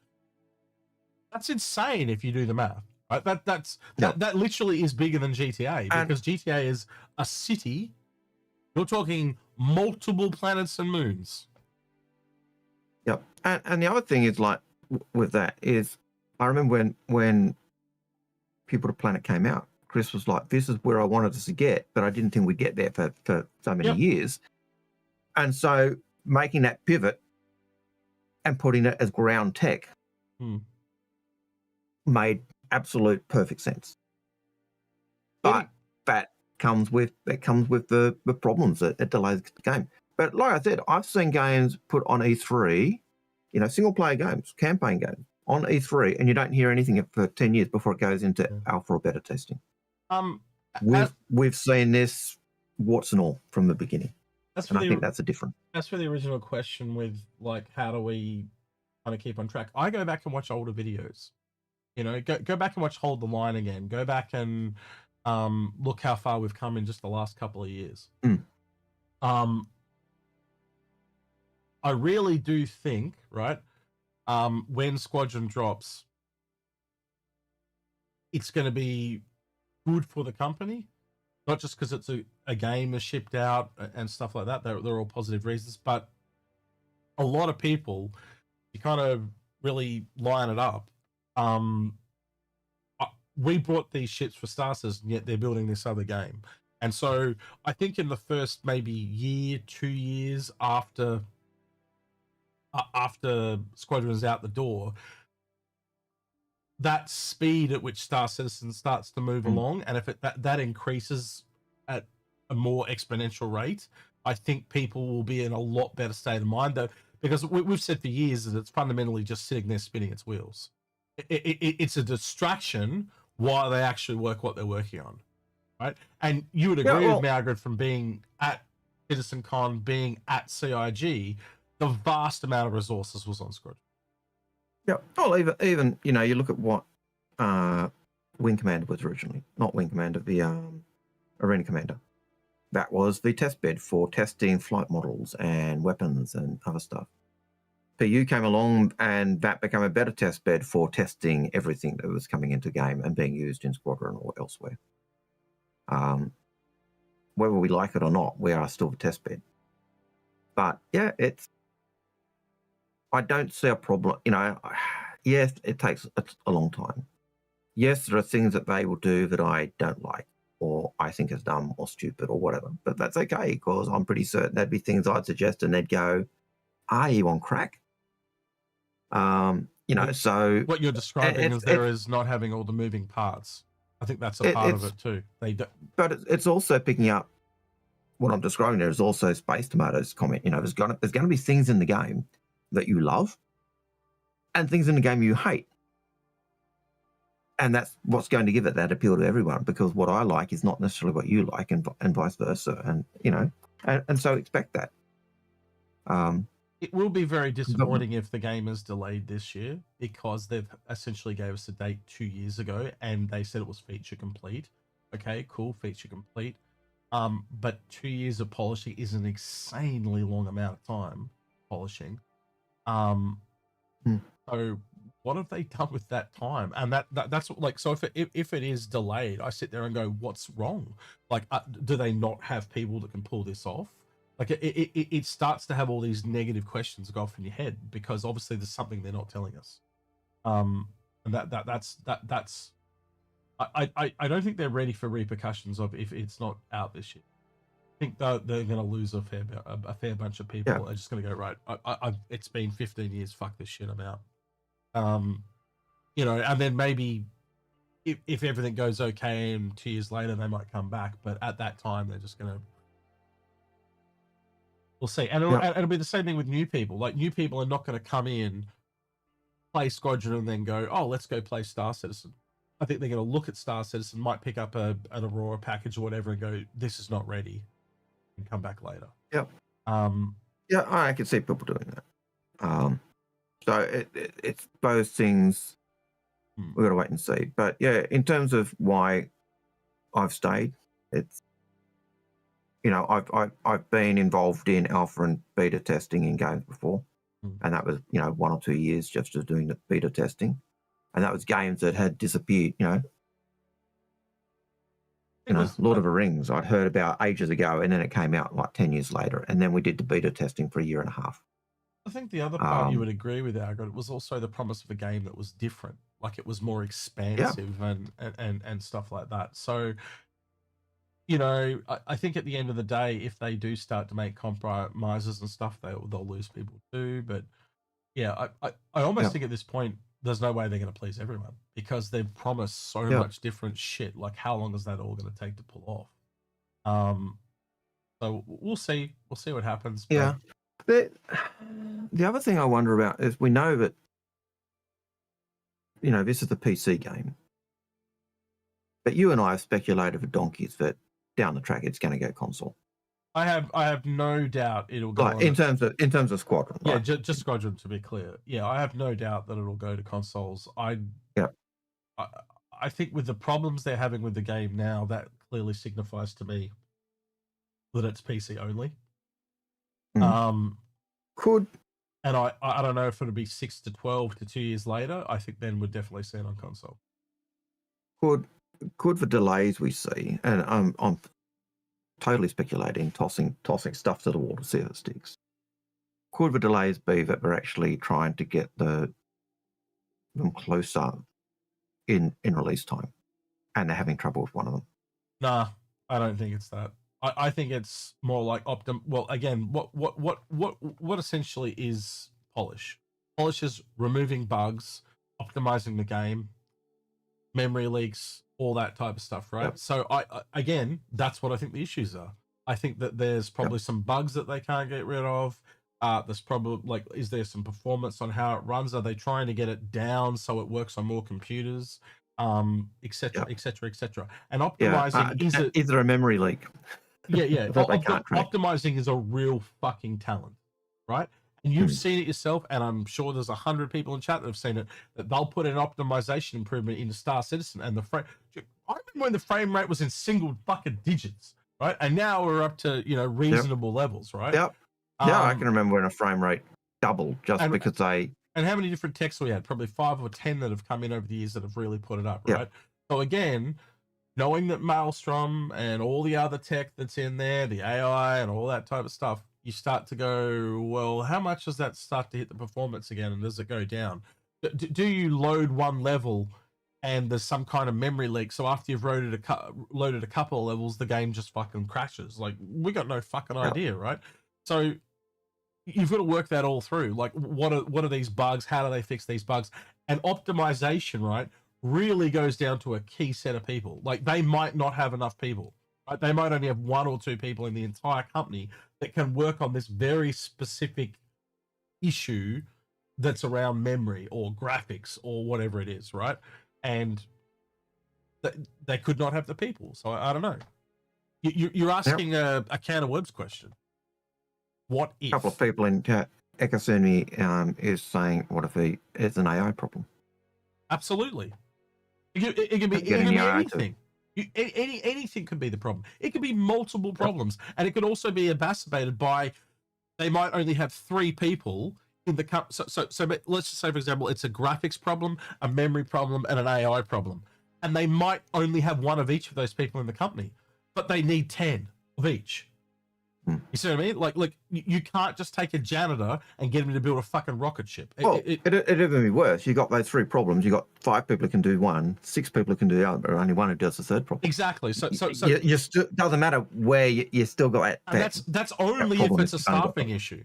that's insane if you do the math. Right? That literally is bigger than GTA, because GTA is a city. You're talking multiple planets and moons. Yep. And the other thing is, like, with that is, I remember when Jupiter Planet came out, Chris was like, this is where I wanted us to get, but I didn't think we'd get there for so many years. And so making that pivot and putting it as ground tech made absolute perfect sense. But that comes with the problems that it delays the game. But like I said, I've seen games put on E3, single player games, campaign games on E3, and you don't hear anything for 10 years before it goes into alpha or beta testing. We've seen this warts and all from the beginning. I think that's a difference. That's for the original question with, like, how do we kind of keep on track? I go back and watch older videos. Go back and watch Hold the Line again. Go back and look how far we've come in just the last couple of years. I really do think, right, when Squadron drops, it's going to be good for the company, not just because it's a game is shipped out and stuff like that. They're all positive reasons, but a lot of people, you kind of really line it up, we brought these ships for Star Citizen, yet they're building this other game. And so I think in the first maybe year, 2 years after Squadron's out the door, that speed at which Star Citizen starts to move along, and if that increases at a more exponential rate, I think people will be in a lot better state of mind, though, because we've said for years that it's fundamentally just sitting there spinning its wheels. It's a distraction while they actually work what they're working on, right? And you would agree with me, Algared, from being at CitizenCon, being at CIG, the vast amount of resources was on Squadron. Yeah. Well, even you look at what Wing Commander was originally, not Wing Commander, the Arena Commander. That was the test bed for testing flight models and weapons and other stuff. PU came along and that became a better test bed for testing everything that was coming into game and being used in Squadron or elsewhere. Whether we like it or not, we are still the test bed. But yeah, I don't see a problem. Yes, it takes a long time. Yes, there are things that they will do that I don't like or I think is dumb or stupid or whatever. But that's okay, because I'm pretty certain there'd be things I'd suggest and they'd go, are you on crack? So... What you're describing is not having all the moving parts. I think that's a part of it too. But it's also picking up what I'm describing there is also Space Tomato's comment. There's going to be things in the game that you love and things in the game you hate. And that's what's going to give it that appeal to everyone, because what I like is not necessarily what you like, and vice versa. And so expect that. It will be very disappointing if the game is delayed this year, because they've essentially gave us a date 2 years ago and they said it was feature complete. Okay, cool, feature complete. But 2 years of polishing is an insanely long amount of time polishing. So what have they done with that time? And that's like, so if it is delayed, I sit there and go, what's wrong? Like, do they not have people that can pull this off? Like it starts to have all these negative questions go off in your head, because obviously there's something they're not telling us. And that's I don't think they're ready for repercussions of if it's not out this year. I think they're going to lose a fair bunch of people. Yeah. Are just going to go, right, it's been 15 years, fuck this shit, I'm out. And then maybe if everything goes okay and 2 years later they might come back, but at that time they're just going to... We'll see. And it'll be the same thing with new people. Like, new people are not going to come in, play Squadron, and then go, oh, let's go play Star Citizen. I think they're going to look at Star Citizen, might pick up an Aurora package or whatever and go, this is not ready, and come back later. Yep. Yeah, I can see people doing that. So it's those things we've got to wait and see. But yeah, in terms of why I've stayed, it's... I've been involved in alpha and beta testing in games before, and that was 1 or 2 years just doing the beta testing, and that was games that had disappeared. Lord of the Rings I'd heard about ages ago, and then it came out like 10 years later, and then we did the beta testing for a year and a half. I think the other part you would agree with, Algared, was also the promise of a game that was different, like it was more expansive and stuff like that. So. I think at the end of the day, if they do start to make compromises and stuff, they'll lose people too. But yeah, I almost think at this point, there's no way they're going to please everyone, because they've promised so much different shit. Like, how long is that all going to take to pull off? So we'll see. We'll see what happens. Yeah. But the other thing I wonder about is, we know that, this is the PC game. But you and I have speculated for donkeys that down the track it's going to go console. I have no doubt it'll go in terms of Squadron. Yeah, just Squadron, to be clear. Yeah, I have no doubt that it'll go to consoles. I think with the problems they're having with the game now, that clearly signifies to me that it's PC only. And I don't know if it'll be 6 to 12 to 2 years later. I think then we'd definitely see it on console. Could for delays we see, and I'm totally speculating, tossing stuff to the wall to see if it sticks. Could the delays be that we're actually trying to get them closer in release time? and they're having trouble with one of them. Nah, I don't think it's that. I think it's more like Well, again, what essentially is polish? Polish is removing bugs, optimizing the game, memory leaks, all that type of stuff, right? Yep. So again, that's what I think the issues are. I think that there's probably some bugs that they can't get rid of. There's probably like, is there some performance on how it runs? Are they trying to get it down so it works on more computers? Etc. Etc. Etc. And optimizing is there a memory leak? Yeah. That they can't track. Optimizing is a real fucking talent, right? And you've seen it yourself, and I'm sure there's 100 people in chat that have seen it, that they'll put an optimization improvement into Star Citizen, and the frame. I remember when the frame rate was in single fucking digits, right? And now we're up to reasonable levels, right? Yep. Yeah, I can remember when a frame rate doubled because they. And how many different techs we had? Probably 5 or 10 that have come in over the years that have really put it up, right? Yep. So again, knowing that Maelstrom and all the other tech that's in there, the AI and all that type of stuff, you start to go, well, how much does that start to hit the performance again, and does it go down? Do you load one level and there's some kind of memory leak, so after you've loaded a couple of levels, the game just fucking crashes? Like, we got no fucking idea, right? So you've got to work that all through. Like, what are these bugs? How do they fix these bugs? And optimization, right, really goes down to a key set of people. Like, they might not have enough people, right? They might only have 1 or 2 people in the entire company that can work on this very specific issue that's around memory or graphics or whatever it is, right? And they could not have the people. So I don't know. You're asking a can of worms question. What if? A couple of people in chat, Ekasuni is saying, what if it's an AI problem? Absolutely. It can be anything. Anything could be the problem. It could be multiple problems, and it could also be exacerbated by they might only have 3 people in the company. So let's just say, for example, it's a graphics problem, a memory problem, and an AI problem, and they might only have 1 of each of those people in the company, but they need 10 of each. You see what I mean? Like you can't just take a janitor and get him to build a fucking rocket ship. It'd even be worse. You got those 3 problems. You got 5 people who can do one, 6 people who can do the other, but only 1 who does the 3rd problem. Exactly. So you still, doesn't matter where you still got that. That's only if it's a staffing issue,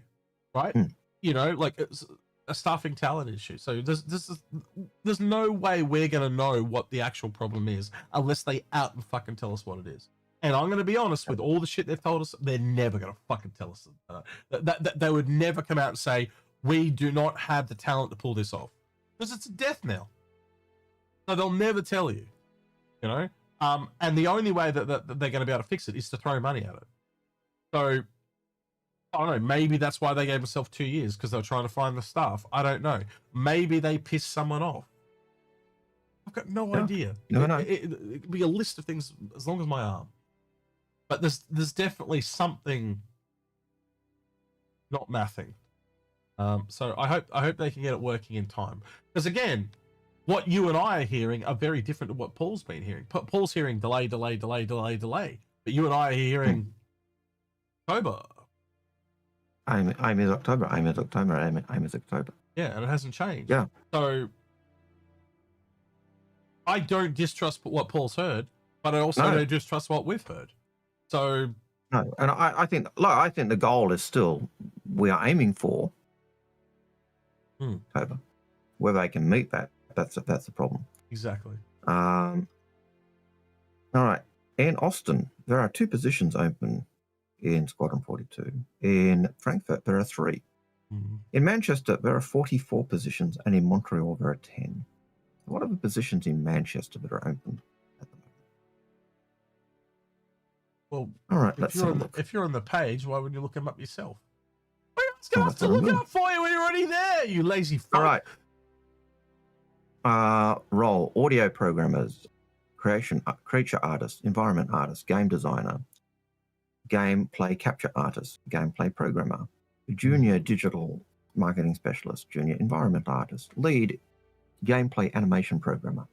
right? Like it's a staffing talent issue. So there's no way we're gonna know what the actual problem is unless they out and fucking tell us what it is. And I'm going to be honest, with all the shit they've told us, they're never going to fucking tell us that. They would never come out and say, we do not have the talent to pull this off. Because it's a death knell. So they'll never tell you, and the only way that they're going to be able to fix it is to throw money at it. So, I don't know, maybe that's why they gave themselves 2 years, because they were trying to find the staff. I don't know. Maybe they pissed someone off. I've got no idea. It could be a list of things as long as my arm. But there's definitely something not mathing. So I hope they can get it working in time. Because again, what you and I are hearing are very different to what Paul's been hearing. Paul's hearing delay. But you and I are hearing October. Aim is October. Aim is October. Aim is October. Yeah, and it hasn't changed. Yeah. So I don't distrust what Paul's heard, but I also don't distrust what we've heard. So no, and I think the goal is still, we are aiming for October. Whether they can meet that, that's the problem. Exactly. All right. In Austin, there are 2 positions open in Squadron 42. In Frankfurt, there are 3. In Manchester, there are 44 positions, and in Montreal, there are 10. What are the positions in Manchester that are open? Well, all right. If you're on the page, why wouldn't you look them up yourself? We're asking us to look it up for you when you're already there, you lazy fuck. All right. Role: audio programmers, creature artist, environment artist, game designer, gameplay capture artist, gameplay programmer, junior digital marketing specialist, junior environment artist, lead gameplay animation programmer,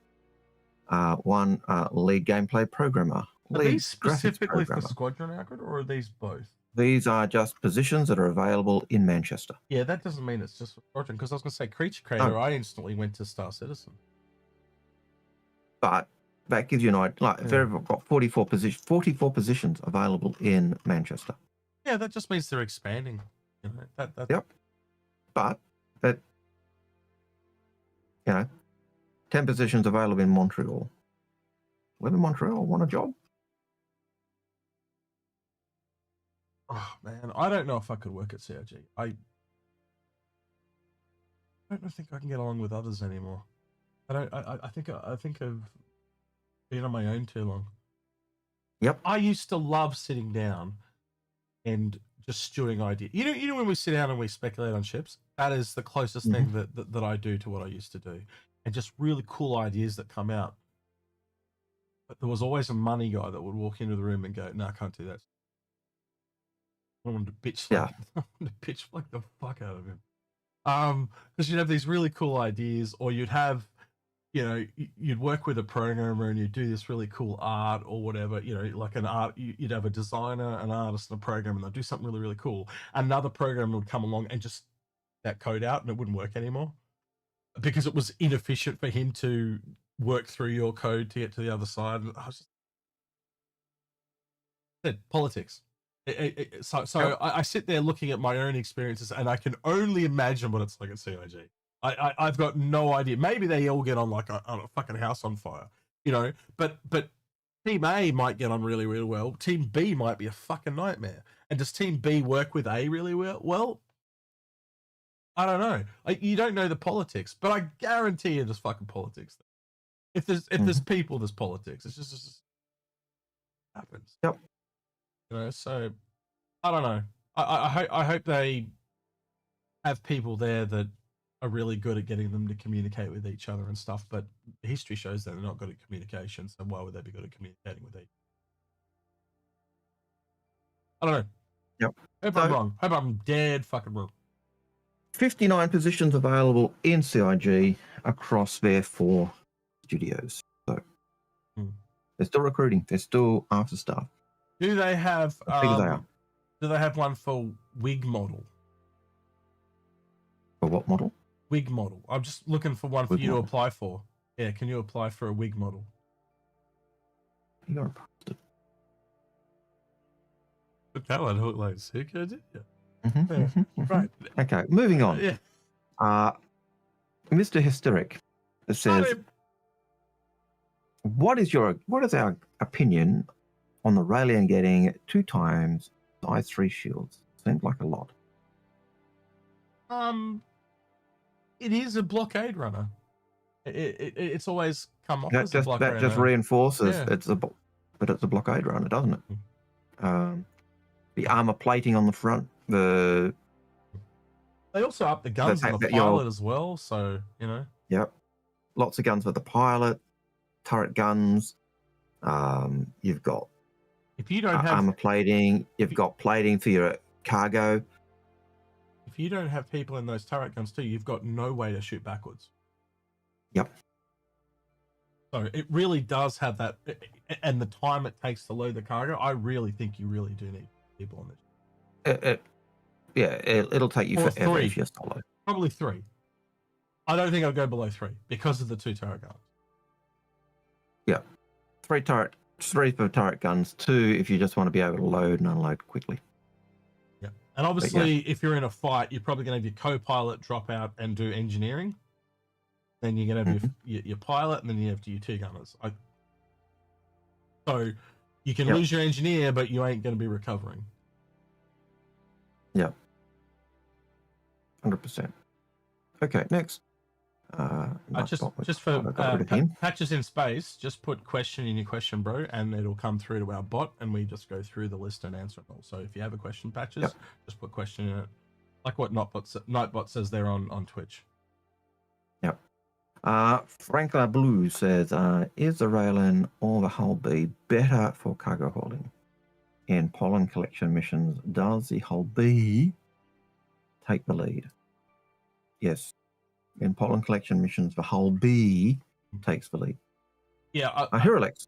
one lead gameplay programmer. Are these specifically for Squadron, Algared, or are these both? These are just positions that are available in Manchester. Yeah, that doesn't mean it's just for Squadron, because I was going to say Creature Creator, I instantly went to Star Citizen. But that gives you an idea. Like, Yeah. they've got 44 positions available in Manchester. Yeah, that just means they're expanding. You know, that. Yep. But that, 10 positions available in Montreal. Live in Montreal, want a job? Oh man, I don't know if I could work at CRG. I don't think I can get along with others anymore. I think I've been on my own too long. Yep. I used to love sitting down and just stewing ideas. You know when we sit down and we speculate on ships, that is the closest thing that I do to what I used to do, and just really cool ideas that come out. But there was always a money guy that would walk into the room and go, "No, I can't do that." I wanted to bitch like, I wanted to bitch like the fuck out of him. Because you'd have these really cool ideas, or you'd have, you'd work with a programmer and you'd do this really cool art or whatever, like an art, you'd have a designer, an artist, and a programmer, and they'd do something really, really cool. Another programmer would come along and just that code out, and it wouldn't work anymore because it was inefficient for him to work through your code to get to the other side. And I was just said politics. So I sit there looking at my own experiences, and I can only imagine what it's like at CIG. I've got no idea. Maybe they all get on like on a fucking house on fire, But Team A might get on really, really well. Team B might be a fucking nightmare. And does Team B work with A really well? Well, I don't know. You don't know the politics, but I guarantee you there's fucking politics. If there's people, there's politics. It's just happens. Yep. So I don't know. I hope they have people there that are really good at getting them to communicate with each other and stuff. But history shows that they're not good at communication. So why would they be good at communicating with each? I don't know. Yep. Hope I'm wrong. Hope I'm dead fucking wrong. 59 positions available in CIG across their 4 studios. So they're still recruiting. They're still after staff. Do they have? They are. Do they have one for wig model? For what model? Wig model. I'm just looking for one for you to apply for. Yeah, can you apply for a wig model? You're a bastard. But that one looked like a sick idea. Right. Okay, moving on. Mr. Hysteric says, what is our opinion on the Raelian getting 2 times size 3 shields? Seems like a lot. It is a blockade runner. It's always come off as a blockade runner. That just reinforces it's a blockade runner, doesn't it? The armor plating on the front. They also up the guns on the pilot as well, so Yep, lots of guns with the pilot, turret guns. You've got if you don't have armor plating, you've got plating for your cargo. If you don't have people in those turret guns too, you've got no way to shoot backwards. Yep. So it really does have that, and the time it takes to load the cargo. I really think you really do need people on this. It'll take you forever if you're solo. Probably 3. I don't think I'll go below 3 because of the 2 turret guns. Yeah, 3 for turret guns. 2 if you just want to be able to load and unload quickly. Yeah, and obviously if you're in a fight, you're probably going to have your co-pilot drop out and do engineering. Then you're going to have your pilot, and then you have your 2 gunners. So you can lose your engineer, but you ain't going to be recovering. Yeah. 100%. Okay, next. Just for patches in space, just put question in your question, bro, and it'll come through to our bot, and we just go through the list and answer it all. So if you have a question, patches, just put question in it, like what Nightbot says there on Twitch. Yep. Franklin Blue says, is the Raelin or the Hull B better for cargo holding? In pollen collection missions, does the Hull B take the lead? Yes. In pollen collection missions, the Hull B takes the lead. Yeah. Hiralex.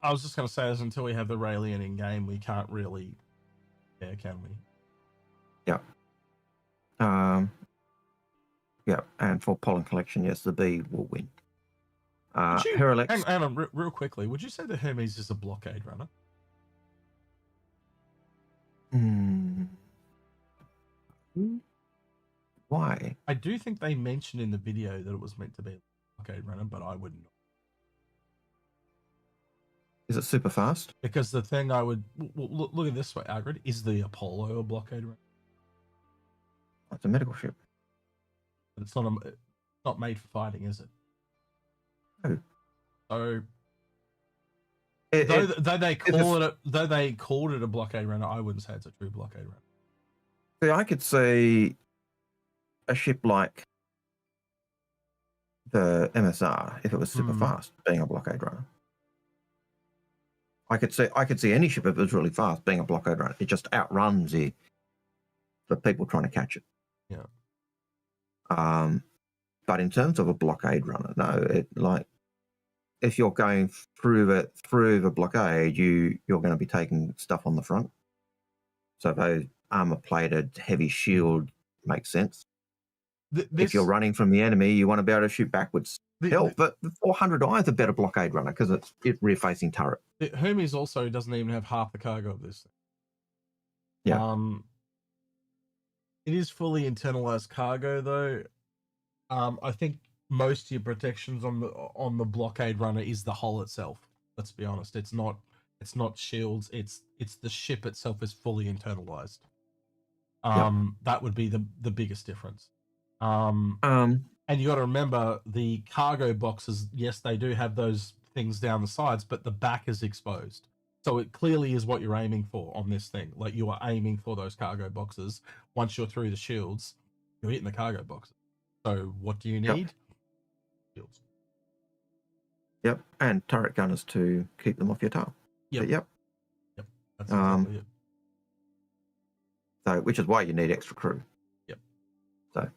I was just going to say, as until we have the Raelian in game, we can't really, can we? Yeah. Yeah, and for pollen collection, yes, the B will win. Heralex. Hang on, real quickly. Would you say the Hermes is a blockade runner? Why? I do think they mentioned in the video that it was meant to be a blockade runner, but I wouldn't. Is it super fast? Because the thing I would look at this way, Algared, is the Apollo a blockade runner? It's a medical ship. But it's not made for fighting, is it? No. So though they called it a blockade runner, I wouldn't say it's a true blockade runner. See, I could see a ship like the MSR, if it was super fast, being a blockade runner. I could see any ship if it was really fast being a blockade runner. It just outruns the people trying to catch it. Yeah. But in terms of a blockade runner, no. If you're going through the blockade, you're going to be taking stuff on the front. So those armor-plated heavy shield makes sense. If you're running from the enemy, you want to be able to shoot backwards. But the 400i is a better blockade runner because it's rear-facing turret. Hermes also doesn't even have half the cargo of this thing. Yeah. It is fully internalized cargo, though. I think most of your protections on the blockade runner is the hull itself. Let's be honest. It's not shields. It's the ship itself is fully internalized. That would be the biggest difference. And you got to remember the cargo boxes. Yes, they do have those things down the sides, but the back is exposed. So it clearly is what you're aiming for on this thing. Like you are aiming for those cargo boxes. Once you're through the shields, you're hitting the cargo boxes. So what do you need? Shields. Yep, and turret gunners to keep them off your tail. Yep. That's exactly it. So, which is why you need extra crew. Yep. So.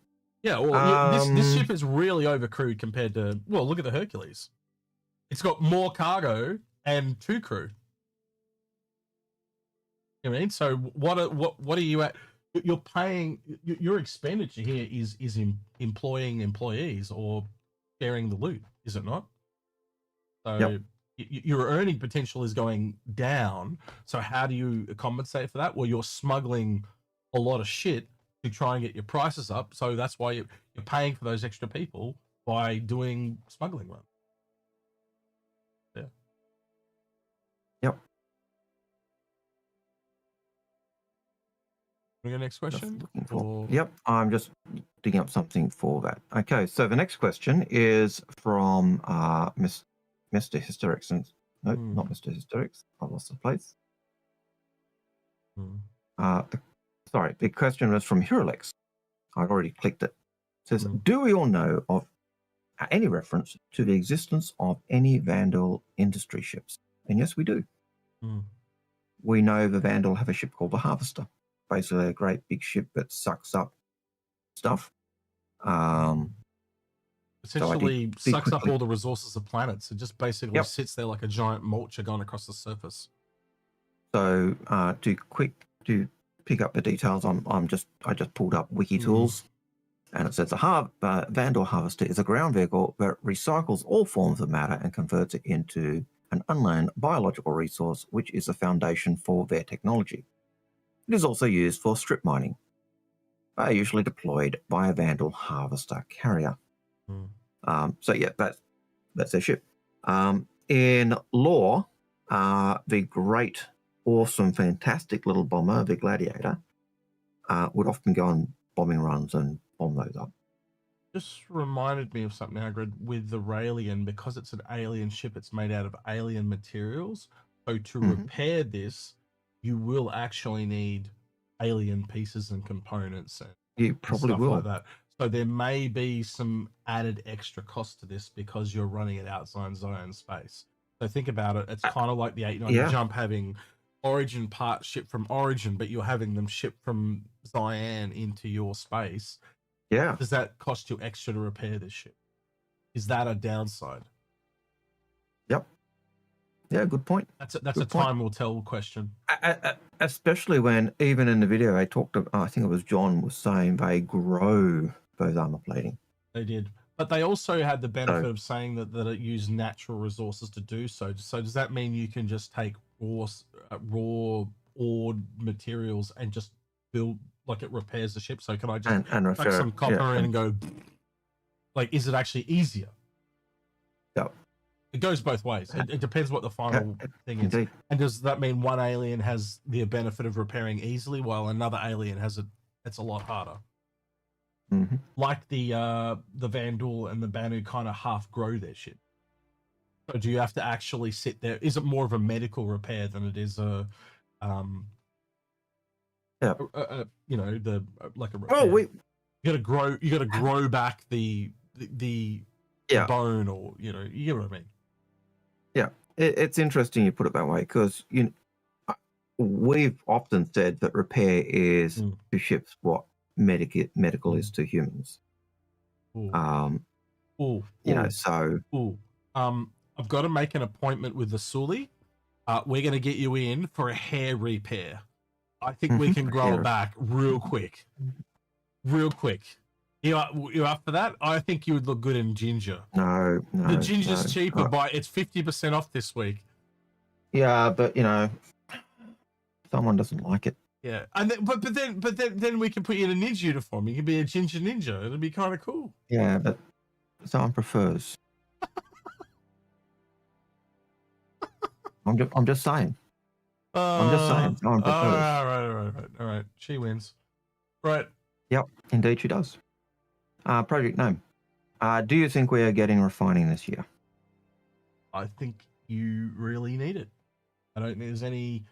Yeah, well, this ship is really overcrewed compared to. Well, look at the Hercules. It's got more cargo and 2 crew. You know what I mean? So what are you at? You're paying your expenditure here is employing employees or sharing the loot, is it not? So your earning potential is going down. So how do you compensate for that? Well, you're smuggling a lot of shit to try and get your prices up. So that's why you're paying for those extra people by doing smuggling runs. Yeah. Yep. We go next question? Yep, I'm just digging up something for that. Okay, so the next question is from Mr. Hysterics. No, not Mr. Hysterics. I lost the place. The question was from Heralex. I've already clicked it. It says, do we all know of any reference to the existence of any Vandal industry ships? And yes, we do. We know the Vandal have a ship called the Harvester. Basically a great big ship that sucks up stuff. Essentially sucks up all the resources of planets. It just basically sits there like a giant mulcher going across the surface. So to pick up the details, I just pulled up Wiki Tools, and it says a Vandal Harvester is a ground vehicle that recycles all forms of matter and converts it into an unlearned biological resource, which is the foundation for their technology. It is also used for strip mining. They are usually deployed by a Vandal Harvester carrier. So yeah, that's their ship. In lore, the great, awesome, fantastic little bomber, the Gladiator, would often go on bombing runs and bomb those up. Just reminded me of something, Algared, with the Raelian, because it's an alien ship, it's made out of alien materials. So to repair this, you will actually need alien pieces and components. And you probably will. Like that. So there may be some added extra cost to this because you're running it outside Zion space. So think about it. It's kind of like the 890 jump having Origin parts shipped from Origin, but you're having them shipped from Zion into your space. Yeah. Does that cost you extra to repair this ship? Is that a downside? Yep. Yeah, good point. That's a time will tell question. Especially when, even in the video, they talked. I think it was John was saying they grow those armor plating. They did, But they also had the benefit of saying that it used natural resources to do so. So does that mean you can just take raw ore materials and just build, like, it repairs the ship? So can I just chuck some copper in and go, like, is it actually easier? Yep. It goes both ways. It depends what the final thing is. And does that mean one alien has the benefit of repairing easily while another alien has it's a lot harder? Mm-hmm. Like the Vandal and the Banu kind of half grow their ship. So do you have to actually sit there? Is it more of a medical repair than it is a you know, like a repair? Well, you gotta grow back the bone, or, you know, you get what I mean. Yeah, it's interesting you put it that way, because we've often said that repair is to ships what medical is to humans. You know, so I've got to make an appointment with the Sully. We're going to get you in for a hair repair. I think we can grow it back real quick. You up for that? I think you would look good in ginger. No, the ginger's cheaper it's 50% off this week. Yeah, but you know, someone doesn't like it. Yeah, and then we can put you in a ninja uniform. You can be a ginger ninja. It'd be kind of cool. Yeah, but someone prefers. I'm just saying. I'm just saying. Someone prefers. All right. She wins. Right. Yep, indeed she does. Project Gnome. Do you think we are getting refining this year? I think you really need it. I don't think there's any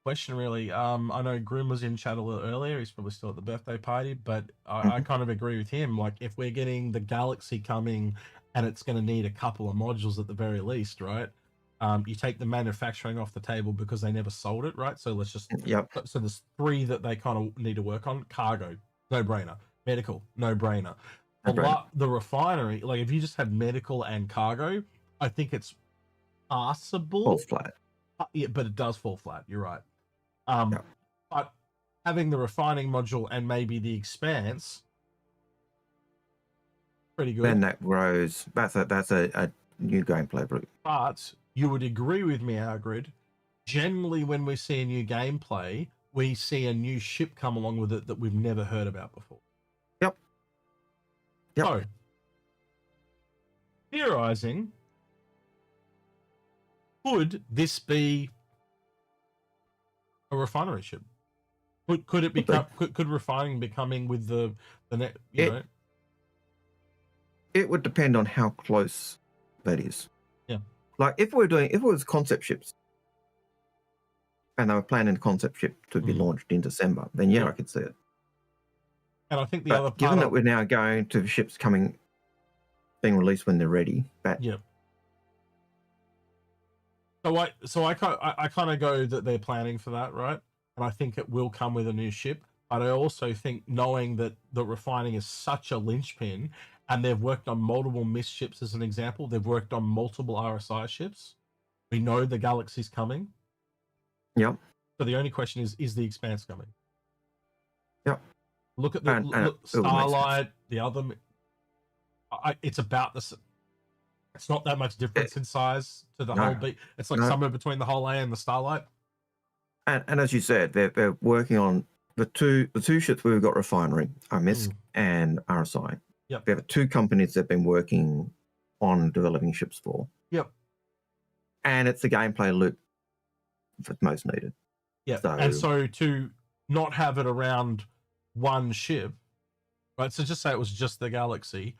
question, really. I know Grim was in chat a little earlier. He's probably still at the birthday party, but I kind of agree with him. Like, if we're getting the Galaxy coming and it's going to need a couple of modules at the very least, right? You take the manufacturing off the table because they never sold it, right? So let's just... So there's 3 that they kind of need to work on. Cargo, no-brainer. Medical, no-brainer. The refinery, like, if you just have medical and cargo, I think it's possible. Falls flat. Yeah, but it does fall flat. You're right. But having the refining module and maybe the expanse, pretty good. Then that grows. That's a new gameplay route. But you would agree with me, Algared. Generally, when we see a new gameplay, we see a new ship come along with it that we've never heard about before. Yep. So, theorizing, could this be a refinery ship? Could it become? Could refining be coming with the net? You know, it would depend on how close that is. Yeah. Like, if it was concept ships, and they were planning a concept ship to be launched in December, then I could see it. And I think the other part, given that we're now going to ships being released when they're ready, So I kind of go that they're planning for that, right? And I think it will come with a new ship. But I also think, knowing that the refining is such a linchpin, and they've worked on multiple MIST ships as an example, they've worked on multiple RSI ships. We know the Galaxy's coming. Yep. So the only question is the Expanse coming? Yep. Look at the Starlight, the other. It's about the. It's not that much difference in size to the whole beat. It's like somewhere between the whole A and the Starlight. And as you said, they're working on the two ships we've got refinery, are MISC and RSI. Yep. We have 2 companies that have been working on developing ships for. Yep. And it's the gameplay loop that's most needed. Yeah. And so to not have it around one ship, right? So just say it was just the Galaxy.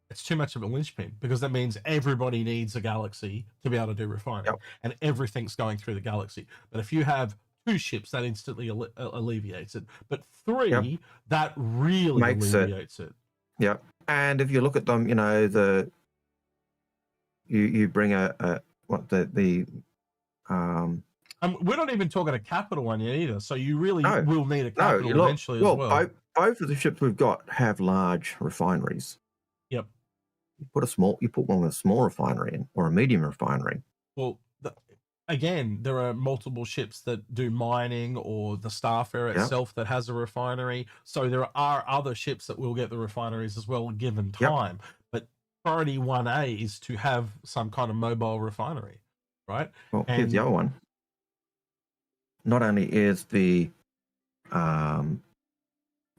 It's too much of a linchpin, because that means everybody needs a Galaxy to be able to do refining, and everything's going through the Galaxy. But if you have 2 ships, that instantly alleviates it. But 3, that really alleviates it. Yep. And if you look at them, you know, you bring we're not even talking a capital one yet either. So you really will need a capital eventually as well. Both of the ships we've got have large refineries. Yep. You put one with a small refinery in, or a medium refinery. Well, again, there are multiple ships that do mining, or the Starfarer itself that has a refinery. So there are other ships that will get the refineries as well, given time. But priority 1A is to have some kind of mobile refinery, right? Well, here's the other one. Not only is the Arustra,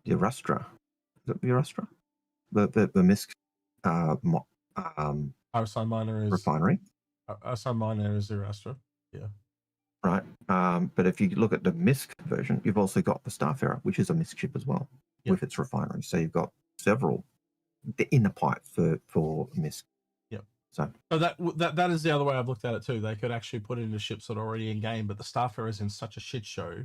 is it the Arustra? The MISC RSI Minor is refinery. RSI Minor is Arustra. Yeah. Right. But if you look at the MISC version, you've also got the Starfarer, which is a MISC ship as well, with its refinery. So you've got several in the pipe for MISC. Yep. So that is the other way I've looked at it too. They could actually put it into ships that are already in game, but the Starfarer is in such a shit show.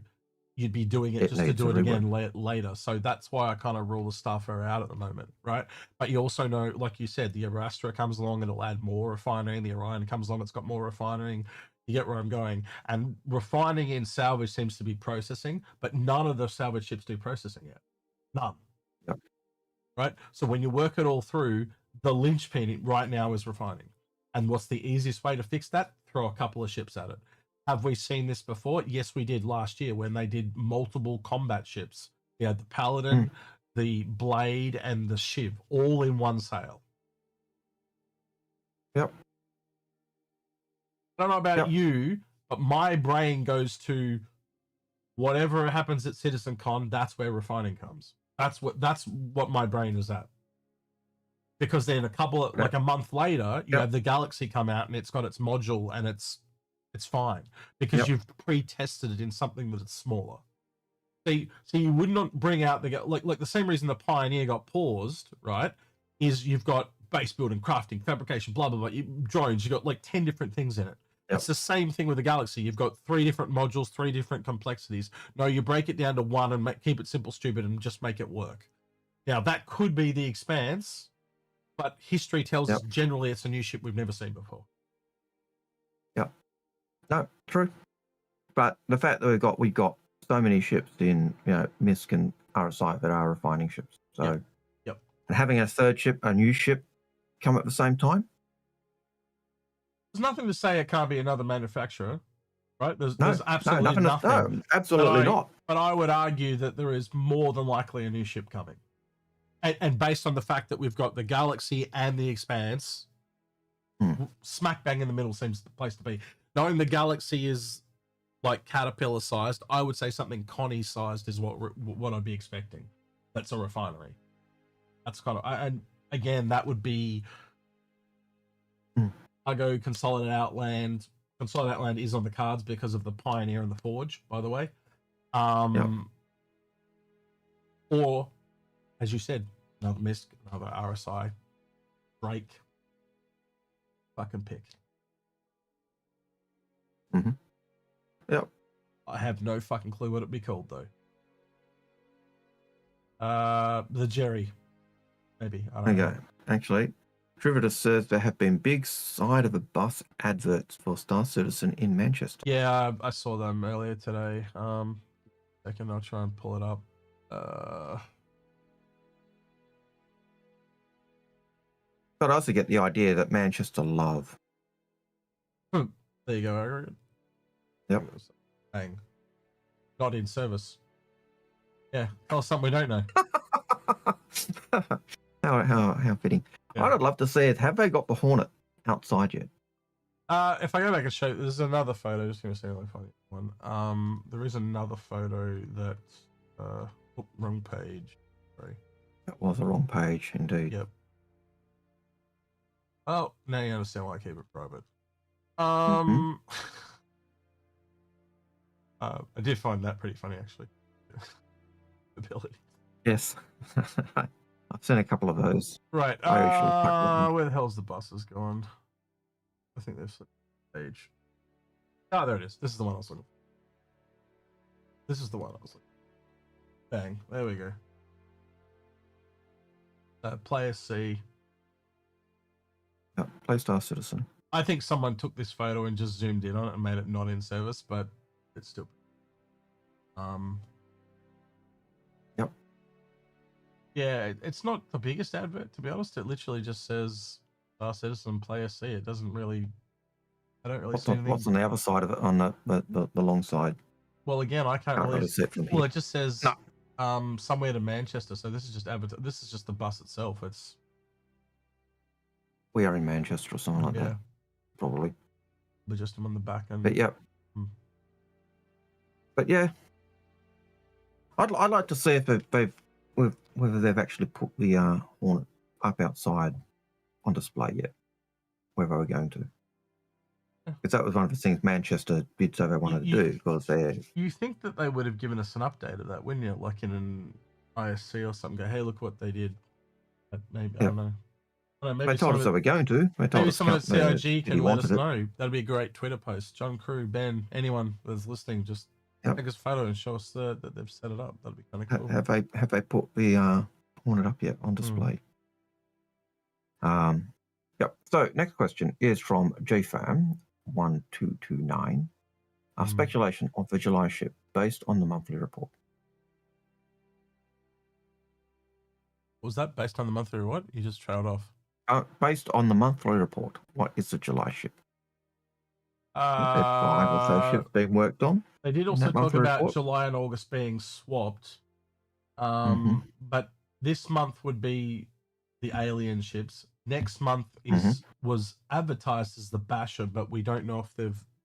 You'd be doing it just to do it again later. So that's why I kind of rule the Starfarer out at the moment, right? But you also know, like you said, the Arastra comes along and it'll add more refining. The Orion comes along, it's got more refining. You get where I'm going. And refining in salvage seems to be processing, but none of the salvage ships do processing yet. None. Yep. Right? So when you work it all through, the linchpin right now is refining. And what's the easiest way to fix that? Throw a couple of ships at it. Have we seen this before? Yes, we did last year when they did multiple combat ships. You had the Paladin, the Blade, and the Shiv all in one sail. Yep. I don't know about you, but my brain goes to whatever happens at Citizen Con, that's where refining comes. That's what my brain is at. Because then like a month later, you have the Galaxy come out and it's got its module and it's fine because you've pre-tested it in something that is smaller. So you would not bring out like the same reason the Pioneer got paused, right? Is you've got base building, crafting, fabrication, blah blah blah. Drones, you've got like 10 different things in it. It's the same thing with the Galaxy. You've got 3 different modules, 3 different complexities. No, you break it down to one and keep it simple, stupid, and just make it work. Now that could be the Expanse, but history tells us generally it's a new ship we've never seen before. No, true. But the fact that we've got so many ships in MISC and RSI that are refining ships. So and having a new ship come at the same time. There's nothing to say it can't be another manufacturer, right? There's absolutely nothing. No, absolutely not. But I would argue that there is more than likely a new ship coming. And based on the fact that we've got the Galaxy and the Expanse, smack bang in the middle seems the place to be. Knowing the Galaxy is like Caterpillar sized, I would say something Connie sized is what I'd be expecting. That's a refinery. That's kind of, and again, that would be. I go Consolidate Outland. Consolidate Outland is on the cards because of the Pioneer and the Forge, by the way. Or, as you said, another MISC, another RSI, Drake. Fucking pick. Yep. I have no fucking clue what it'd be called though. The Jerry, maybe. I don't know. Actually, Trivitus says there have been big side of the bus adverts for Star Citizen in Manchester. Yeah, I saw them earlier today. Second, I'll try and pull it up. But I also get the idea that Manchester love. There you go, Algared. Yep. Bang. Not in service. Yeah, tell us something we don't know. how fitting. Yeah. I'd love to see it. Have they got the Hornet outside yet? If I go back and show, there's another photo. Just gonna see if I find one. There is another photo that. Wrong page. Sorry. That was the wrong page, indeed. Yep. Oh, now you understand why I keep it private. I did find that pretty funny, actually. Ability. Yes. I've seen a couple of those. Right. Where the hell's the buses gone? I think there's a page. Oh, there it is. This is the one I was looking for. This is the one I was looking for. Bang. There we go. Player C. Yep, play Star Citizen. I think someone took this photo and just zoomed in on it and made it not in service, but it's still. Yep. Yeah, it's not the biggest advert, to be honest. It literally just says Star Citizen Player C. It doesn't really. I don't really see anything. What's on the other side of it, on the long side? Well, again, I can't really see it from here. Well, it just says somewhere to Manchester. So this is just this is just the bus itself. It's. We are in Manchester or something like Yeah. that, probably. But just on the back end. But yeah. Hmm. But yeah, I'd like to see if whether they've actually put the Hornet up outside on display yet. Whether we're going to, because that was one of the things Manchester did say they wanted to do, because they. You think that they would have given us an update of that, wouldn't you? Like in an ISC or something. Go, hey, look what they did. But maybe I don't know. Maybe they told us they were going to. They told maybe us someone at CIG can let us it. know. That'd be a great Twitter post. John Crew, Ben, anyone that's listening, just take us a photo and show us that they've set it up. That'd be kind of cool. Have they put the Hornet up yet on display? Yep. So next question is from JFAM1229. Speculation of the July ship based on the monthly report. Was that based on the monthly report? You just trailed off. Based on the monthly report, what is the July ship? There's 5 or so ships being worked on. They did also talk about July and August being swapped. But this month would be the alien ships. Next month was advertised as the Basher, but we don't know if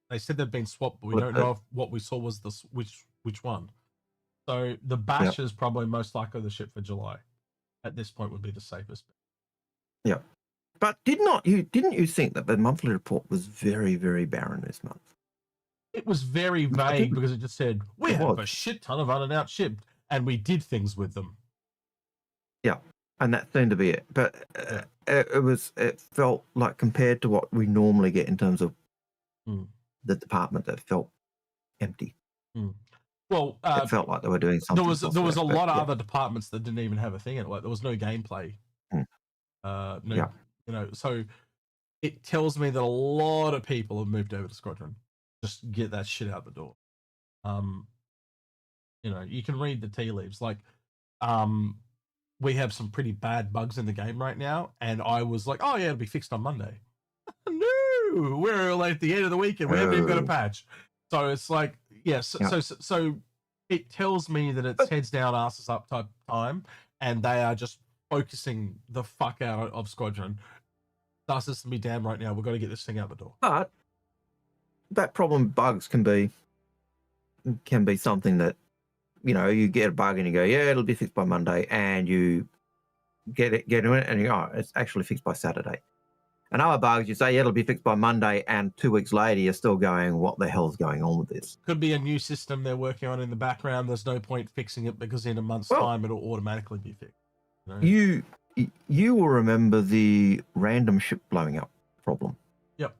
they said they've been swapped, but we don't know if what we saw was which one. So the Basher is probably most likely the ship for July. At this point would be the safest. Yeah. But didn't you think that the monthly report was very, very barren this month? It was very vague because it just said, we have a shit ton of unannounced ships and we did things with them. Yeah. And that seemed to be it. But it felt like, compared to what we normally get in terms of the department, that felt empty. Well, it felt like they were doing something. There was a lot of other departments that didn't even have a thing in it. Like there was no gameplay. So it tells me that a lot of people have moved over to Squadron. Just get that shit out the door. You can read the tea leaves. Like, we have some pretty bad bugs in the game right now, and I was like, oh yeah, it'll be fixed on Monday. No, we're like at the end of the weekend. We haven't even got a patch. So it's like, yes. So it tells me that it's heads down, asses up type time, and they are just focusing the fuck out of Squadron. Our system be damn right now. We've got to get this thing out the door. But that problem bugs can be something that, you get a bug and you go, yeah, it'll be fixed by Monday, and you get in it and you go, oh, it's actually fixed by Saturday. And other bugs, you say, yeah, it'll be fixed by Monday, and 2 weeks later, you're still going, what the hell's going on with this? Could be a new system they're working on in the background. There's no point fixing it because in a month's time, it'll automatically be fixed. You will remember the random ship blowing up problem. Yep.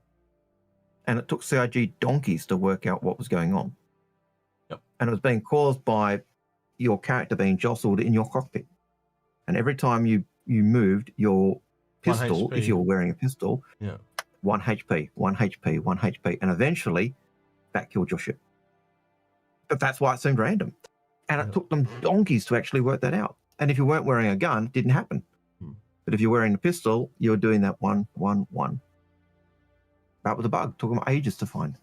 And it took CIG donkeys to work out what was going on. Yep. And it was being caused by your character being jostled in your cockpit. And every time you moved your pistol, if you were wearing a pistol, 1 HP, 1 HP, 1 HP. And eventually, that killed your ship. But that's why it seemed random. And it took them donkeys to actually work that out. And if you weren't wearing a gun, it didn't happen. But if you're wearing a pistol, you're doing that 1, 1, 1. That was a bug. Took them ages to find.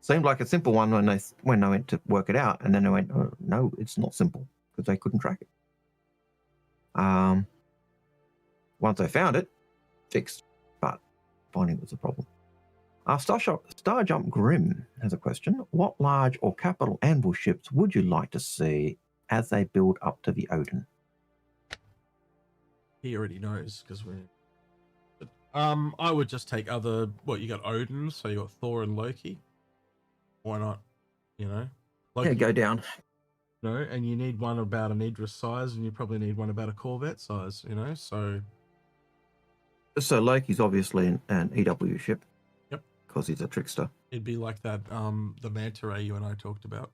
Seemed like a simple one when they went to work it out, and then they went, oh, no, it's not simple, because they couldn't track it. Once they found it, fixed, but finding it was a problem. Starjump Grim has a question. What large or capital anvil ships would you like to see as they build up to the Odin? He already knows because we're. I would just take other. You got Odin, so you got Thor and Loki. Why not? Loki, go down. And you need one about an Idris size, and you probably need one about a Corvette size. So Loki's obviously an EW ship. Yep. Because he's a trickster. It'd be like that. The Manta Ray you and I talked about.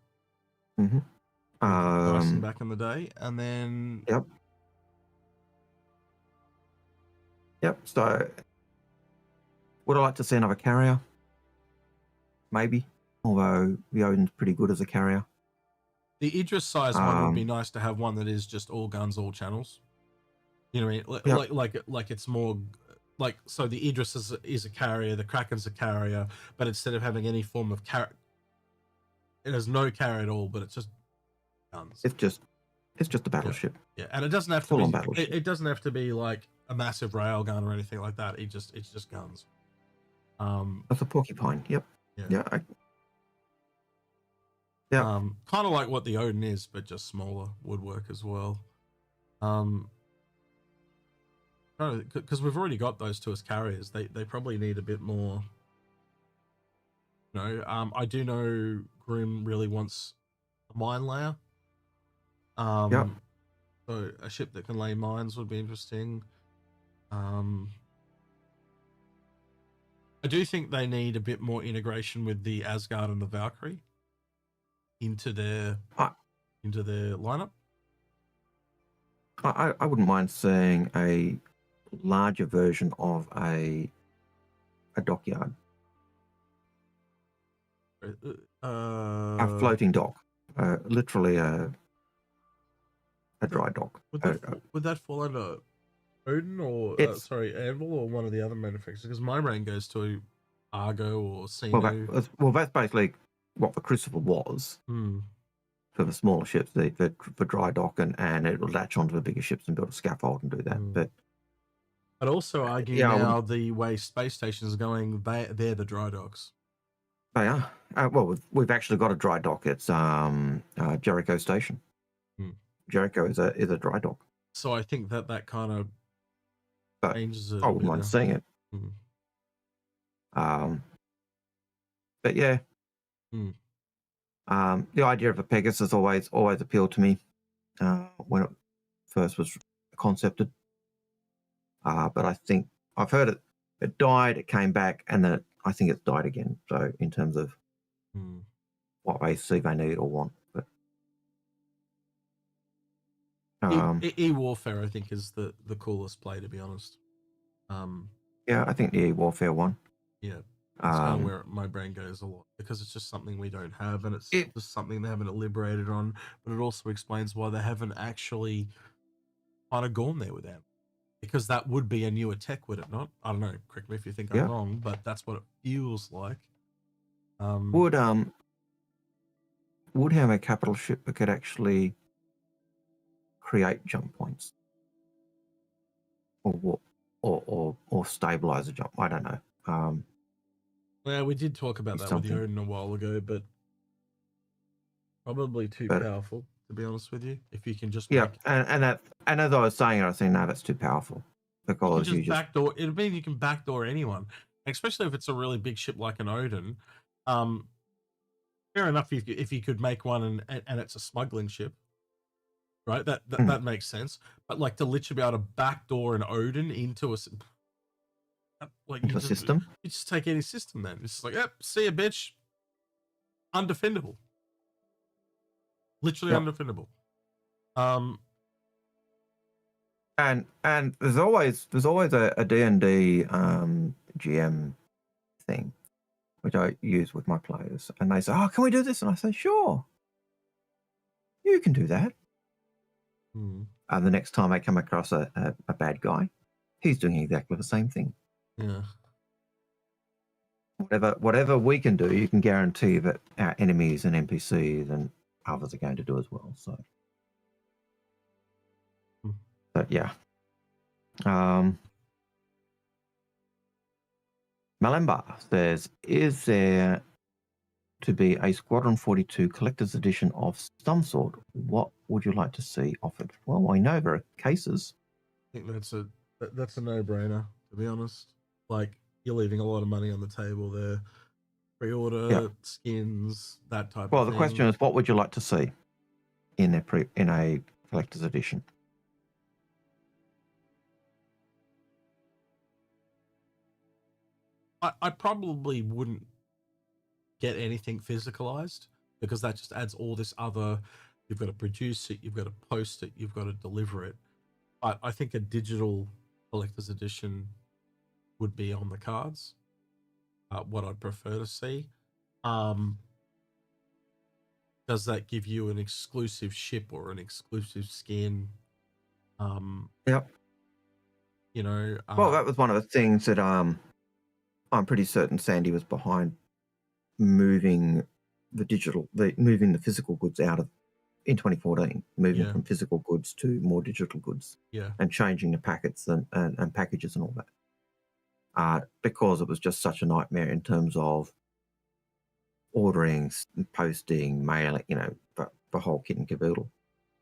Mm-hmm. Back in the day, and then. Yep. So, would I like to see another carrier? Maybe. Although the Odin's pretty good as a carrier. The Idris size one would be nice to have one that is just all guns, all channels. You know what I mean? Like it's more like, so the Idris is a carrier, the Kraken's a carrier, but instead of having any form of carrier, it has no carrier at all, but it's just guns. It's just a battleship. Yeah, and it doesn't have to be. It doesn't have to be like a massive railgun or anything like that. It's just guns. That's a porcupine. Yep. Yeah. Yeah. Yeah. Kind of like what the Odin is, but just smaller woodwork as well. Because we've already got those two as carriers. They probably need a bit more. I do know Grim really wants a mine layer. Yep. So a ship that can lay mines would be interesting. I do think they need a bit more integration with the Asgard and the Valkyrie into their lineup. I wouldn't mind seeing a larger version of a dockyard, a floating dock, literally a dry dock. Would that fall under Odin or Anvil or one of the other manufacturers? Because my brain goes to Argo or Sinu. Well, that's basically what the Crucible was for the smaller ships, for dry dock, and it will latch onto the bigger ships and build a scaffold and do that. But I'd also argue now the way space stations are going, they're the dry docks. They are. Well, we've actually got a dry dock. It's Jericho Station. Jericho is a dry dock. So I think that kind of changes it. I wouldn't mind seeing it. But yeah. The idea of a Pegasus always appealed to me when it first was concepted. But I think I've heard it died, it came back, and then I think it's died again. So in terms of what they see they need or want. But E-Warfare, I think, is the coolest play, to be honest. Yeah, I think the E-Warfare one. Yeah, that's kind of where my brain goes a lot, because it's just something we don't have, and it's just something they haven't elaborated on, but it also explains why they haven't actually kind of gone there with them. Because that would be a newer tech, would it not? I don't know. Correct me if you think I'm wrong, but that's what it feels like. Would have a capital ship that could actually create jump points, or stabilize a jump. I don't know. Well, we did talk about that with the Odin a while ago, but probably too powerful, to be honest with you. If you can just and as I was saying, no, that's too powerful, because you just backdoor. It means you can backdoor anyone, especially if it's a really big ship like an Odin. Fair enough if you could make one and it's a smuggling ship, right? That makes sense. But like to literally be able to backdoor an Odin into a system. You just take any system then. It's just like, yep, see ya, bitch. Undefendable. Literally undefendable. And there's always a D&D GM thing, which I use with my players, and they say, "Oh, can we do this?" And I say, "Sure, you can do that." And the next time I come across a bad guy, he's doing exactly the same thing. Yeah. Whatever we can do, you can guarantee that our enemies and NPCs and others are going to do as well. So, but yeah. Malemba says, "Is there to be a Squadron 42 collector's edition of some sort? What would you like to see offered?" Well, I know there are cases. I think that's a no-brainer, to be honest. Like, you're leaving a lot of money on the table there. Pre-order, skins, that type of thing. Well, the question is, what would you like to see in a collector's edition? I probably wouldn't get anything physicalized, because that just adds all this other. You've got to produce it, you've got to post it, you've got to deliver it. But I think a digital collector's edition would be on the cards. What I'd prefer to see. Does that give you an exclusive ship or an exclusive skin? Yep. Well, that was one of the things that I'm pretty certain Sandy was behind moving the physical goods out of in 2014, moving Yeah. from physical goods to more digital goods Yeah. and changing the packets and packages and all that. Because it was just such a nightmare in terms of ordering, posting, mailing, the whole kit and caboodle.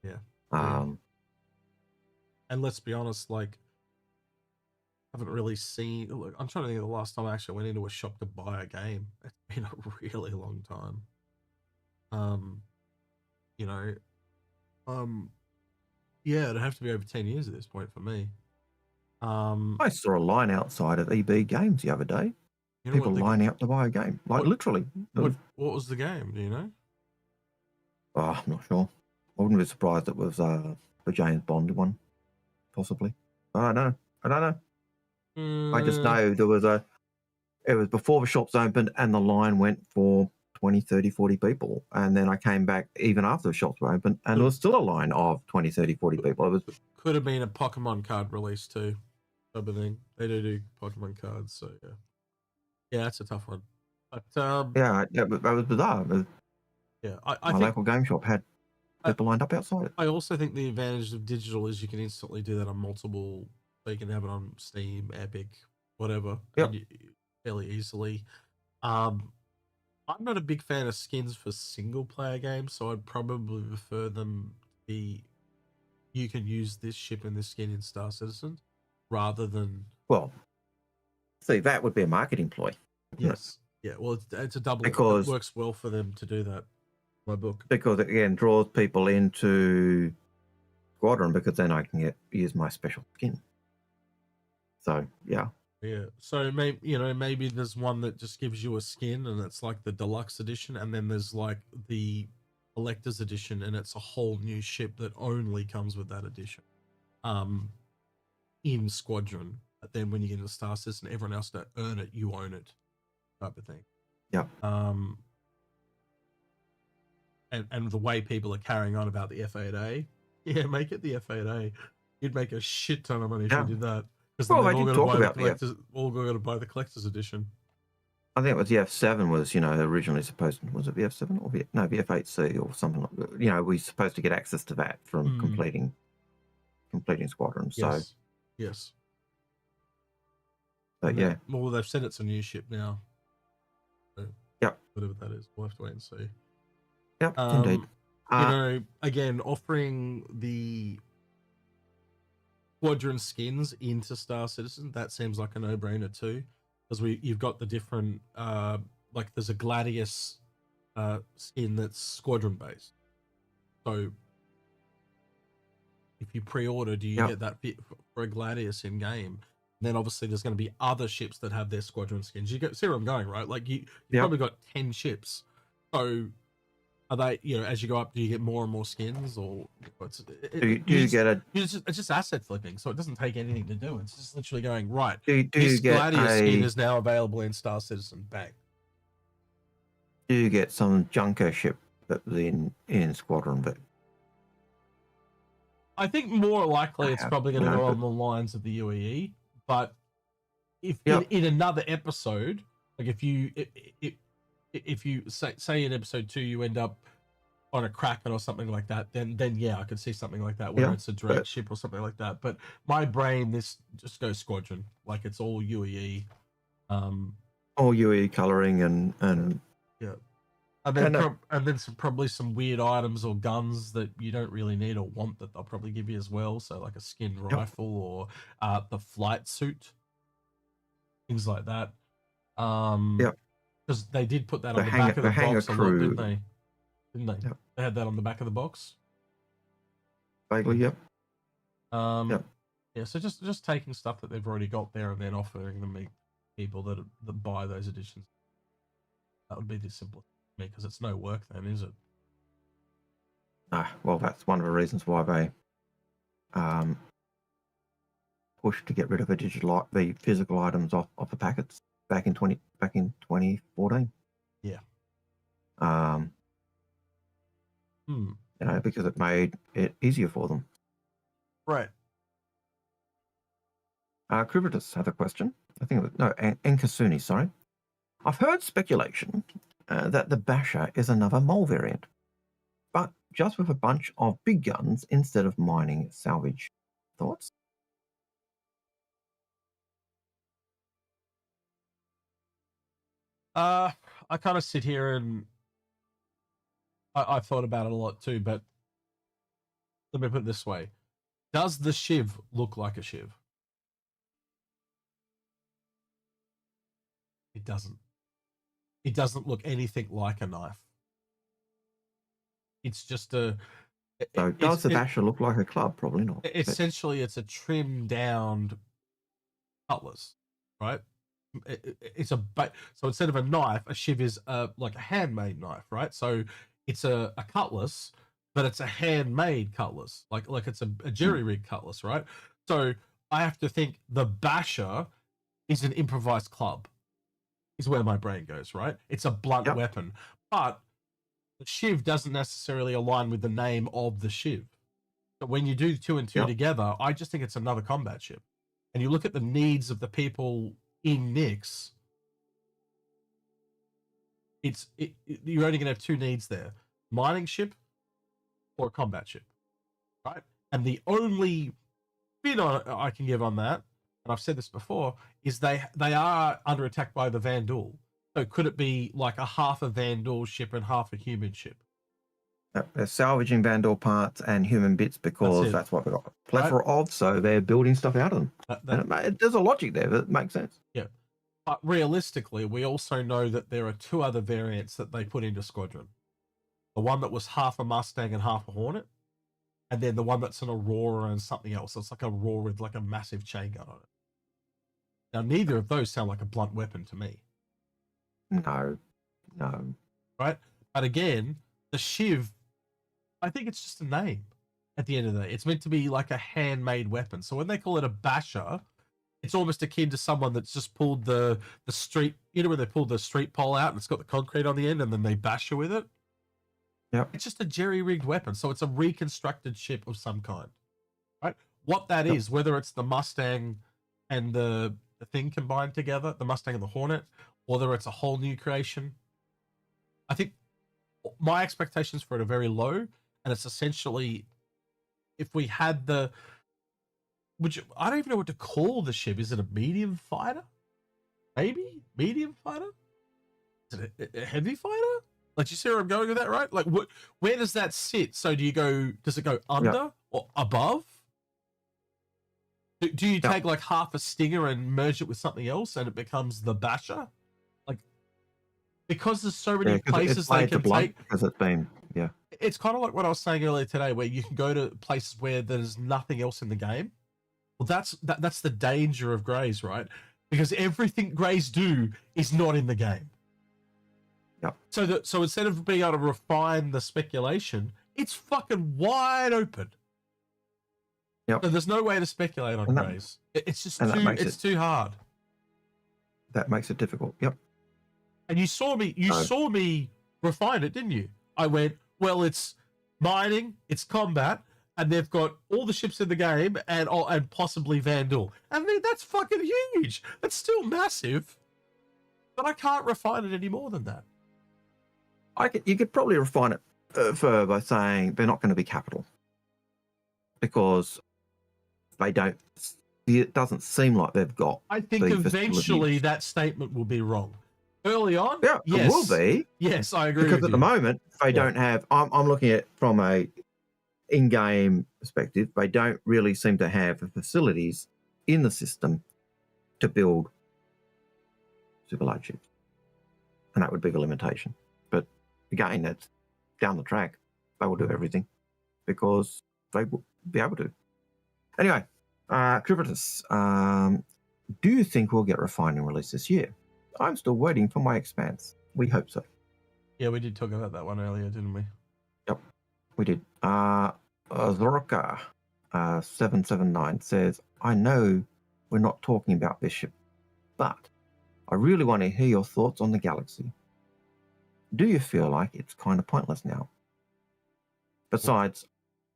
Yeah. Um, And let's be honest, like, I haven't really seen. Look, I'm trying to think of the last time I actually went into a shop to buy a game. It's been a really long time. You know, yeah, it'd have to be over 10 years at this point for me. I saw a line outside of EB Games the other day. You know People what lining up to buy a game, like literally. What was the game? Do you know? Oh, I'm not sure. I wouldn't be surprised if it was the James Bond one, possibly. I don't know. I just know it was before the shops opened and the line went for 20, 30, 40 people. And then I came back even after the shops were open and there was still a line of 20, 30, 40 people. It was Could have been a Pokemon card release too, type of thing. They do Pokemon cards, so yeah. Yeah, that's a tough one. But that was bizarre. I My think local game shop had people lined up outside it. I also think the advantage of digital is you can instantly do that on multiple. So you can have it on Steam, Epic, whatever, Yep. fairly easily. I'm not a big fan of skins for single player games, so I'd probably prefer them to be. You can use this ship and this skin in Star Citizen, rather than. Well, see, that would be a marketing ploy. Yes. Yeah. Well, it's a double. Because it works well for them to do that. My book. Because it, again, draws people into Squadron because then I can use my special skin. So, yeah. Yeah. So maybe there's one that just gives you a skin and it's like the deluxe edition, and then there's like the collector's edition and it's a whole new ship that only comes with that edition. In Squadron. But then when you get into Star Citizen, everyone else to earn it, you own it. Type of thing. Yeah. And the way people are carrying on about the F8A, yeah, make it the F8A. You'd make a shit ton of money if you did that. Because Well, they're they all did going talk to buy about the collectors. All going to buy the collector's edition. I think it was the F7 was, originally supposed to, was it the F7 or the F8C or something like that. We're supposed to get access to that from completing Squadron. So, yes. But yeah. Well, they've said it's a new ship now. So, yep. Whatever that is, we'll have to wait and see. Yep, indeed. Again, offering the Squadron skins into Star Citizen, that seems like a no-brainer too, because you've got the different like there's a Gladius skin that's Squadron based. So if you pre-order, do you get that fit for a Gladius in game? And then obviously there's going to be other ships that have their Squadron skins. You see where I'm going, right? Like you've probably got 10 ships. So are they, as you go up, do you get more and more skins, or it's just asset flipping? So it doesn't take anything to do. It's just literally going right. This Gladius skin is now available in Star Citizen. Bang. Do you get some junker ship in Squadron? But I think more likely it's probably going to go on the lines of the UEE. But if in another episode, like if you say in episode 2 you end up on a Kraken or something like that, then I could see something like that where it's a direct ship or something like that. But my brain, this just goes Squadron, like it's all UEE, all UEE coloring and and then probably some weird items or guns that you don't really need or want that they'll probably give you as well. So like a skinned rifle or the flight suit, things like that. Because they did put that on the back of the box a lot, didn't they? Yep. They had that on the back of the box. Vaguely, yep. Yeah. So just taking stuff that they've already got there and then offering them to people that buy those editions. That would be the simplest. Because it's no work then, is it? Well, that's one of the reasons why they pushed to get rid of the physical items off the packets back in 2014. Yeah. Because it made it easier for them. Right. Krivitus had a question. I think it was Enkasuni, sorry. I've heard speculation that the Basher is another mole variant, but just with a bunch of big guns instead of mining salvage. Thoughts? I kind of sit here and I've thought about it a lot too, but let me put it this way. Does the Shiv look like a Shiv? It doesn't. It doesn't look anything like a knife. It's just a... So does the Basher look like a club? Probably not. Essentially, it's a trimmed down cutlass, right? It's a... So instead of a knife, a Shiv is like a handmade knife, right? So it's a cutlass, but it's a handmade cutlass. Like it's a jerry-rig cutlass, right? So I have to think the Basher is an improvised club, is where my brain goes, right? It's a blunt weapon. But the Shiv doesn't necessarily align with the name of the Shiv. But when you do 2 and 2 together, I just think it's another combat ship. And you look at the needs of the people in Nyx, you're only going to have 2 needs there. Mining ship or a combat ship, right? And the only spin I can give on that, and I've said this before, is they are under attack by the Vandal. So could it be like a half a Vandal ship and half a human ship? They're salvaging Vandal parts and human bits because that's what we've got a plethora of, so they're building stuff out of them. There's a logic there that makes sense. Yeah. But realistically, we also know that there are 2 other variants that they put into Squadron. The one that was half a Mustang and half a Hornet, and then the one that's an Aurora and something else. It's like a Aurora with like a massive chain gun on it. Now, neither of those sound like a blunt weapon to me. No. Right? But again, the Shiv, I think it's just a name at the end of the day. It's meant to be like a handmade weapon. So when they call it a Basher, it's almost akin to someone that's just pulled the street, you know, when they pulled the street pole out and it's got the concrete on the end and then they bash you with it. Yeah. It's just a jerry-rigged weapon. So it's a reconstructed ship of some kind. Right? What that is, whether it's the Mustang and the thing combined together, the Mustang and the Hornet, or whether it's a whole new creation, I think my expectations for it are very low. And it's essentially, if we had the, I don't even know what to call the ship. Is it a medium fighter? Maybe medium fighter? Is it a heavy fighter? Like, you see where I'm going with that, right? Like, where does that sit? So does it go under or above? Do you take like half a Stinger and merge it with something else and it becomes the Basher? Like, because there's so many places they can take. Because it's been, It's kind of like what I was saying earlier today, where you can go to places where there's nothing else in the game. Well, that's the danger of Greys, right? Because everything Greys do is not in the game. Yep. So instead of being able to refine the speculation, it's fucking wide open. Yep. So there's no way to speculate on Greys. It's just too hard. That makes it difficult. Yep. And you saw me refine it, didn't you? I went, well, it's mining, it's combat, and they've got all the ships in the game and possibly Vandal. I mean, that's fucking huge. That's still massive. But I can't refine it any more than that. You could probably refine it further by saying they're not going to be capital. Because it doesn't seem like they've got. I think eventually that statement will be wrong. Early on, yes, it will be. Yes, I agree. Because at the moment, they don't have. I'm looking at it from a in-game perspective. They don't really seem to have the facilities in the system to build super large ships, and that would be the limitation. But again, that's down the track. They will do everything because they will be able to. Anyway, Crivitus, do you think we'll get refining release this year? I'm still waiting for my expanse. We hope so. Yeah, we did talk about that one earlier, didn't we? Yep, we did. Zoroka 779 says, I know we're not talking about this ship, but I really want to hear your thoughts on the Galaxy. Do you feel like it's kind of pointless now? Besides,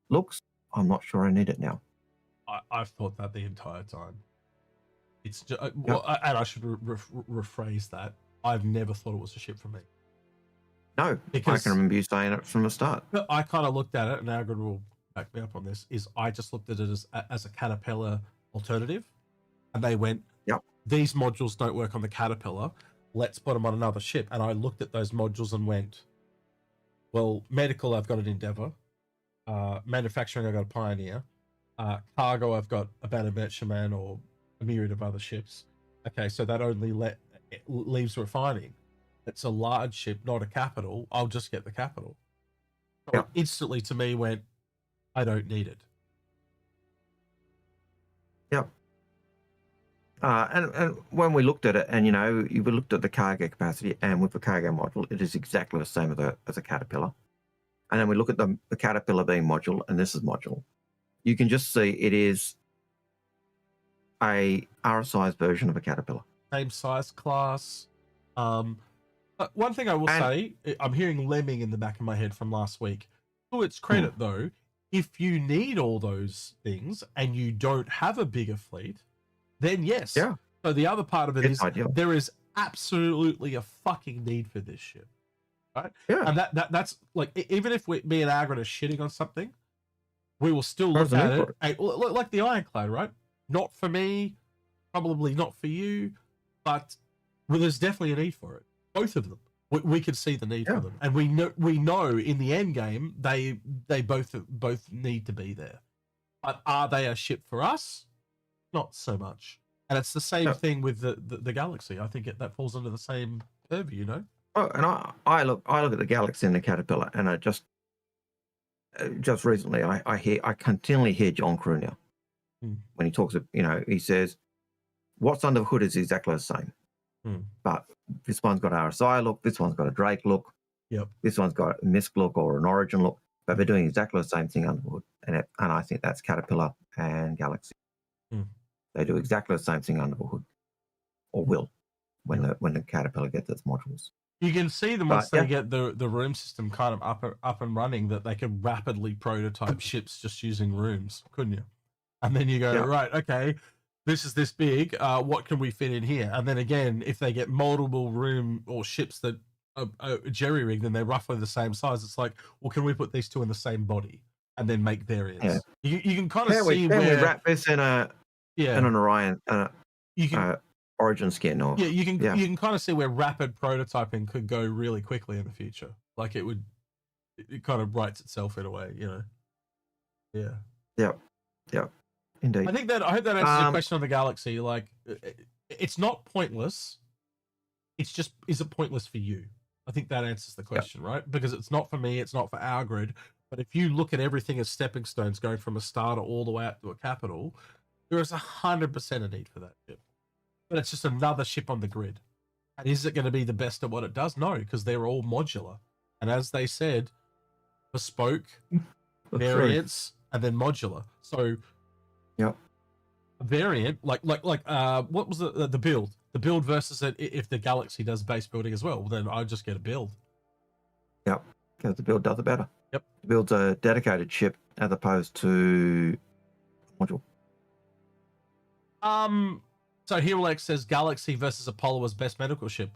looks, I'm not sure I need it now. I've thought that the entire time. It's just, and I should rephrase that. I've never thought it was a ship for me. No, I Because can remember you saying it from the start. I kind of looked at it, and Algared will back me up on this, is I just looked at it as a Caterpillar alternative. And they went, Yep. these modules don't work on the Caterpillar. Let's put them on another ship. And I looked at those modules and went, well, medical, I've got an Endeavour. Manufacturing, I've got a Pioneer. Cargo, I've got a Battered Merchantman or a myriad of other ships. Okay, so that only leaves refining. It's a large ship, not a capital. I'll just get the capital. So Yep. instantly to me went, I don't need it. Yep. And when we looked at it, and you looked at the cargo capacity, and with the cargo module, it is exactly the same as a Caterpillar. And then we look at the Caterpillar being module, and this is module. You can just see it is a RSI's version of a Caterpillar. Same size class. But one thing I will say, I'm hearing lemming in the back of my head from last week. To its credit, though, if you need all those things and you don't have a bigger fleet, then yes. Yeah. So the other part of it is ideal. there is absolutely a fucking need for this ship, right? Yeah. And that's like, even if me and Algared are shitting on something, we will still look at it. Hey, like the Ironclad, right? Not for me, probably not for you, but there's definitely a need for it. Both of them. We can see the need for them, and we know in the end game they both need to be there. But are they a ship for us? Not so much. And it's the same thing with the Galaxy. I think that falls under the same purview, Oh, and I look at the Galaxy and the Caterpillar, and I just recently I continually hear John Crew now when he talks. He says what's under the hood is exactly the same, but this one's got RSI look, this one's got a Drake look, this one's got a MISC look or an Origin look, but they're doing exactly the same thing under the hood, and I think that's Caterpillar and Galaxy. They do exactly the same thing under the hood, or will, when the Caterpillar gets its modules. You can see them once they get the room system kind of up and running, that they can rapidly prototype ships just using rooms, couldn't you? And then you go, right, okay, this is this big. What can we fit in here? And then again, if they get multiple room or ships that are jerry-rigged and they're roughly the same size, it's like, well, can we put these two in the same body and then make variants? You can kind of see where we wrap this in an Orion Origin skin, or you can kind of see where rapid prototyping could go really quickly in the future. Like it kind of writes itself in a way, Yeah. Indeed. I hope that answers your question on the Galaxy. Like, it's not pointless. It's just, is it pointless for you? I think that answers the question, right? Because it's not for me, it's not for Algared. But if you look at everything as stepping stones going from a starter all the way out to a capital, there is 100% a need for that ship. But it's just another ship on the grid. And is it going to be the best at what it does? No, because they're all modular. And as they said, bespoke, variants, and then modular. So, a variant, like what was the build? The build versus if the Galaxy does base building as well, then I'd just get a build. Yep, because the build does it better. Yep. The build's a dedicated ship as opposed to module. So Herolex says Galaxy versus Apollo was best medical ship,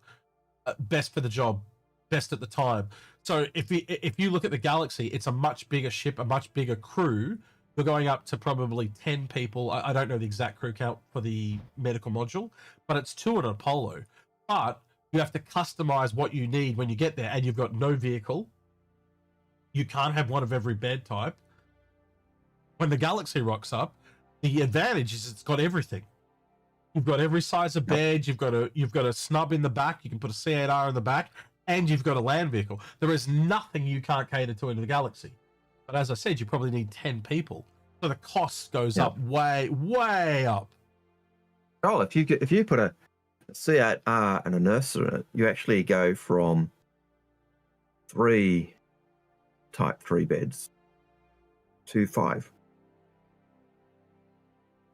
best for the job, best at the time. So if you look at the Galaxy, it's a much bigger ship, a much bigger crew. We're going up to probably 10 people. I don't know the exact crew count for the medical module, but it's 2 at Apollo. But you have to customize what you need when you get there, and you've got no vehicle. You can't have one of every bed type. When the Galaxy rocks up, the advantage is it's got everything. You've got every size of bed. You've got a snub in the back. You can put a C8R in the back, and you've got a land vehicle. There is nothing you can't cater to in the Galaxy. But as I said, you probably need 10 people, so the cost goes up way up. Oh, if you put a C8R and a nurser in it, you actually go from 3 type 3 beds to 5.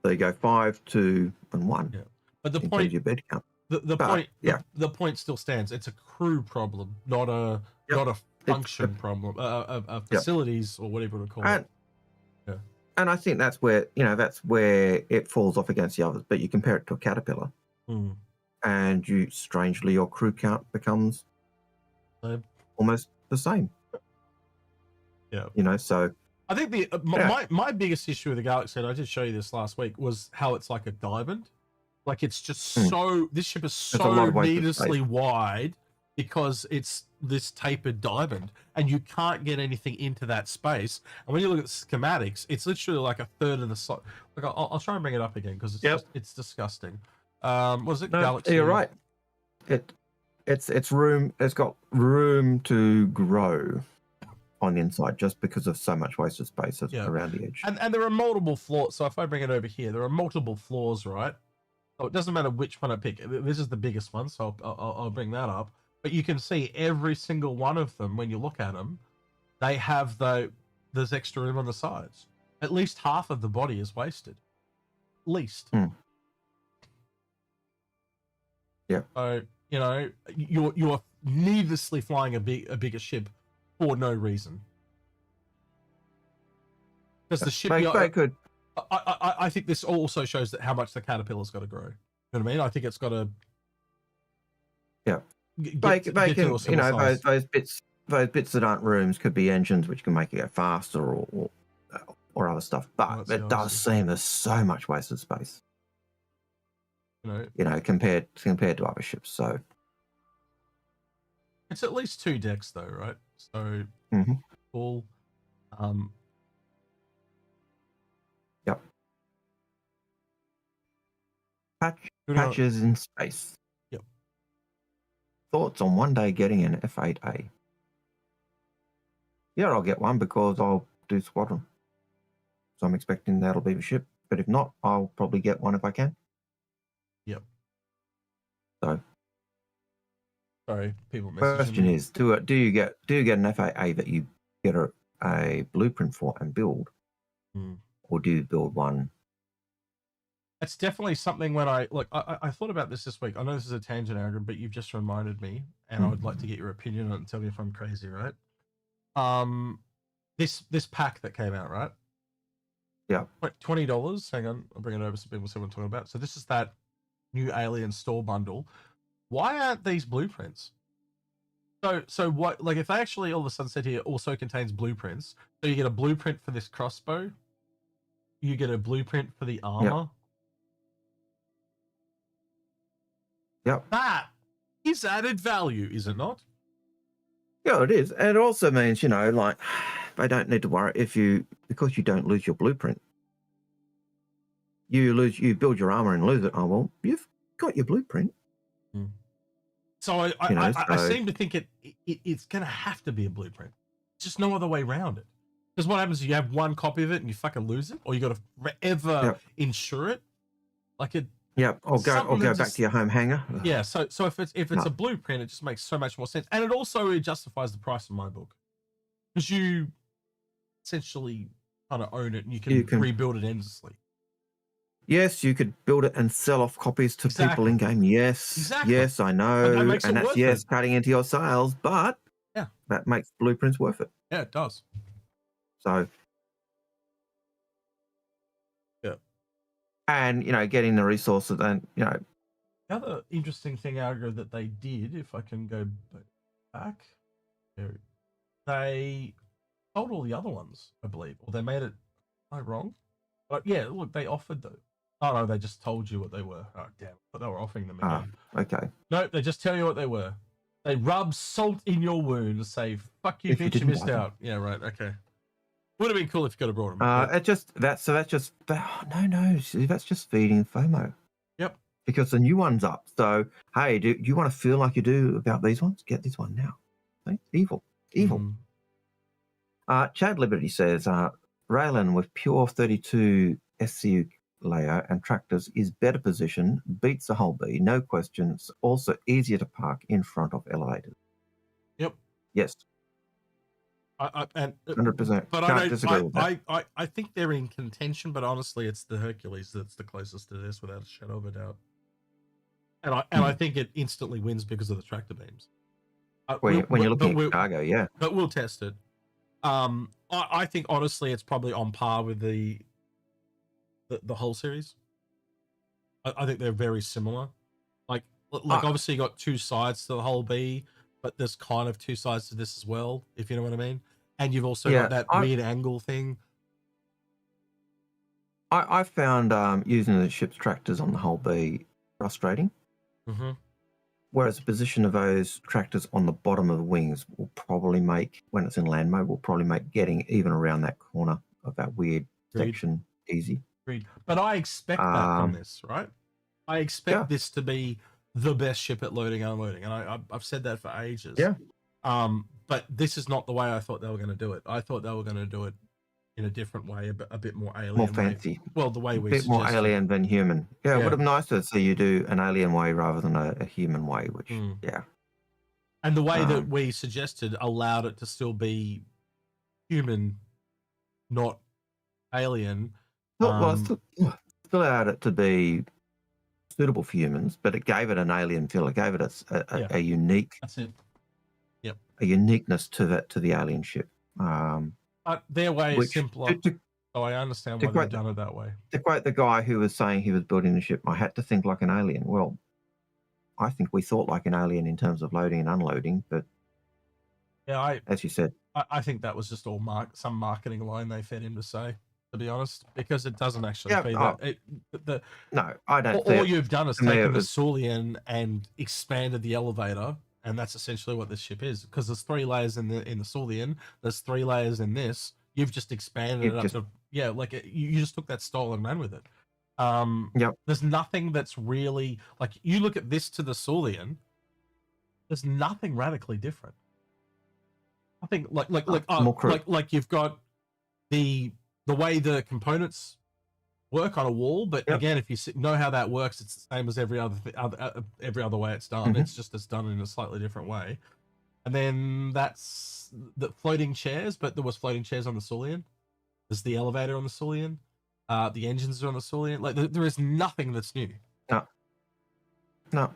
So you go 5, 2, and 1. Yeah. But the point, your bed count. The point still stands. It's a crew problem, not a function problem. Facilities or whatever you call it. And I think that's where it falls off against the others. But you compare it to a Caterpillar, and strangely your crew count becomes almost the same. Yeah. You know, so I think the my biggest issue with the Galaxy, and I did show you this last week, was how it's like a diamond. Like it's just so this ship is so needlessly wide because it's this tapered diamond, and you can't get anything into that space. And when you look at schematics, it's literally like a third of the size. Like I'll try and bring it up again because it's just it's disgusting. Was it Galaxy? You're right. It's room. It's got room to grow on the inside just because of so much wasted space around the edge. And there are multiple floors. So if I bring it over here, there are multiple floors, right? So it doesn't matter which one I pick. This is the biggest one, so I'll bring that up. But you can see every single one of them, when you look at them, they have there's extra room on the sides. At least half of the body is wasted. At least. Yeah. So, you know, you're needlessly flying a bigger ship for no reason. Because the ship... They could... I think this also shows that how much the caterpillar's got to grow. You know what I mean? I think it's got to... They can, you know, those bits that aren't rooms could be engines, which can make it go faster or other stuff. But it does seem there's so much wasted space. You know, compared to other ships. So it's at least 2 decks, though, right? So cool. Yep. Patches in space. Yep. Thoughts on one day getting an F8A? Yeah, I'll get one because I'll do squadron. So I'm expecting that'll be the ship. But if not, I'll probably get one if I can. Yep. So, sorry, people. Question is, do you get an F8A that you get a blueprint for and build, or do you build one? It's definitely something when I thought about this week. I know this is a tangent, Algared, but you've just reminded me, and I would like to get your opinion on it and tell me if I'm crazy, right? This pack that came out, right? Yeah. $20. Hang on, I'll bring it over so people see what I'm talking about. So this is that new Alien store bundle. Why aren't these blueprints? So what? Like, if they actually all of a sudden said here also contains blueprints, so you get a blueprint for this crossbow, you get a blueprint for the armor. Yep. That is added value, is it not? Yeah, it is. And it also means, you know, like, they don't need to worry because you don't lose your blueprint. You build your armor and lose it. Oh, well, you've got your blueprint. So I seem to think it's going to have to be a blueprint. Just no other way around it. Because what happens is you have one copy of it and you fucking lose it, or you got to forever insure it. Like it. Yeah, or go back to your home hangar. Yeah, so if it's a blueprint, it just makes so much more sense, and it also justifies the price in my book, because you essentially kind of own it and you can rebuild it endlessly. Yes, you could build it and sell off copies to people in game. Yes, yes, I know, and that's cutting into your sales, but that makes blueprints worth it. Yeah, it does. So. And, you know, getting the resources and, you know. The other interesting thing, Algared, that they did, if I can go back, they sold all the other ones, I believe. Or they made it, am I wrong? But yeah, look, they offered them. Oh, no, they just told you what they were. Oh, damn. But they were offering them again. Okay. No, they just tell you what they were. They rub salt in your wound and say, fuck you, bitch, you missed out. Yeah, right, okay. Would have been cool if you could have brought them. No. See, that's just feeding FOMO. Yep. Because the new one's up. So, hey, do you want to feel like you do about these ones? Get this one now. See? Evil. Chad Liberty says, Raylan with pure 32 SCU layer and tractors is better position, beats the whole B, no questions. Also easier to park in front of elevators. Yep. Yes. 100%. But I think they're in contention, but honestly, it's the Hercules that's the closest to this, without a shadow of a doubt. And I think it instantly wins because of the tractor beams. When you're looking at cargo, yeah. But we'll test it. I think honestly, it's probably on par with the whole series. I think they're very similar. Like obviously, you got two sides to the whole B. but there's kind of two sides to this as well, if you know what I mean. And you've also Yeah, got that weird angle thing. I found using the ship's tractors on the hull be frustrating. Mm-hmm. Whereas the position of those tractors on the bottom of the wings will probably make, when it's in land mode, will probably make getting even around that corner of that weird section easy. Agreed. But I expect that from this, right? I expect this to be the best ship at loading and unloading, and I've said that for ages. Yeah. But this is not the way I thought they were going to do it. I thought they were going to do it in a different way, a bit more alien, more fancy. Well, the way we a bit more alien than human. Yeah, it would have been nice to see you do an alien way rather than a human way, which and the way that we suggested allowed it to still be human, not alien. Still allowed it to be suitable for humans, but it gave it an alien feel. It gave it a unique. That's it. Yep. A uniqueness to the alien ship. But their way is simpler. So I understand why they've done it that way. To quote the guy who was saying he was building the ship, I had to think like an alien. Well, I think we thought like an alien in terms of loading and unloading, but as you said, I think that was just all some marketing line they fed him to say, to be honest, because it doesn't actually be that. No, I don't. All you've done is taken the Saulian and expanded the elevator, and that's essentially what this ship is. Because there's 3 layers in the Saulian, there's 3 layers in this. You've just expanded it up to you just took that style and ran with it. There's nothing that's really like, you look at this to the Saulian, there's nothing radically different. I think like you've got the way the components work on a wall, but again, if you know how that works, it's the same as every other way it's done. It's just it's done in a slightly different way. And then that's the floating chairs, but there was floating chairs on the Saulian. There's the elevator on the Saulian. The engines are on the Saulian. Like there is nothing that's new. No.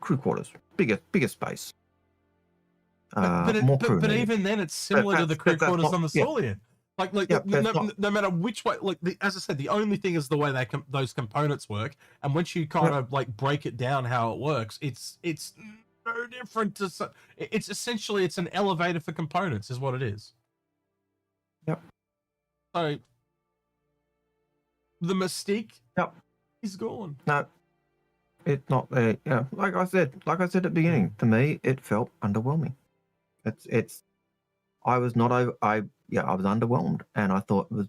Crew quarters, bigger space. But even then, it's similar to the crew quarters on the Saulian. No matter which way, as I said, the only thing is the way those components work. And once you kind of break it down how it works, it's no different to. It's essentially it's an elevator for components, is what it is. Yep. So the mystique is gone. No, it's not there. Like I said at the beginning, to me, it felt underwhelming. It's. I was not over. I was underwhelmed, and I thought it was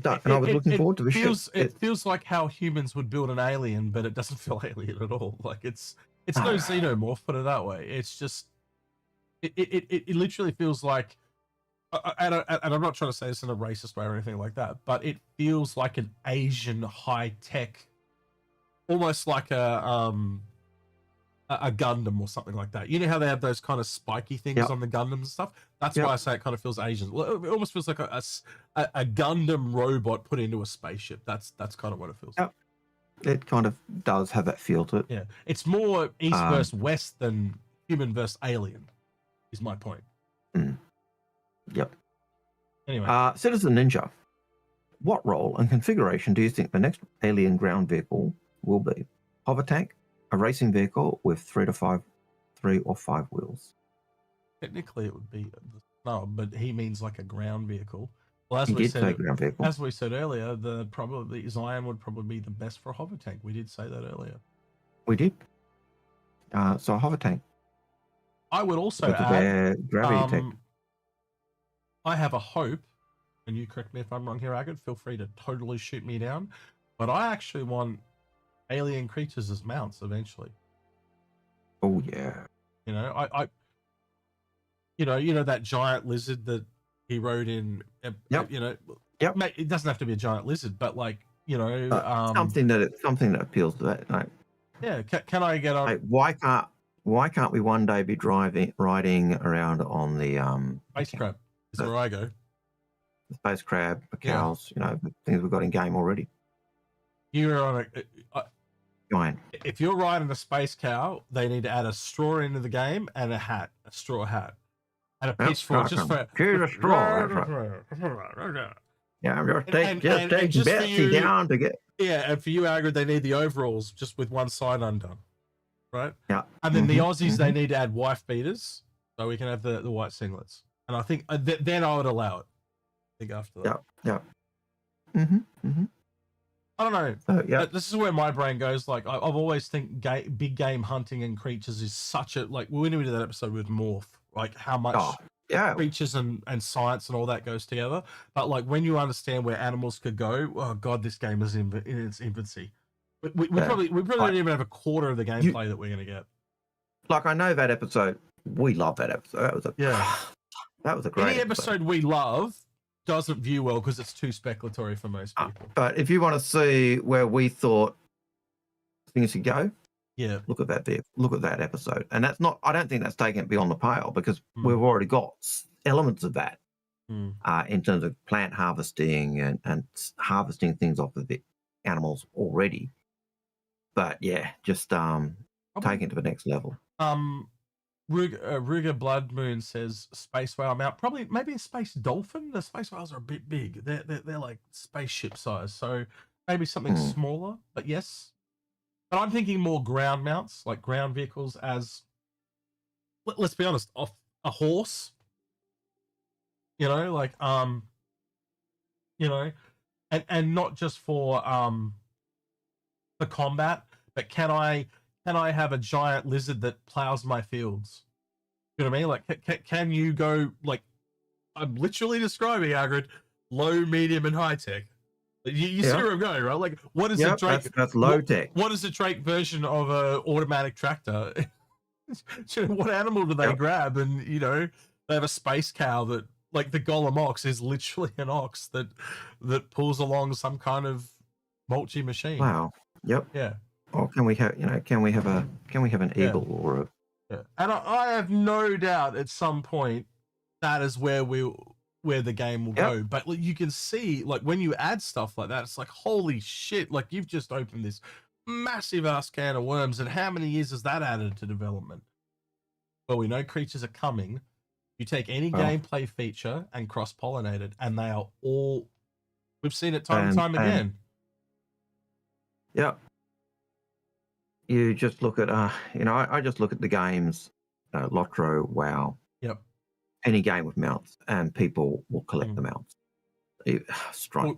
done. And I was looking forward to the ship. It feels like how humans would build an alien, but it doesn't feel alien at all. Like it's no xenomorph, put it that way. It's just it literally feels like, and I'm not trying to say this in a racist way or anything like that, but it feels like an Asian high tech, almost like a Gundam or something like that. You know how they have those kind of spiky things on the Gundams and stuff? That's why I say it kind of feels Asian. Well, it almost feels like a Gundam robot put into a spaceship. That's kind of what it feels like. It kind of does have that feel to it. Yeah. It's more East versus West than human versus alien, is my point. Yep. Anyway. Citizen Ninja, what role and configuration do you think the next alien ground vehicle will be? Hover tank, a racing vehicle with 3 or 5 wheels. Technically, it would be but he means like a ground vehicle. Well, as we said earlier, Zion would probably be the best for a hover tank. We did say that earlier. We did. So a hover tank. I would also add gravity tank. I have a hope, and you correct me if I'm wrong here, Algared, feel free to totally shoot me down, but I actually want alien creatures as mounts eventually. Oh yeah. You know, you know that giant lizard that he rode in. You know, it doesn't have to be a giant lizard, but like something that appeals to that. Like, yeah, can I get on? Like, why can't we one day be riding around on the space crab? Is where I go. The space crab, the cows, the things we've got in game already. You're on Giant. If you're riding a space cow, they need to add a straw into the game and a straw hat, and a pitchfork just for. Here's a straw. Yeah, I'm just taking Betsy down to get. Yeah, and for you, Algared, they need the overalls just with one side undone. right? Yeah. And then the Aussies, they need to add wife beaters so we can have the white singlets. And I think then I would allow it. I think after that. Yeah. I don't know. So, yeah. This is where my brain goes. Like I've always think big game hunting and creatures is such a like. We went into that episode with Morph, like how much creatures and science and all that goes together. But like when you understand where animals could go, oh god, this game is in its infancy. We probably don't even have a quarter of the gameplay that we're gonna get. Like I know that episode. We love that episode. That was a that was a great Any episode we love doesn't view well because it's too speculatory for most people. But if you want to see where we thought things should go, look at that episode. And that's not. I don't think that's taking it beyond the pale because we've already got elements of that in terms of plant harvesting and harvesting things off of the animals already. But yeah, just taking it to the next level. Ruger Blood Moon says space whale. I'm out. Probably maybe a space dolphin. The space whales are a bit big. They're like spaceship size. So maybe something smaller. But yes. But I'm thinking more ground mounts, like ground vehicles. As let's be honest, off a horse. You know, like you know, and not just for combat, but can I have a giant lizard that plows my fields? You know what I mean? Like, can you go, like, I'm literally describing, Algared, low, medium, and high tech. You see where I'm going, right? Like, what is a Drake? That's low tech. What is a Drake version of a automatic tractor? What animal do they grab? And, you know, they have a space cow that, like, the Golem ox is literally an ox that pulls along some kind of mulchy machine. Wow. Yep. Yeah. Or can we have an eagle or a... Yeah. And I have no doubt at some point that is where the game will go. But you can see, like, when you add stuff like that, it's like, holy shit, like you've just opened this massive ass can of worms. And how many years has that added to development? Well, we know creatures are coming. You take any gameplay feature and cross-pollinate it, and they are all, we've seen it time and time again. Yeah. You just look at, I just look at the games, Lotro, WoW. Yep. Any game with mounts, and people will collect the mounts.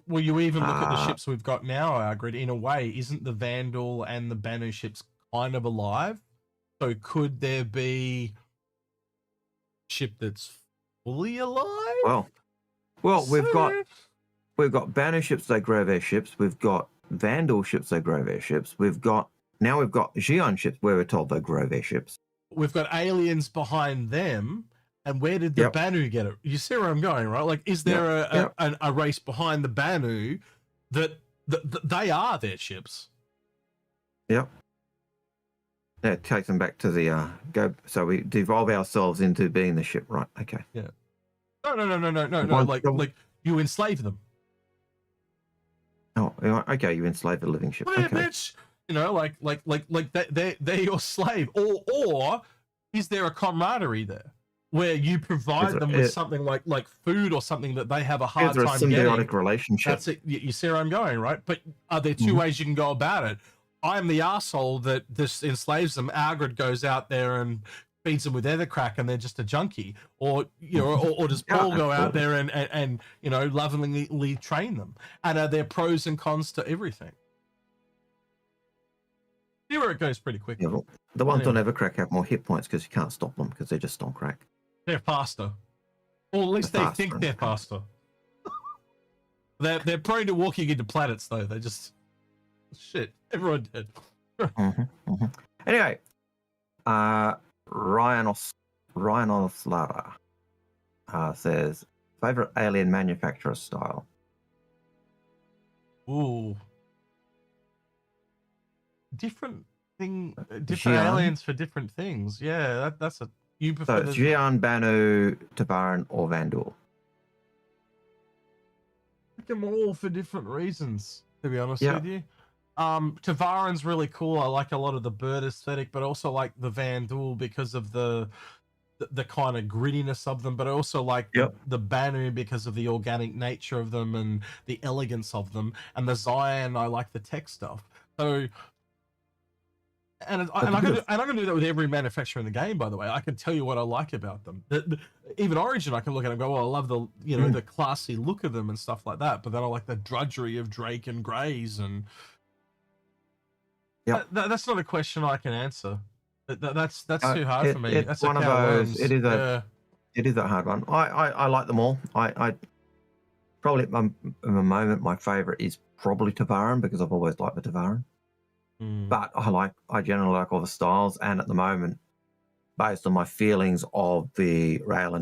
Well, you even look at the ships we've got now, Algared. In a way, isn't the Vandal and the Banu ships kind of alive? So could there be a ship that's fully alive? Well, we've got Banu ships, they grow their ships. We've got Vandal ships, they grow their ships. We've got Xi'an ships where we're told they grow their ships. We've got aliens behind them, and where did the Banu get it? You see where I'm going, right? Like, is there a race behind the Banu that they are their ships? Yep. That takes them back to the so we devolve ourselves into being the ship, right? Okay. Yeah. No. Like you enslave them. Oh, okay. You enslave a living ship. Hey, okay. Bitch. You know, like they're your slave, or is there a camaraderie there where you provide them with something like food or something that they have a hard time getting? There's a symbiotic relationship. That's it. You see where I'm going, right? But are there two ways you can go about it? I'm the arsehole that this enslaves them. Algared goes out there and feeds them with ether crack, and they're just a junkie, or or does Paul go out there and lovingly train them? And are there pros and cons to everything? See where it goes pretty quickly. Yeah, well, the ones on Evercrack have more hit points because you can't stop them because they're just on crack. They're faster. Or at least they think they're faster. They're prone to walking into planets, though. They just... Shit. Everyone did. Anyway, Ryan Oslara says, favorite alien manufacturer style? Ooh. Different aliens for different things. Yeah, that's a... You prefer Xi'an, Banu, Tabaran, or Vandal? I like them all for different reasons, to be honest with you. Tavaran's really cool. I like a lot of the bird aesthetic, but also like the Vandal because of the kind of grittiness of them, but I also like the Banu because of the organic nature of them and the elegance of them. And the Xi'an, I like the tech stuff. So And I can do that with every manufacturer in the game. By the way, I can tell you what I like about them. Even Origin, I can look at it and go, "Well, I love the the classy look of them and stuff like that." But then I like the drudgery of Drake and Greys, and that's not a question I can answer. That's too hard for me. It's That's one of those. It is a hard one. I like them all. I probably at the moment my favorite is probably Tavaran, because I've always liked the Tavaran. But I generally like all the styles, and at the moment, based on my feelings of the Rail,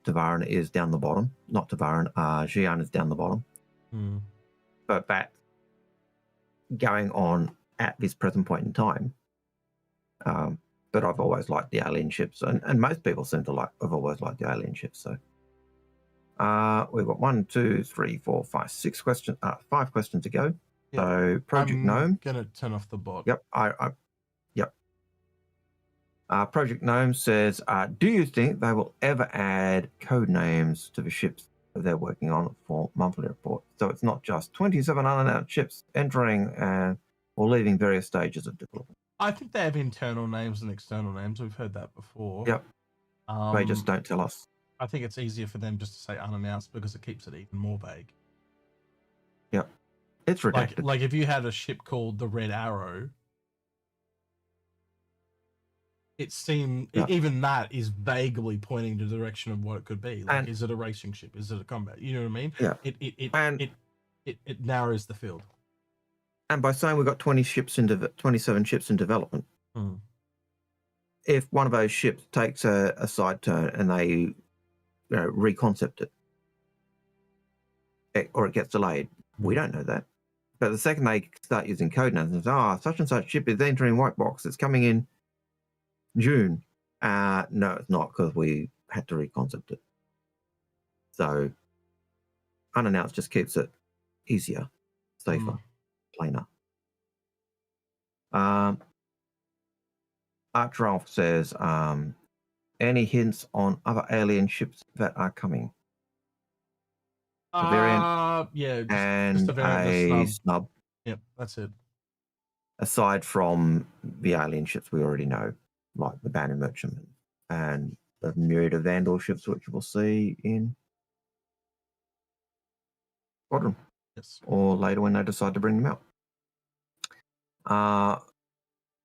Tavaran is down the bottom. Not Tavaran, Xi'an is down the bottom. But that going on at this present point in time. But I've always liked the alien ships, and most people seem to have always liked the alien ships. So we've got 1, 2, 3, 4, 5, 6 questions. 5 questions to go. Yep. So Project Gnome. Gonna turn off the bot. Yep. Yep. Project Gnome says, do you think they will ever add code names to the ships that they're working on for monthly report? So it's not just 27 unannounced ships entering or leaving various stages of development. I think they have internal names and external names. We've heard that before. Yep. They just don't tell us. I think it's easier for them just to say unannounced, because it keeps it even more vague. Yep. It's redacted. Like if you had a ship called the Red Arrow, it seemed even that is vaguely pointing to the direction of what it could be. Like, is it a racing ship? Is it a combat? You know what I mean? Yeah. It narrows the field. And by saying we've got 27 ships in development, if one of those ships takes a side turn and they reconcept it, or it gets delayed, we don't know that. But the second they start using code names and say, such and such ship is entering white box, it's coming in June. No, it's not, because we had to reconcept it. So unannounced just keeps it easier, safer, plainer. Arch Ralph says, any hints on other alien ships that are coming? A variant, just a variant, snub. Yep, that's it. Aside from the alien ships we already know, like the Banner Merchantman and the myriad of Vandal ships, which we'll see in Squadron. Yes. Or later when they decide to bring them out.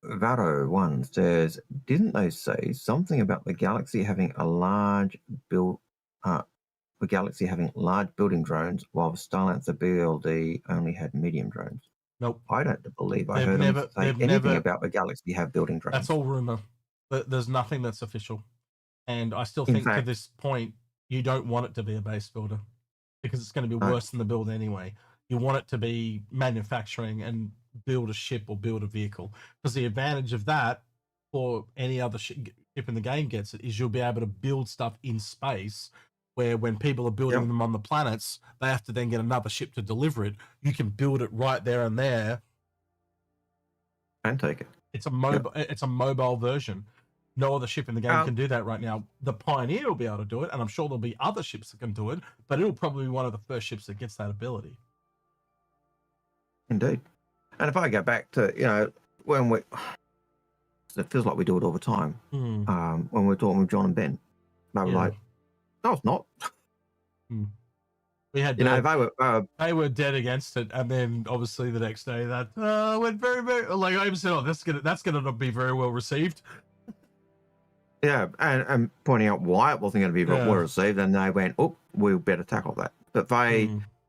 Varo1 says, didn't they say something about the Galaxy having a large building drones, while the Starlancer BLD only had medium drones? Nope. I don't believe I heard them say anything about the Galaxy have building drones. That's all rumor. There's nothing that's official. And I still think to this point, you don't want it to be a base builder, because it's going to be worse than the build anyway. You want it to be manufacturing and build a ship or build a vehicle, because the advantage of that, or any other ship in the game gets it, is you'll be able to build stuff in space, where when people are building them on the planets, they have to then get another ship to deliver it. You can build it right there and there and take it. It's a mobile. It's a mobile version. No other ship in the game can do that right now. The Pioneer will be able to do it, and I'm sure there'll be other ships that can do it, but it'll probably be one of the first ships that gets that ability. Indeed. And if I go back to, when it feels like we do it all the time, when we're talking with John and Ben, they were like, no, it's not. We had, they were dead against it, and then obviously the next day that went very, very, like I even said, that's gonna be very well received. Yeah, and pointing out why it wasn't going to be well received, and they went, "Oh, we better tackle that." But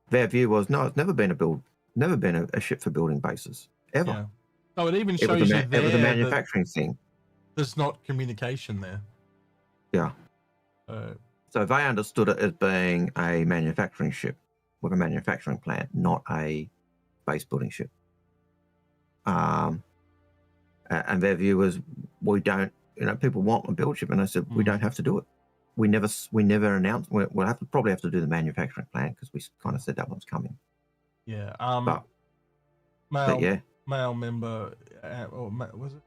their view was, no, it's never been a ship for building bases ever. Yeah. So it even shows you there it was a manufacturing thing. There's not communication there. Yeah. So they understood it as being a manufacturing ship with a manufacturing plant, not a base building ship. And their view was, we don't. People want a build ship, and I said we don't have to do it. We never announced. We'll probably have to do the manufacturing plant, because we kind of said that one's coming. Yeah. Male member, or was it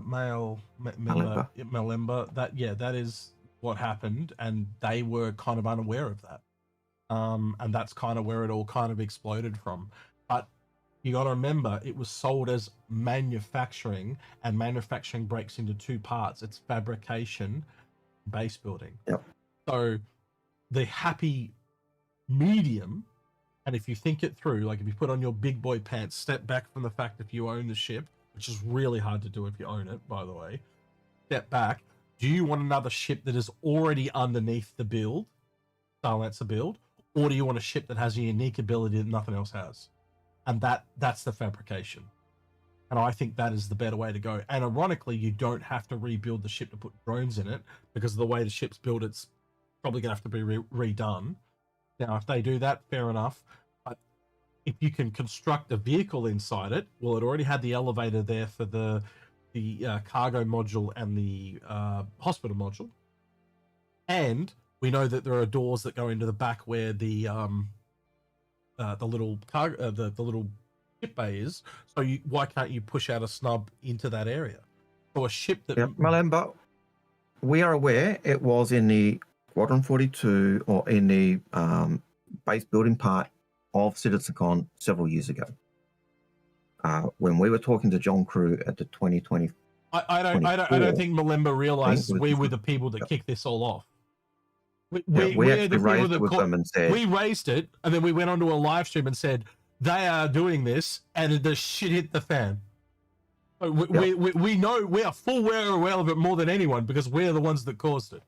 male member? Malemba. That is what happened, and they were kind of unaware of that. And that's kind of where it all kind of exploded from. But you got to remember it was sold as manufacturing, and manufacturing breaks into two parts. It's fabrication, base building. Yep. So the happy medium, and if you think it through, like if you put on your big boy pants, step back from the fact if you own the ship, which is really hard to do if you own it, by the way, step back. Do you want another ship that is already underneath the build, Starlancer build, or do you want a ship that has a unique ability that nothing else has? And that's the fabrication. And I think that is the better way to go. And ironically, you don't have to rebuild the ship to put drones in it, because of the way the ship's built, it's probably going to have to be redone. Now, if they do that, fair enough. But if you can construct a vehicle inside it, well, it already had the elevator there for the cargo module and the hospital module. And we know that there are doors that go into the back where the little cargo, the little ship bay is. So why can't you push out a snub into that area? So a ship that... Yep, Malemba, we are aware it was in the Squadron 42 or in the base building part of CitizenCon several years ago. When we were talking to John Crew at the 2020... I don't think Malemba realized we were the people that kicked this all off. We actually raised it with them and said... We raised it, and then we went onto a live stream and said, they are doing this, and the shit hit the fan. We know, we are full aware of it more than anyone, because we're the ones that caused it.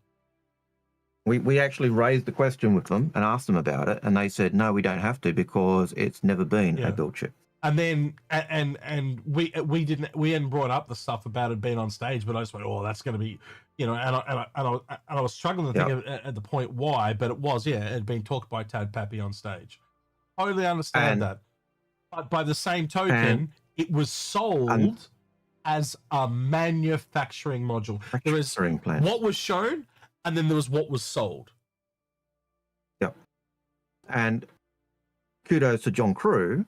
We actually raised the question with them and asked them about it, and they said, no, we don't have to, because it's never been a build ship. And then, and we hadn't brought up the stuff about it being on stage, but I just went, oh, that's going to be, and I was struggling to think at the point why, but it was, it had been talked by Tad Pappy on stage. Totally understand that. But by the same token, it was sold as a manufacturing module. There was what was shown, and then there was what was sold. Yep. And kudos to John Crew.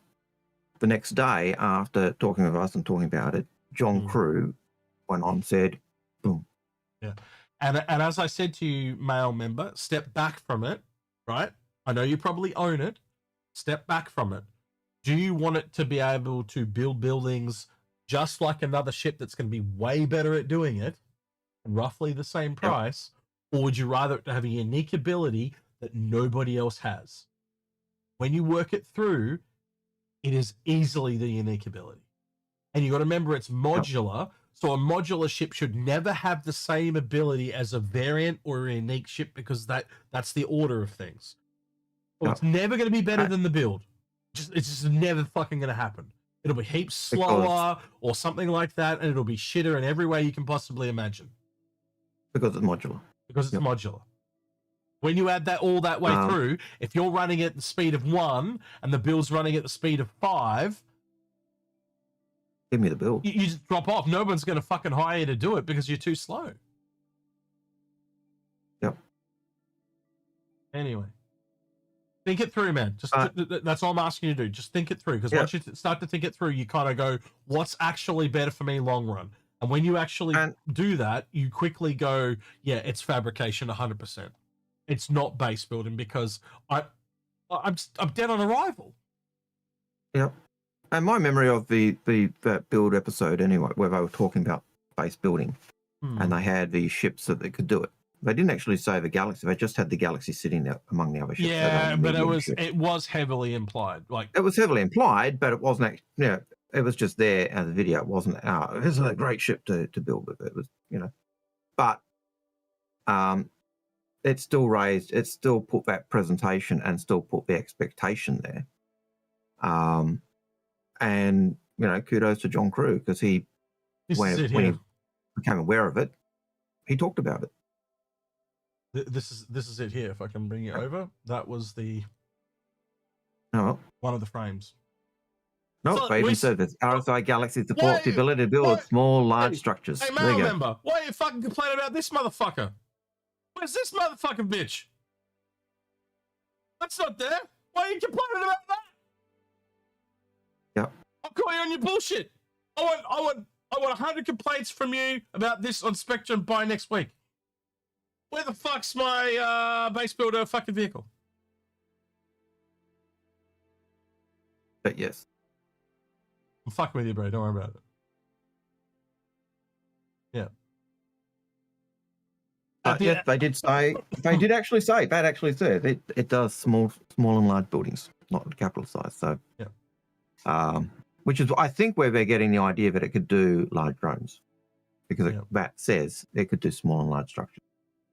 The next day, after talking with us and talking about it, John Crew went on and said, boom. Yeah. And as I said to you, male member, step back from it, right? I know you probably own it. Step back from it. Do you want it to be able to build buildings just like another ship that's going to be way better at doing it, roughly the same price, or would you rather it to have a unique ability that nobody else has? When you work it through, it is easily the unique ability. And you got to remember it's modular. So a modular ship should never have the same ability as a variant or a unique ship, because that's the order of things. So it's never going to be better than the build. It's just never fucking going to happen. It'll be heaps slower or something like that, and it'll be shitter in every way you can possibly imagine. Because it's modular. Because it's modular. When you add that all that way through, if you're running at the speed of 1 and the build's running at the speed of 5, give me the build. You just drop off. No one's going to fucking hire you to do it because you're too slow. Yep. Anyway, think it through, man. Just that's all I'm asking you to do. Just think it through, because once you start to think it through, you kind of go, "What's actually better for me long run?" And when you actually do that, you quickly go, "Yeah, it's fabrication 100%. It's not base building, because I'm dead on arrival." Yep. And my memory of that build episode, anyway, where they were talking about base building, and they had these ships that they could do it. They didn't actually say the Galaxy; they just had the Galaxy sitting there among the other ships. Yeah, but it was heavily implied. Like, it was heavily implied, but it wasn't. It was just there as a video. It wasn't. This is a great ship to build with. It was, but it still raised. It still put that presentation and still put the expectation there. And kudos to John Crew, because when he became aware of it, he talked about it. This is it here. If I can bring it over, that was the one of the frames. No, they even said this. RSI Galaxy supports the ability to build small, large structures. Hey, mail member, why are you fucking complaining about this motherfucker? Where's this motherfucking bitch? That's not there. Why are you complaining about that? Yep. I'll call you on your bullshit. I want 100 complaints from you about this on Spectrum by next week. Where the fuck's my base builder fucking vehicle? But yes. I'm fucking with you, bro. Don't worry about it. Yeah. Yes, they did say. They did actually say. That actually said it does small and large buildings, not capital size. So, yeah. Which is I think where they're getting the idea that it could do large drones, because that says it could do small and large structures.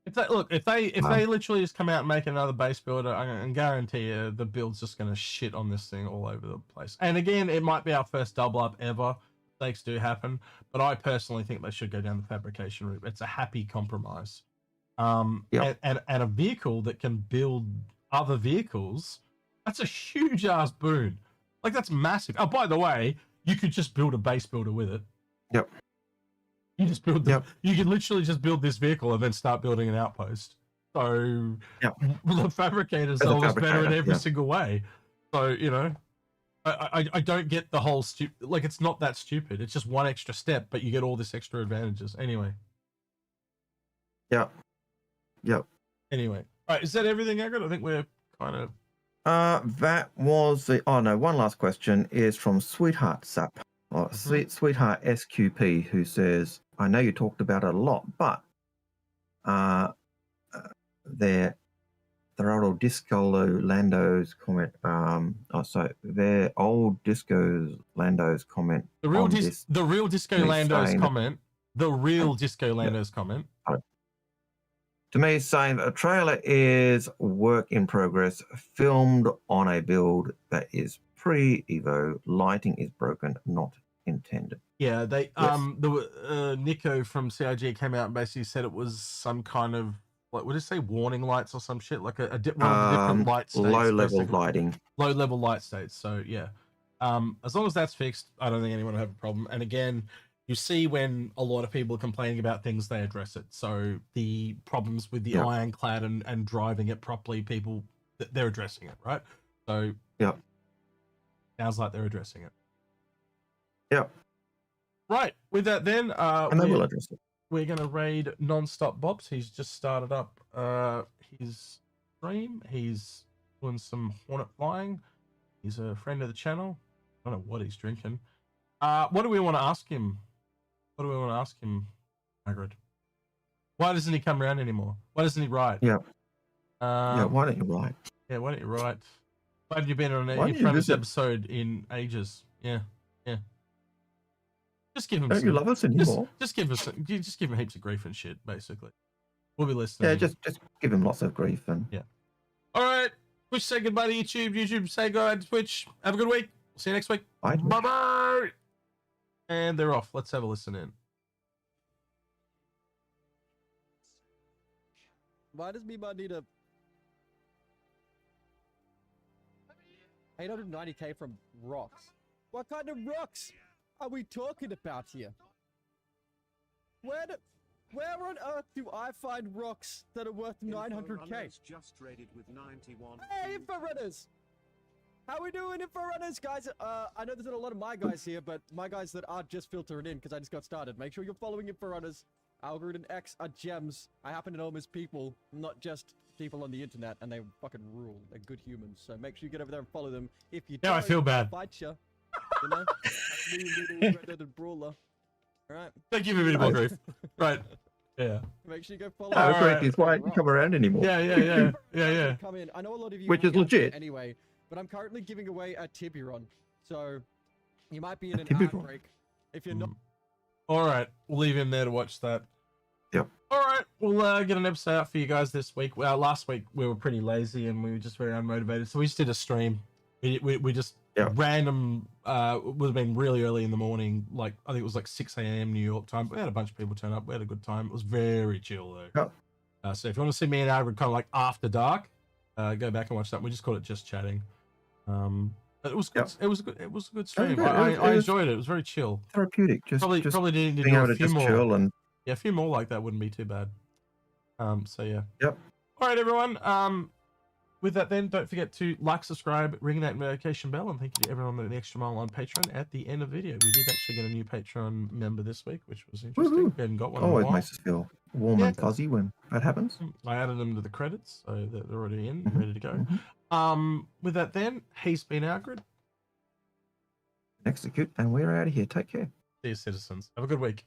If they literally just come out and make another base builder, I can guarantee you the build's just going to shit on this thing all over the place. And again, it might be our first double up ever. Mistakes do happen, but I personally think they should go down the fabrication route. It's a happy compromise. And a vehicle that can build other vehicles, that's a huge ass boon. Like, that's massive. Oh, by the way, you could just build a base builder with it. Yep. You just build you can literally just build this vehicle and then start building an outpost. So the fabricators are almost better in every single way. So, you know, I don't get the whole like, it's not that stupid. It's just one extra step, but you get all this extra advantages. Anyway. Yep. Anyway. All right, is that everything, Algared? I think we're kind of... that was the... Oh, no, one last question is from Sweetheart Sap. Or Sweetheart SQP, who says, I know you talked about it a lot, but their old Disco Lando's comment, their old Disco Lando's comment. The real Disco Lando's comment. The real Disco Lando's comment. To me, saying a trailer is work in progress, filmed on a build that is pre-Evo. Lighting is broken, not intended. Yeah, they Nico from CIG came out and basically said it was some kind of, what did it say, warning lights or some shit, like one of the different light states, low-level lighting. Low-level light states. So yeah, as long as that's fixed, I don't think anyone will have a problem. And again, you see when a lot of people are complaining about things, they address it. So the problems with the ironclad and driving it properly, they're addressing it, right? So sounds like they're addressing it. Yep. Right. With that, then and they will address it. We're gonna raid Non-Stop Bobs. He's just started up his stream. He's doing some hornet flying. He's a friend of the channel. I don't know what he's drinking. What do we want to ask him? Algared? Why doesn't he come around anymore? Why doesn't he write? Why don't you write? Yeah, why don't you write? Why haven't you been on an Inforunners episode in ages? Yeah. Just give him. Don't you love us anymore? Just give him heaps of grief and shit. Basically, we'll be listening. Yeah, just give him lots of grief and. Yeah. All right. Twitch, say goodbye to YouTube. YouTube, say goodbye to Twitch. Have a good week. We'll see you next week. Bye. Bye. And they're off. Let's have a listen in. Why does me need a 890k from rocks? What kind of rocks are we talking about here? Where on earth do I find rocks that are worth 900k? Just rated with 91. Hey, Inforunners! How we doing, Inforunners, guys? I know there's not a lot of my guys here, but my guys that are just filtering in because I just got started. Make sure you're following Inforunners. Algared and X are gems. I happen to know them as people, not just people on the internet, and they fucking rule. They're good humans, so make sure you get over there and follow them. If you don't, I feel bad. I'll fight you. You know? That's me, little red-headed brawler. Alright. Thank you for being more grief. Right. Yeah. Make sure you go follow. No, grief is why you come around anymore. Yeah. Come in. I know a lot of you. Which is legit. Anyway, but I'm currently giving away a Tiburon, so you might be in an ad break if you're not. All right, we'll leave him there to watch that. Yep. All right, we'll get an episode out for you guys this week. Last week we were pretty lazy and we were just very unmotivated, so we just did a stream. We just random. Would have been really early in the morning, like I think it was like 6 a.m. New York time. We had a bunch of people turn up. We had a good time. It was very chill though. Yep. So if you want to see me and Algared kind of like after dark, go back and watch that. We just called it Just Chatting. But it was good. It was good. It was a good stream. I enjoyed it. It was very chill. Therapeutic. Just probably need to being do able a few to just more. chill and Yeah, a few more like that wouldn't be too bad. So yeah. Yep. All right, everyone. With that, then don't forget to like, subscribe, ring that notification bell, and thank you to everyone on the Extra Mile on Patreon. At the end of the video, we did actually get a new Patreon member this week, which was interesting. Woo-hoo. We hadn't got one. always makes us feel warm and fuzzy when that happens. I added them to the credits, so they're already in, ready to go. With that, then he's been Algared. Execute, and we're out of here. Take care. See you, citizens. Have a good week.